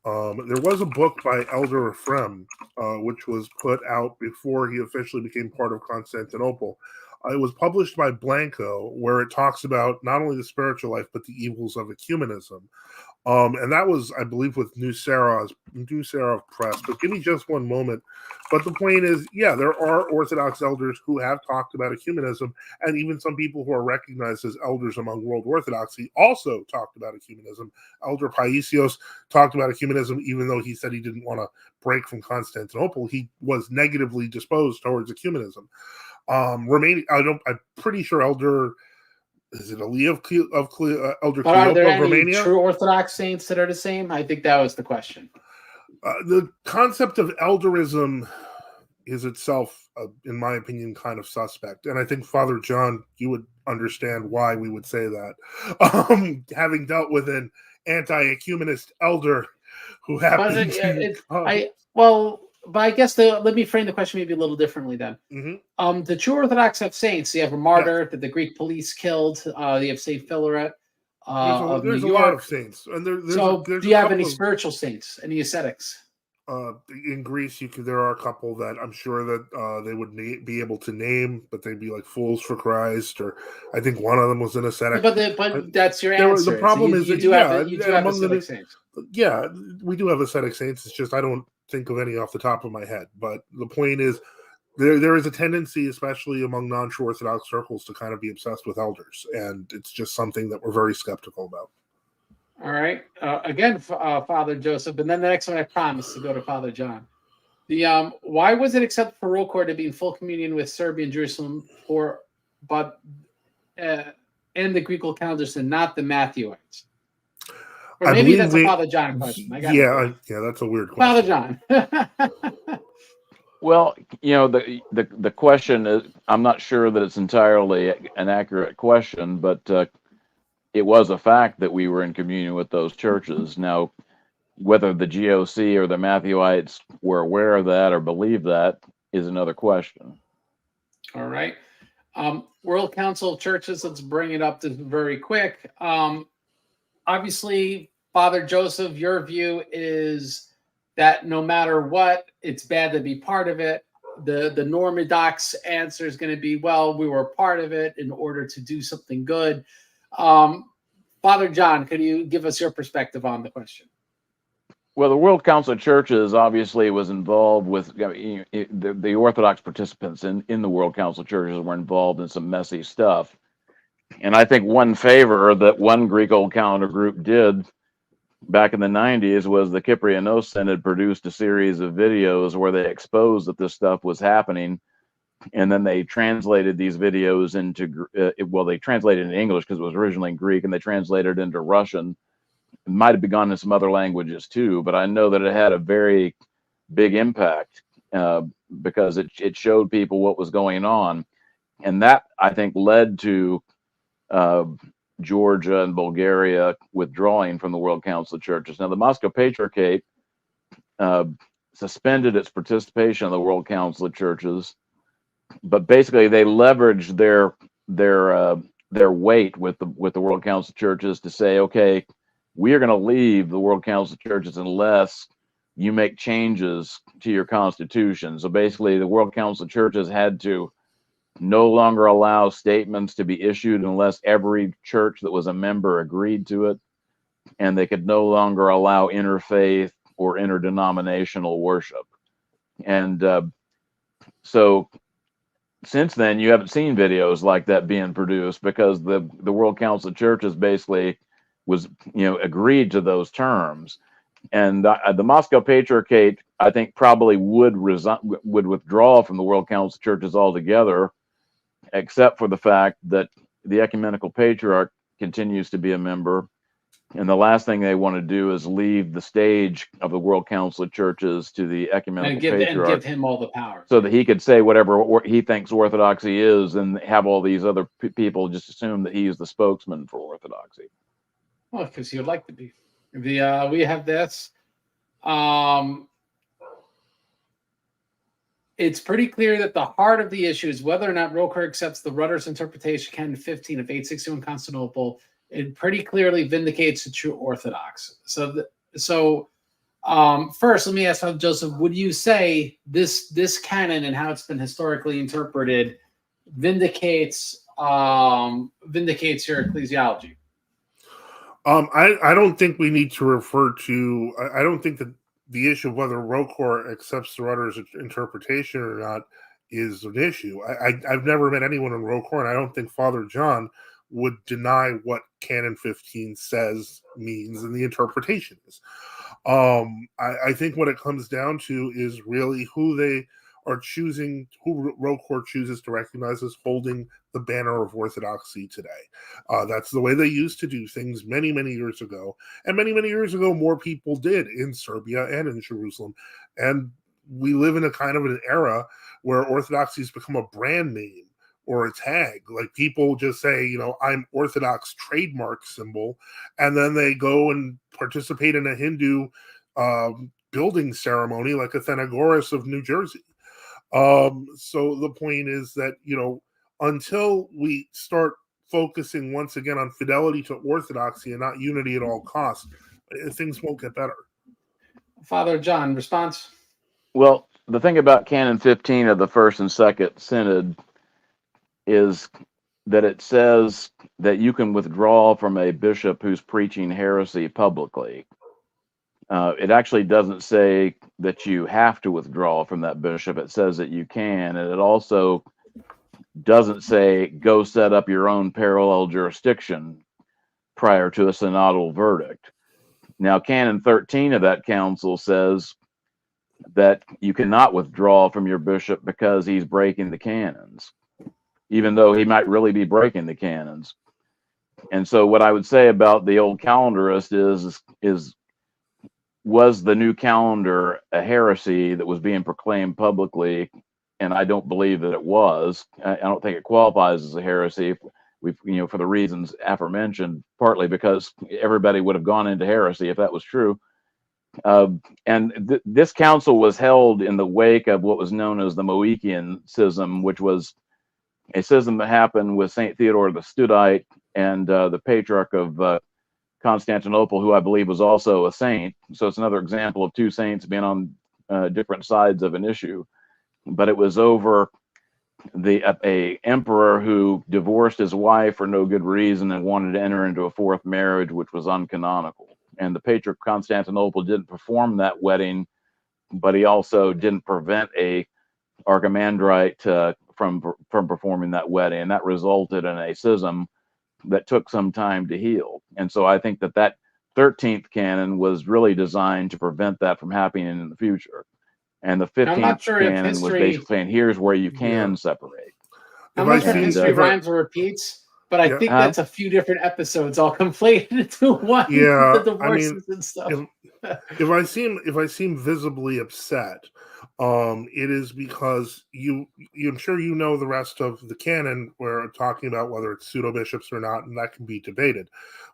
there was a book by Elder Ephraim, which was put out before he officially became part of Constantinople. It was published by Blanco, where it talks about not only the spiritual life, but the evils of ecumenism. And that was, I believe, with New Seraph Press. But give me just one moment. But the point is, there are Orthodox elders who have talked about ecumenism, and even some people who are recognized as elders among world Orthodoxy also talked about ecumenism. Elder Paisios talked about ecumenism, even though he said he didn't want to break from Constantinople. He was negatively disposed towards ecumenism. I'm pretty sure Elder... Is it Ali of Elder But are there Cleopa of any Romania? true Orthodox saints that are the same? I think that was the question. The concept of elderism is itself, in my opinion, kind of suspect. And I think, Father John, you would understand why we would say that. Having dealt with an anti-ecumenist elder who happened But I guess let me frame the question maybe a little differently then. Mm-hmm. The true Orthodox have saints. You have a martyr that the Greek police killed. You have Saint Philaret of New York. There's a lot of saints. And do you have any spiritual saints? Any ascetics? In Greece, there are a couple that I'm sure that they would be able to name, but they'd be like fools for Christ, or I think one of them was an ascetic. But that's your answer. The problem is you do have ascetic saints. Yeah, we do have ascetic saints. It's just I don't think of any off the top of my head. But the point is, there is a tendency, especially among non-true Orthodox circles, to kind of be obsessed with elders, and it's just something that we're very skeptical about. All right. Again, Father Joseph, and then the next one I promised to go to Father John. Why was it accepted for ROCOR to be in full communion with Serbia and Jerusalem, and the Greek calendars and not the Matthewites? Or maybe that's a Father John question. Yeah, that's a weird question. Father John. Well, the question is, I'm not sure that it's entirely an accurate question, but it was a fact that we were in communion with those churches. Now, whether the GOC or the Matthewites were aware of that or believe that is another question. All right. World Council of Churches, let's bring it up very quick. Obviously, Father Joseph, your view is that no matter what, it's bad to be part of it. The Normodox answer is going to be, well, we were part of it in order to do something good. Father John, could you give us your perspective on the question? Well, the World Council of Churches obviously was involved with the Orthodox participants in the World Council of Churches were involved in some messy stuff. And I think one favor that one Greek Old Calendar group did back in the 90s was the Kyprianos Synod produced a series of videos where they exposed that this stuff was happening. And then they translated these videos into, they translated in English because it was originally in Greek, and they translated it into Russian. It might have begun in some other languages too, but I know that it had a very big impact because it showed people what was going on. And that, I think, led to Georgia and Bulgaria withdrawing from the World Council of Churches. Now, the Moscow Patriarchate suspended its participation in the World Council of Churches, but basically they leveraged their weight with the World Council of Churches to say, okay, we are going to leave the World Council of Churches unless you make changes to your constitution. So basically, the World Council of Churches had to no longer allow statements to be issued unless every church that was a member agreed to it. And they could no longer allow interfaith or interdenominational worship. And so since then, you haven't seen videos like that being produced because the World Council of Churches basically was, agreed to those terms. And the Moscow Patriarchate, I think, probably would withdraw from the World Council of Churches altogether, except for the fact that the Ecumenical Patriarch continues to be a member. And the last thing they want to do is leave the stage of the World Council of Churches to the Ecumenical Patriarch. And give him all the power. So that he could say whatever he thinks Orthodoxy is and have all these other people just assume that he's the spokesman for Orthodoxy. Well, because he would like to be. We have this. It's pretty clear that the heart of the issue is whether or not ROCOR accepts the Rudder's interpretation, Canon 15 of 861 Constantinople. It pretty clearly vindicates the true Orthodox. First, let me ask Father Joseph: would you say this canon and how it's been historically interpreted vindicates your ecclesiology? I don't think we need to refer to. I don't think that the issue of whether ROCOR accepts the Rudder's interpretation or not is an issue. I've never met anyone in ROCOR, and I don't think Father John would deny what Canon 15 says, means, and the interpretation is. I think what it comes down to is really who they are choosing, who ROCOR chooses to recognize as holding the banner of Orthodoxy today. That's the way they used to do things many, many years ago. And many, many years ago, more people did in Serbia and in Jerusalem. And we live in a kind of an era where Orthodoxy has become a brand name or a tag. Like people just say, I'm Orthodox trademark symbol. And then they go and participate in a Hindu building ceremony like Athenagoras of New Jersey. So the point is that, until we start focusing once again on fidelity to Orthodoxy and not unity at all costs, things won't get better. Father John, response? Well, the thing about Canon 15 of the First and Second Synod is that it says that you can withdraw from a bishop who's preaching heresy publicly. It actually doesn't say that you have to withdraw from that bishop. It says that you can, and it also doesn't say go set up your own parallel jurisdiction prior to a synodal verdict. Now, Canon 13 of that council says that you cannot withdraw from your bishop because he's breaking the canons, even though he might really be breaking the canons. And so what I would say about the old calendarist is was the new calendar a heresy that was being proclaimed publicly? And I don't believe that it was. I don't think it qualifies as a heresy. We've, for the reasons aforementioned, partly because everybody would have gone into heresy if that was true. And this council was held in the wake of what was known as the Moekian Schism, which was a schism that happened with St. Theodore the Studite and the Patriarch of Constantinople, who I believe was also a saint. So it's another example of two saints being on different sides of an issue. But it was over a emperor who divorced his wife for no good reason and wanted to enter into a fourth marriage, which was uncanonical. And the Patriarch of Constantinople didn't perform that wedding, but he also didn't prevent a Archimandrite from performing that wedding, and that resulted in a schism that took some time to heal. And so I think that 13th canon was really designed to prevent that from happening in the future. And the 15th canon was basically saying, here's where you can separate. I'm not sure history rhymes or repeats, but I think that's a few different episodes all conflated into one. Yeah, the divorces and stuff. If I seem visibly upset, it is because I'm sure you know the rest of the canon where I'm talking about whether it's pseudo bishops or not, and that can be debated.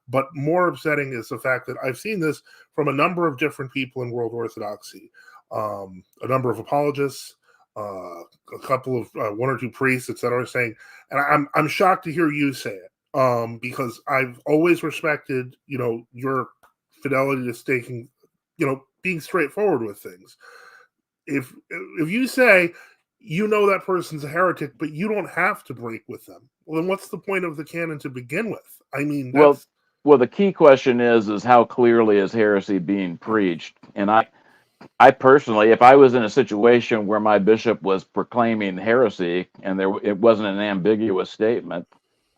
But more upsetting is the fact that I've seen this from a number of different people in world Orthodoxy, a number of apologists, a couple of one or two priests, etc., saying, and I'm shocked to hear you say it, because I've always respected, your fidelity to staking, being straightforward with things. If you say that person's a heretic, but you don't have to break with them, well, then what's the point of the canon to begin with? I mean, well, the key question is how clearly is heresy being preached? And I personally, if I was in a situation where my bishop was proclaiming heresy and it wasn't an ambiguous statement,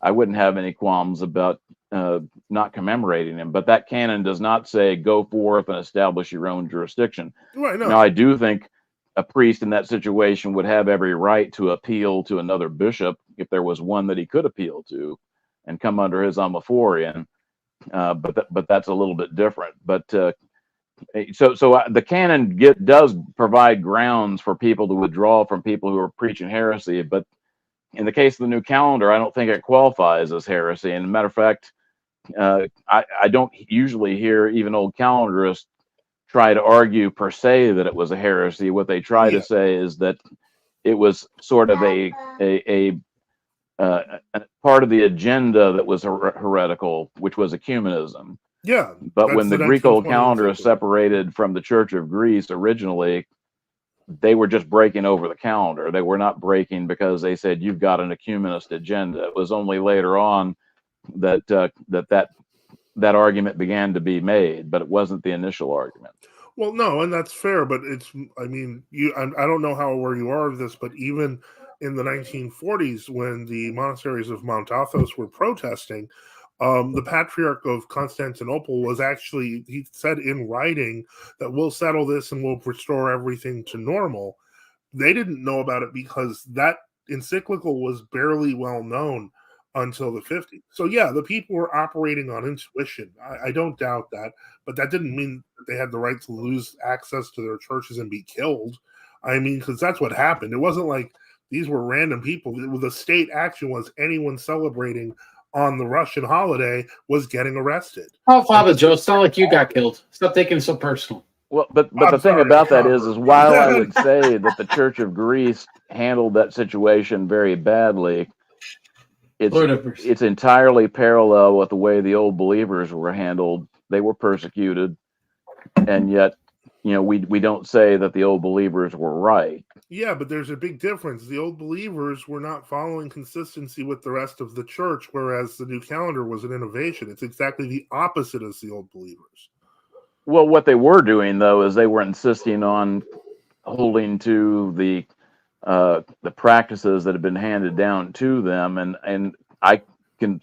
I wouldn't have any qualms about not commemorating him. But that canon does not say go forth and establish your own jurisdiction. Right, no. Now, I do think a priest in that situation would have every right to appeal to another bishop if there was one that he could appeal to and come under his omophorion. But that's a little bit different. But so the canon does provide grounds for people to withdraw from people who are preaching heresy. But in the case of the new calendar, I don't think it qualifies as heresy. And as a matter of fact, I don't usually hear even old calendarists try to argue per se that it was a heresy. What they try to say is that it was sort of a part of the agenda that was heretical, which was ecumenism. Yeah. But when the Greek Old Calendar is separated from the Church of Greece originally, they were just breaking over the calendar. They were not breaking because they said you've got an ecumenist agenda. It was only later on that argument began to be made, but it wasn't the initial argument. Well, no, and that's fair, but I don't know how aware you are of this, but even in the 1940s, when the monasteries of Mount Athos were protesting, the Patriarch of Constantinople was actually, he said in writing that we'll settle this and we'll restore everything to normal. They didn't know about it because that encyclical was barely well known until the 50s. So yeah, the people were operating on intuition. I don't doubt that, but that didn't mean that they had the right to lose access to their churches and be killed. I mean, because that's what happened. It wasn't like these were random people. The state action was anyone celebrating on the Russian holiday was getting arrested. Oh, Father Joe, it's not like you got killed. Stop taking it so personal. Well, but the thing about that is while I would say that the Church of Greece handled that situation very badly, it's entirely parallel with the way the old believers were handled. They were persecuted, and yet, we don't say that the old believers were right. Yeah, but there's a big difference. The old believers were not following consistency with the rest of the church, whereas the new calendar was an innovation. It's exactly the opposite as the old believers. Well, what they were doing, though, is they were insisting on holding to the practices that have been handed down to them, and I can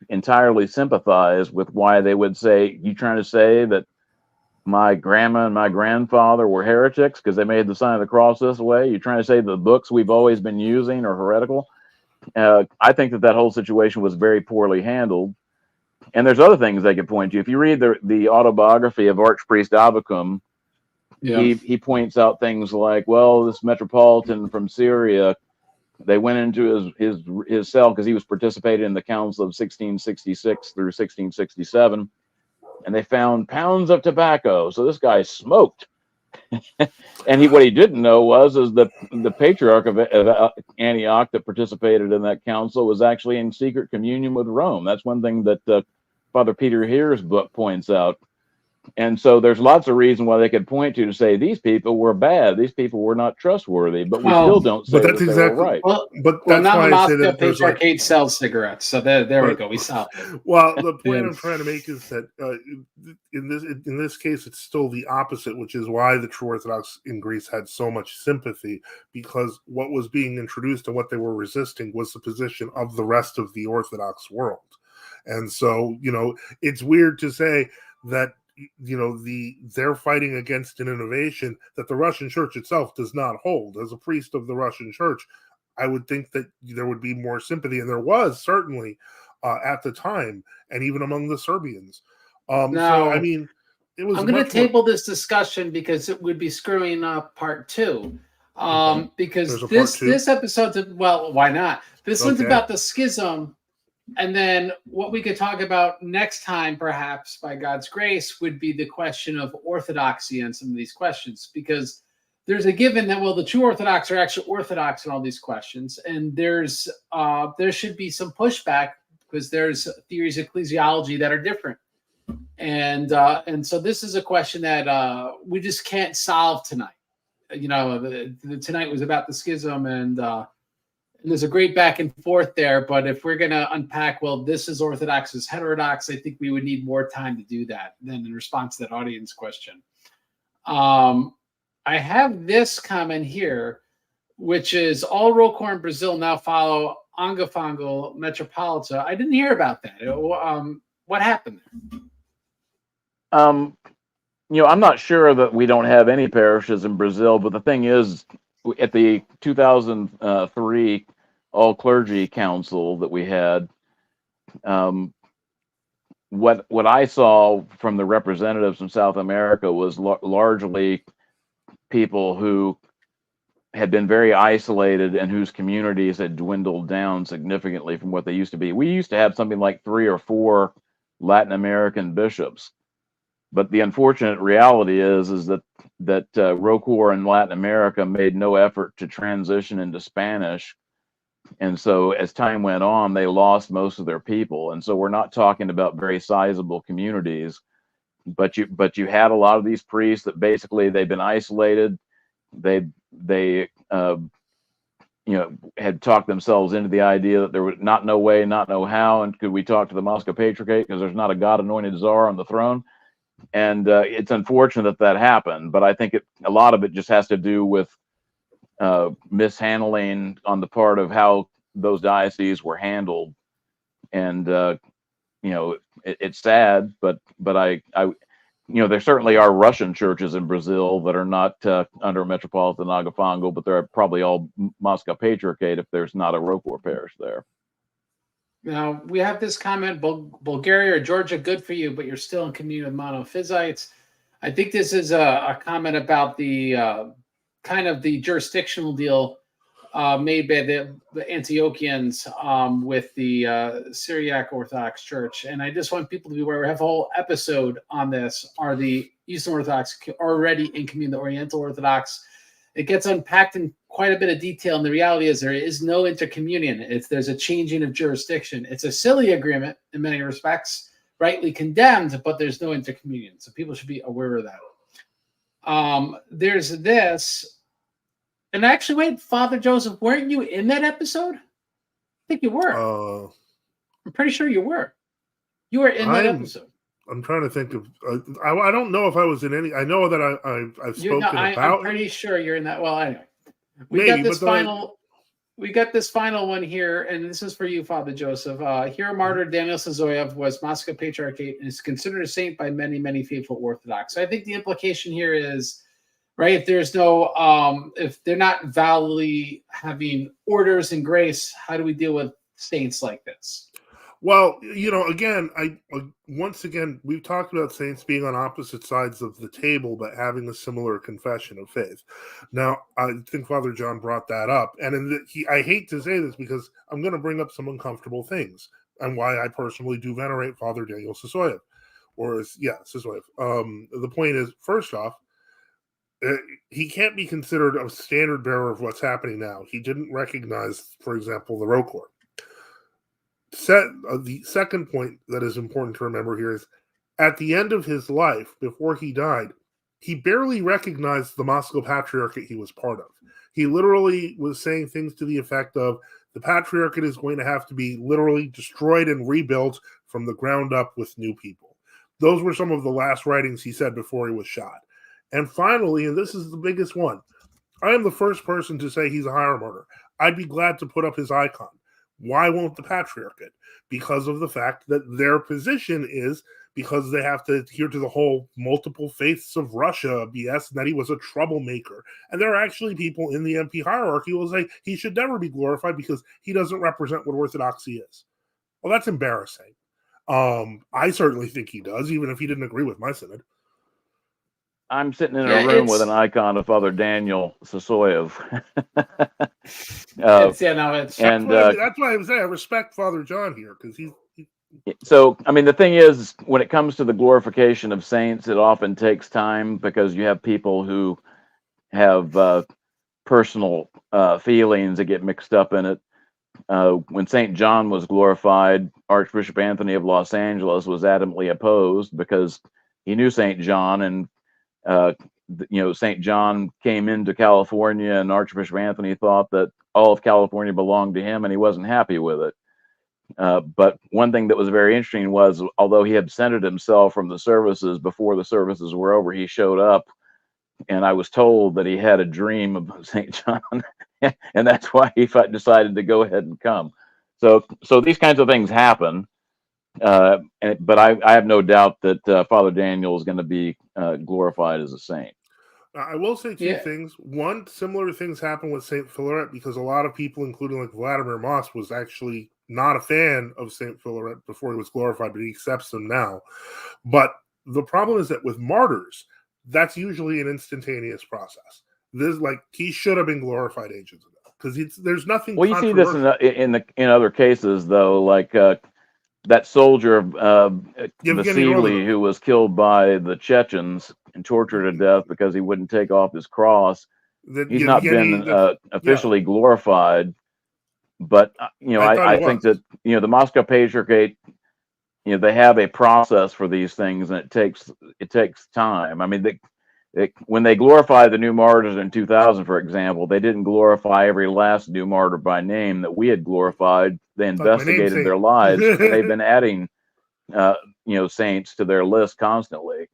entirely sympathize with why they would say, you trying to say that my grandma and my grandfather were heretics because they made the sign of the cross this way? You're trying to say the books we've always been using are heretical? I think that whole situation was very poorly handled. And there's other things they could point to. If you read the autobiography of Archpriest Avicum, he points out things like, well, this metropolitan from Syria, they went into his cell because he was participating in the council of 1666 through 1667, and they found pounds of tobacco. So this guy smoked. And what he didn't know was that the patriarch of Antioch that participated in that council was actually in secret communion with Rome. That's one thing that Father Peter Here's book points out. And so there's lots of reasons why they could point to say these people were bad, these people were not trustworthy, but we still don't say that they were right. Well, but that's now why the I say Moscow that there's Patriarchate sells cigarettes, so there we go. We solved it. Well, the point I'm trying to make is that in this case, it's still the opposite, which is why the true Orthodox in Greece had so much sympathy, because what was being introduced and what they were resisting was the position of the rest of the Orthodox world. And so, it's weird to say that they're fighting against an innovation that the Russian Church itself does not hold. As a priest of the Russian Church, I would think that there would be more sympathy, and there was certainly at the time, and even among the Serbians. So I mean, it was. I'm going to table this discussion because it would be screwing up part 2. Because this episode's, well, why not? This one's about the schism. And then what we could talk about next time, perhaps by God's grace, would be the question of orthodoxy on some of these questions, because there's a given that, well, the true Orthodox are actually orthodox in all these questions, and there should be some pushback because there's theories of ecclesiology that are different, and so this is a question that we just can't solve tonight. Tonight was about the schism, and there's a great back and forth there, but if we're going to unpack, well, this is Orthodox, this is heterodox, I think we would need more time to do that than in response to that audience question. I have this comment here, which is all ROCOR in Brazil now follow Ongafongo Metropolita. I didn't hear about that. What happened there? I'm not sure that we don't have any parishes in Brazil, but the thing is, at the 2003 all clergy council that we had, what I saw from the representatives from South America was largely people who had been very isolated and whose communities had dwindled down significantly from what they used to be. We used to have something like 3 or 4 Latin American bishops. But the unfortunate reality is that ROCOR in Latin America made no effort to transition into Spanish, and so as time went on, they lost most of their people. And so we're not talking about very sizable communities, but you had a lot of these priests that basically they've been isolated. They had talked themselves into the idea that there was not no way, not no how, and could we talk to the Moscow Patriarchate because there's not a God-anointed czar on the throne. And it's unfortunate that happened, but I think a lot of it just has to do with mishandling on the part of how those dioceses were handled. And it's sad, but I there certainly are Russian churches in Brazil that are not under Metropolitan Ongafongo, but they're probably all Moscow Patriarchate if there's not a ROCOR parish there. Now, we have this comment, Bulgaria or Georgia, good for you, but you're still in communion with monophysites. I think this is a comment about the kind of the jurisdictional deal made by the Antiochians with the Syriac Orthodox Church. And I just want people to be aware, we have a whole episode on this. Are the Eastern Orthodox already in communion with the Oriental Orthodox? It gets unpacked in quite a bit of detail, and the reality is there is no intercommunion. There's a changing of jurisdiction. It's a silly agreement in many respects, rightly condemned, but there's no intercommunion. So people should be aware of that. There's this, and actually, wait, Father Joseph, weren't you in that episode? I think you were. I'm pretty sure you were. You were in that episode. I'm trying to think of. I don't know if I was in any. I know that I've spoken about. I'm pretty sure you're in that. Well, anyway, we got this final one here, and this is for you, Father Joseph. Hero martyr Daniel Sazoyev was Moscow Patriarchate and is considered a saint by many, many faithful Orthodox. So I think the implication here is, right, if there's no, if they're not validly having orders and grace, how do we deal with saints like this? Well, again, once again we've talked about saints being on opposite sides of the table, but having a similar confession of faith. Now, I think Father John brought that up, and I hate to say this because I'm going to bring up some uncomfortable things, and why I personally do venerate Father Daniel Sysoev, Sysoev. The point is, first off, he can't be considered a standard bearer of what's happening now. He didn't recognize, for example, the ROCOR. The second point that is important to remember here is at the end of his life, before he died, he barely recognized the Moscow Patriarchate he was part of. He literally was saying things to the effect of the Patriarchate is going to have to be literally destroyed and rebuilt from the ground up with new people. Those were some of the last writings he said before he was shot. And finally, and this is the biggest one, I am the first person to say he's a hieromartyr. I'd be glad to put up his icon. Why won't the Patriarchate? Because of the fact that their position is because they have to adhere to the whole multiple faiths of Russia BS, and that he was a troublemaker. And there are actually people in the MP hierarchy who will say he should never be glorified because he doesn't represent what Orthodoxy is. Well, that's embarrassing. I certainly think he does, even if he didn't agree with my synod. I'm sitting in a room with an icon of Father Daniel Sysoev. That's why I say I respect Father John here, because he's. So, I mean, the thing is, when it comes to the glorification of saints, it often takes time because you have people who have personal feelings that get mixed up in it. When St. John was glorified, Archbishop Anthony of Los Angeles was adamantly opposed because he knew St. John, and St. John came into California, and Archbishop Anthony thought that all of California belonged to him, and he wasn't happy with it. But one thing that was very interesting was, although he absented himself from the services before the services were over, he showed up, and I was told that he had a dream about St. John, and that's why he decided to go ahead and come. So these kinds of things happen. But I have no doubt that Father Daniel is going to be glorified as a saint. I will say two things. One, similar things happen with St. Philaret, because a lot of people, including like Vladimir Moss, was actually not a fan of St. Philaret before he was glorified, but he accepts them now. But the problem is that with martyrs, that's usually an instantaneous process. This, like, he should have been glorified ages ago, because there's nothing. Well, you see this in other cases, though, like that soldier of Vasily, who was killed by the Chechens and tortured to death because he wouldn't take off his cross. He's not been officially glorified, but I think that the Moscow Patriarchate, they have a process for these things, and it takes time. I mean, when they glorified the new martyrs in 2000, for example, they didn't glorify every last new martyr by name that we had glorified. They investigated their lives. They've been adding, saints to their list constantly.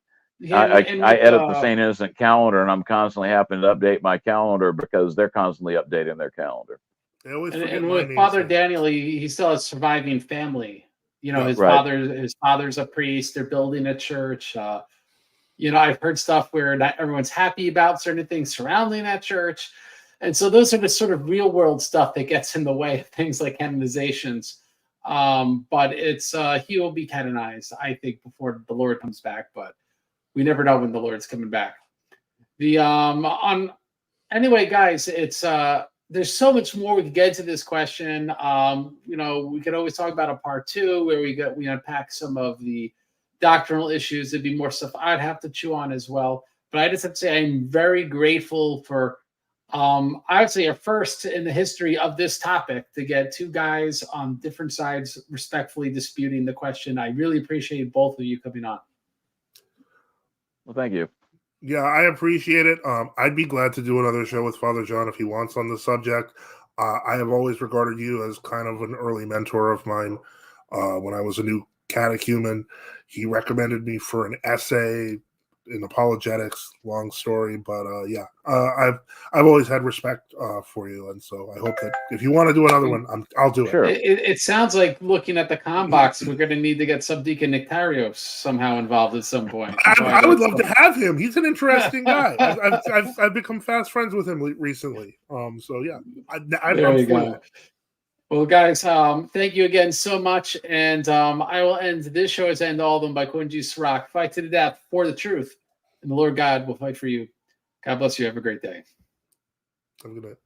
I edit the St. Innocent calendar, and I'm constantly having to update my calendar because they're constantly updating their calendar. And with Father Daniel, he still has surviving family. His father's a priest. They're building a church. I've heard stuff where not everyone's happy about certain things surrounding that church. And so those are the sort of real world stuff that gets in the way of things like canonizations. But he will be canonized, I think, before the Lord comes back, but we never know when the Lord's coming back. Anyway, guys, it's there's so much more we could get into this question. We could always talk about a part 2 where we unpack some of the doctrinal issues. There'd be more stuff I'd have to chew on as well. But I just have to say I'm very grateful for I would say a first in the history of this topic to get two guys on different sides respectfully disputing the question. I really appreciate both of you coming on. Well, thank you. Yeah, I appreciate it. I'd be glad to do another show with Father John if he wants on the subject. I have always regarded you as kind of an early mentor of mine. When I was a new catechumen, he recommended me for an essay in apologetics. Long story, but I've always had respect for you, and so I hope that if you want to do another one, I'll do it. Sure. It sounds like, looking at the com box, we're going to need to get Subdeacon Nectarios somehow involved at some point. I would love to have him. He's an interesting guy. I've become fast friends with him recently. So yeah, I'd love for you. Well, guys, thank you again so much. And I will end this show as I end all of them by quoting Jesus Rock. Fight to the death for the truth, and the Lord God will fight for you. God bless you. Have a great day. Have a good night.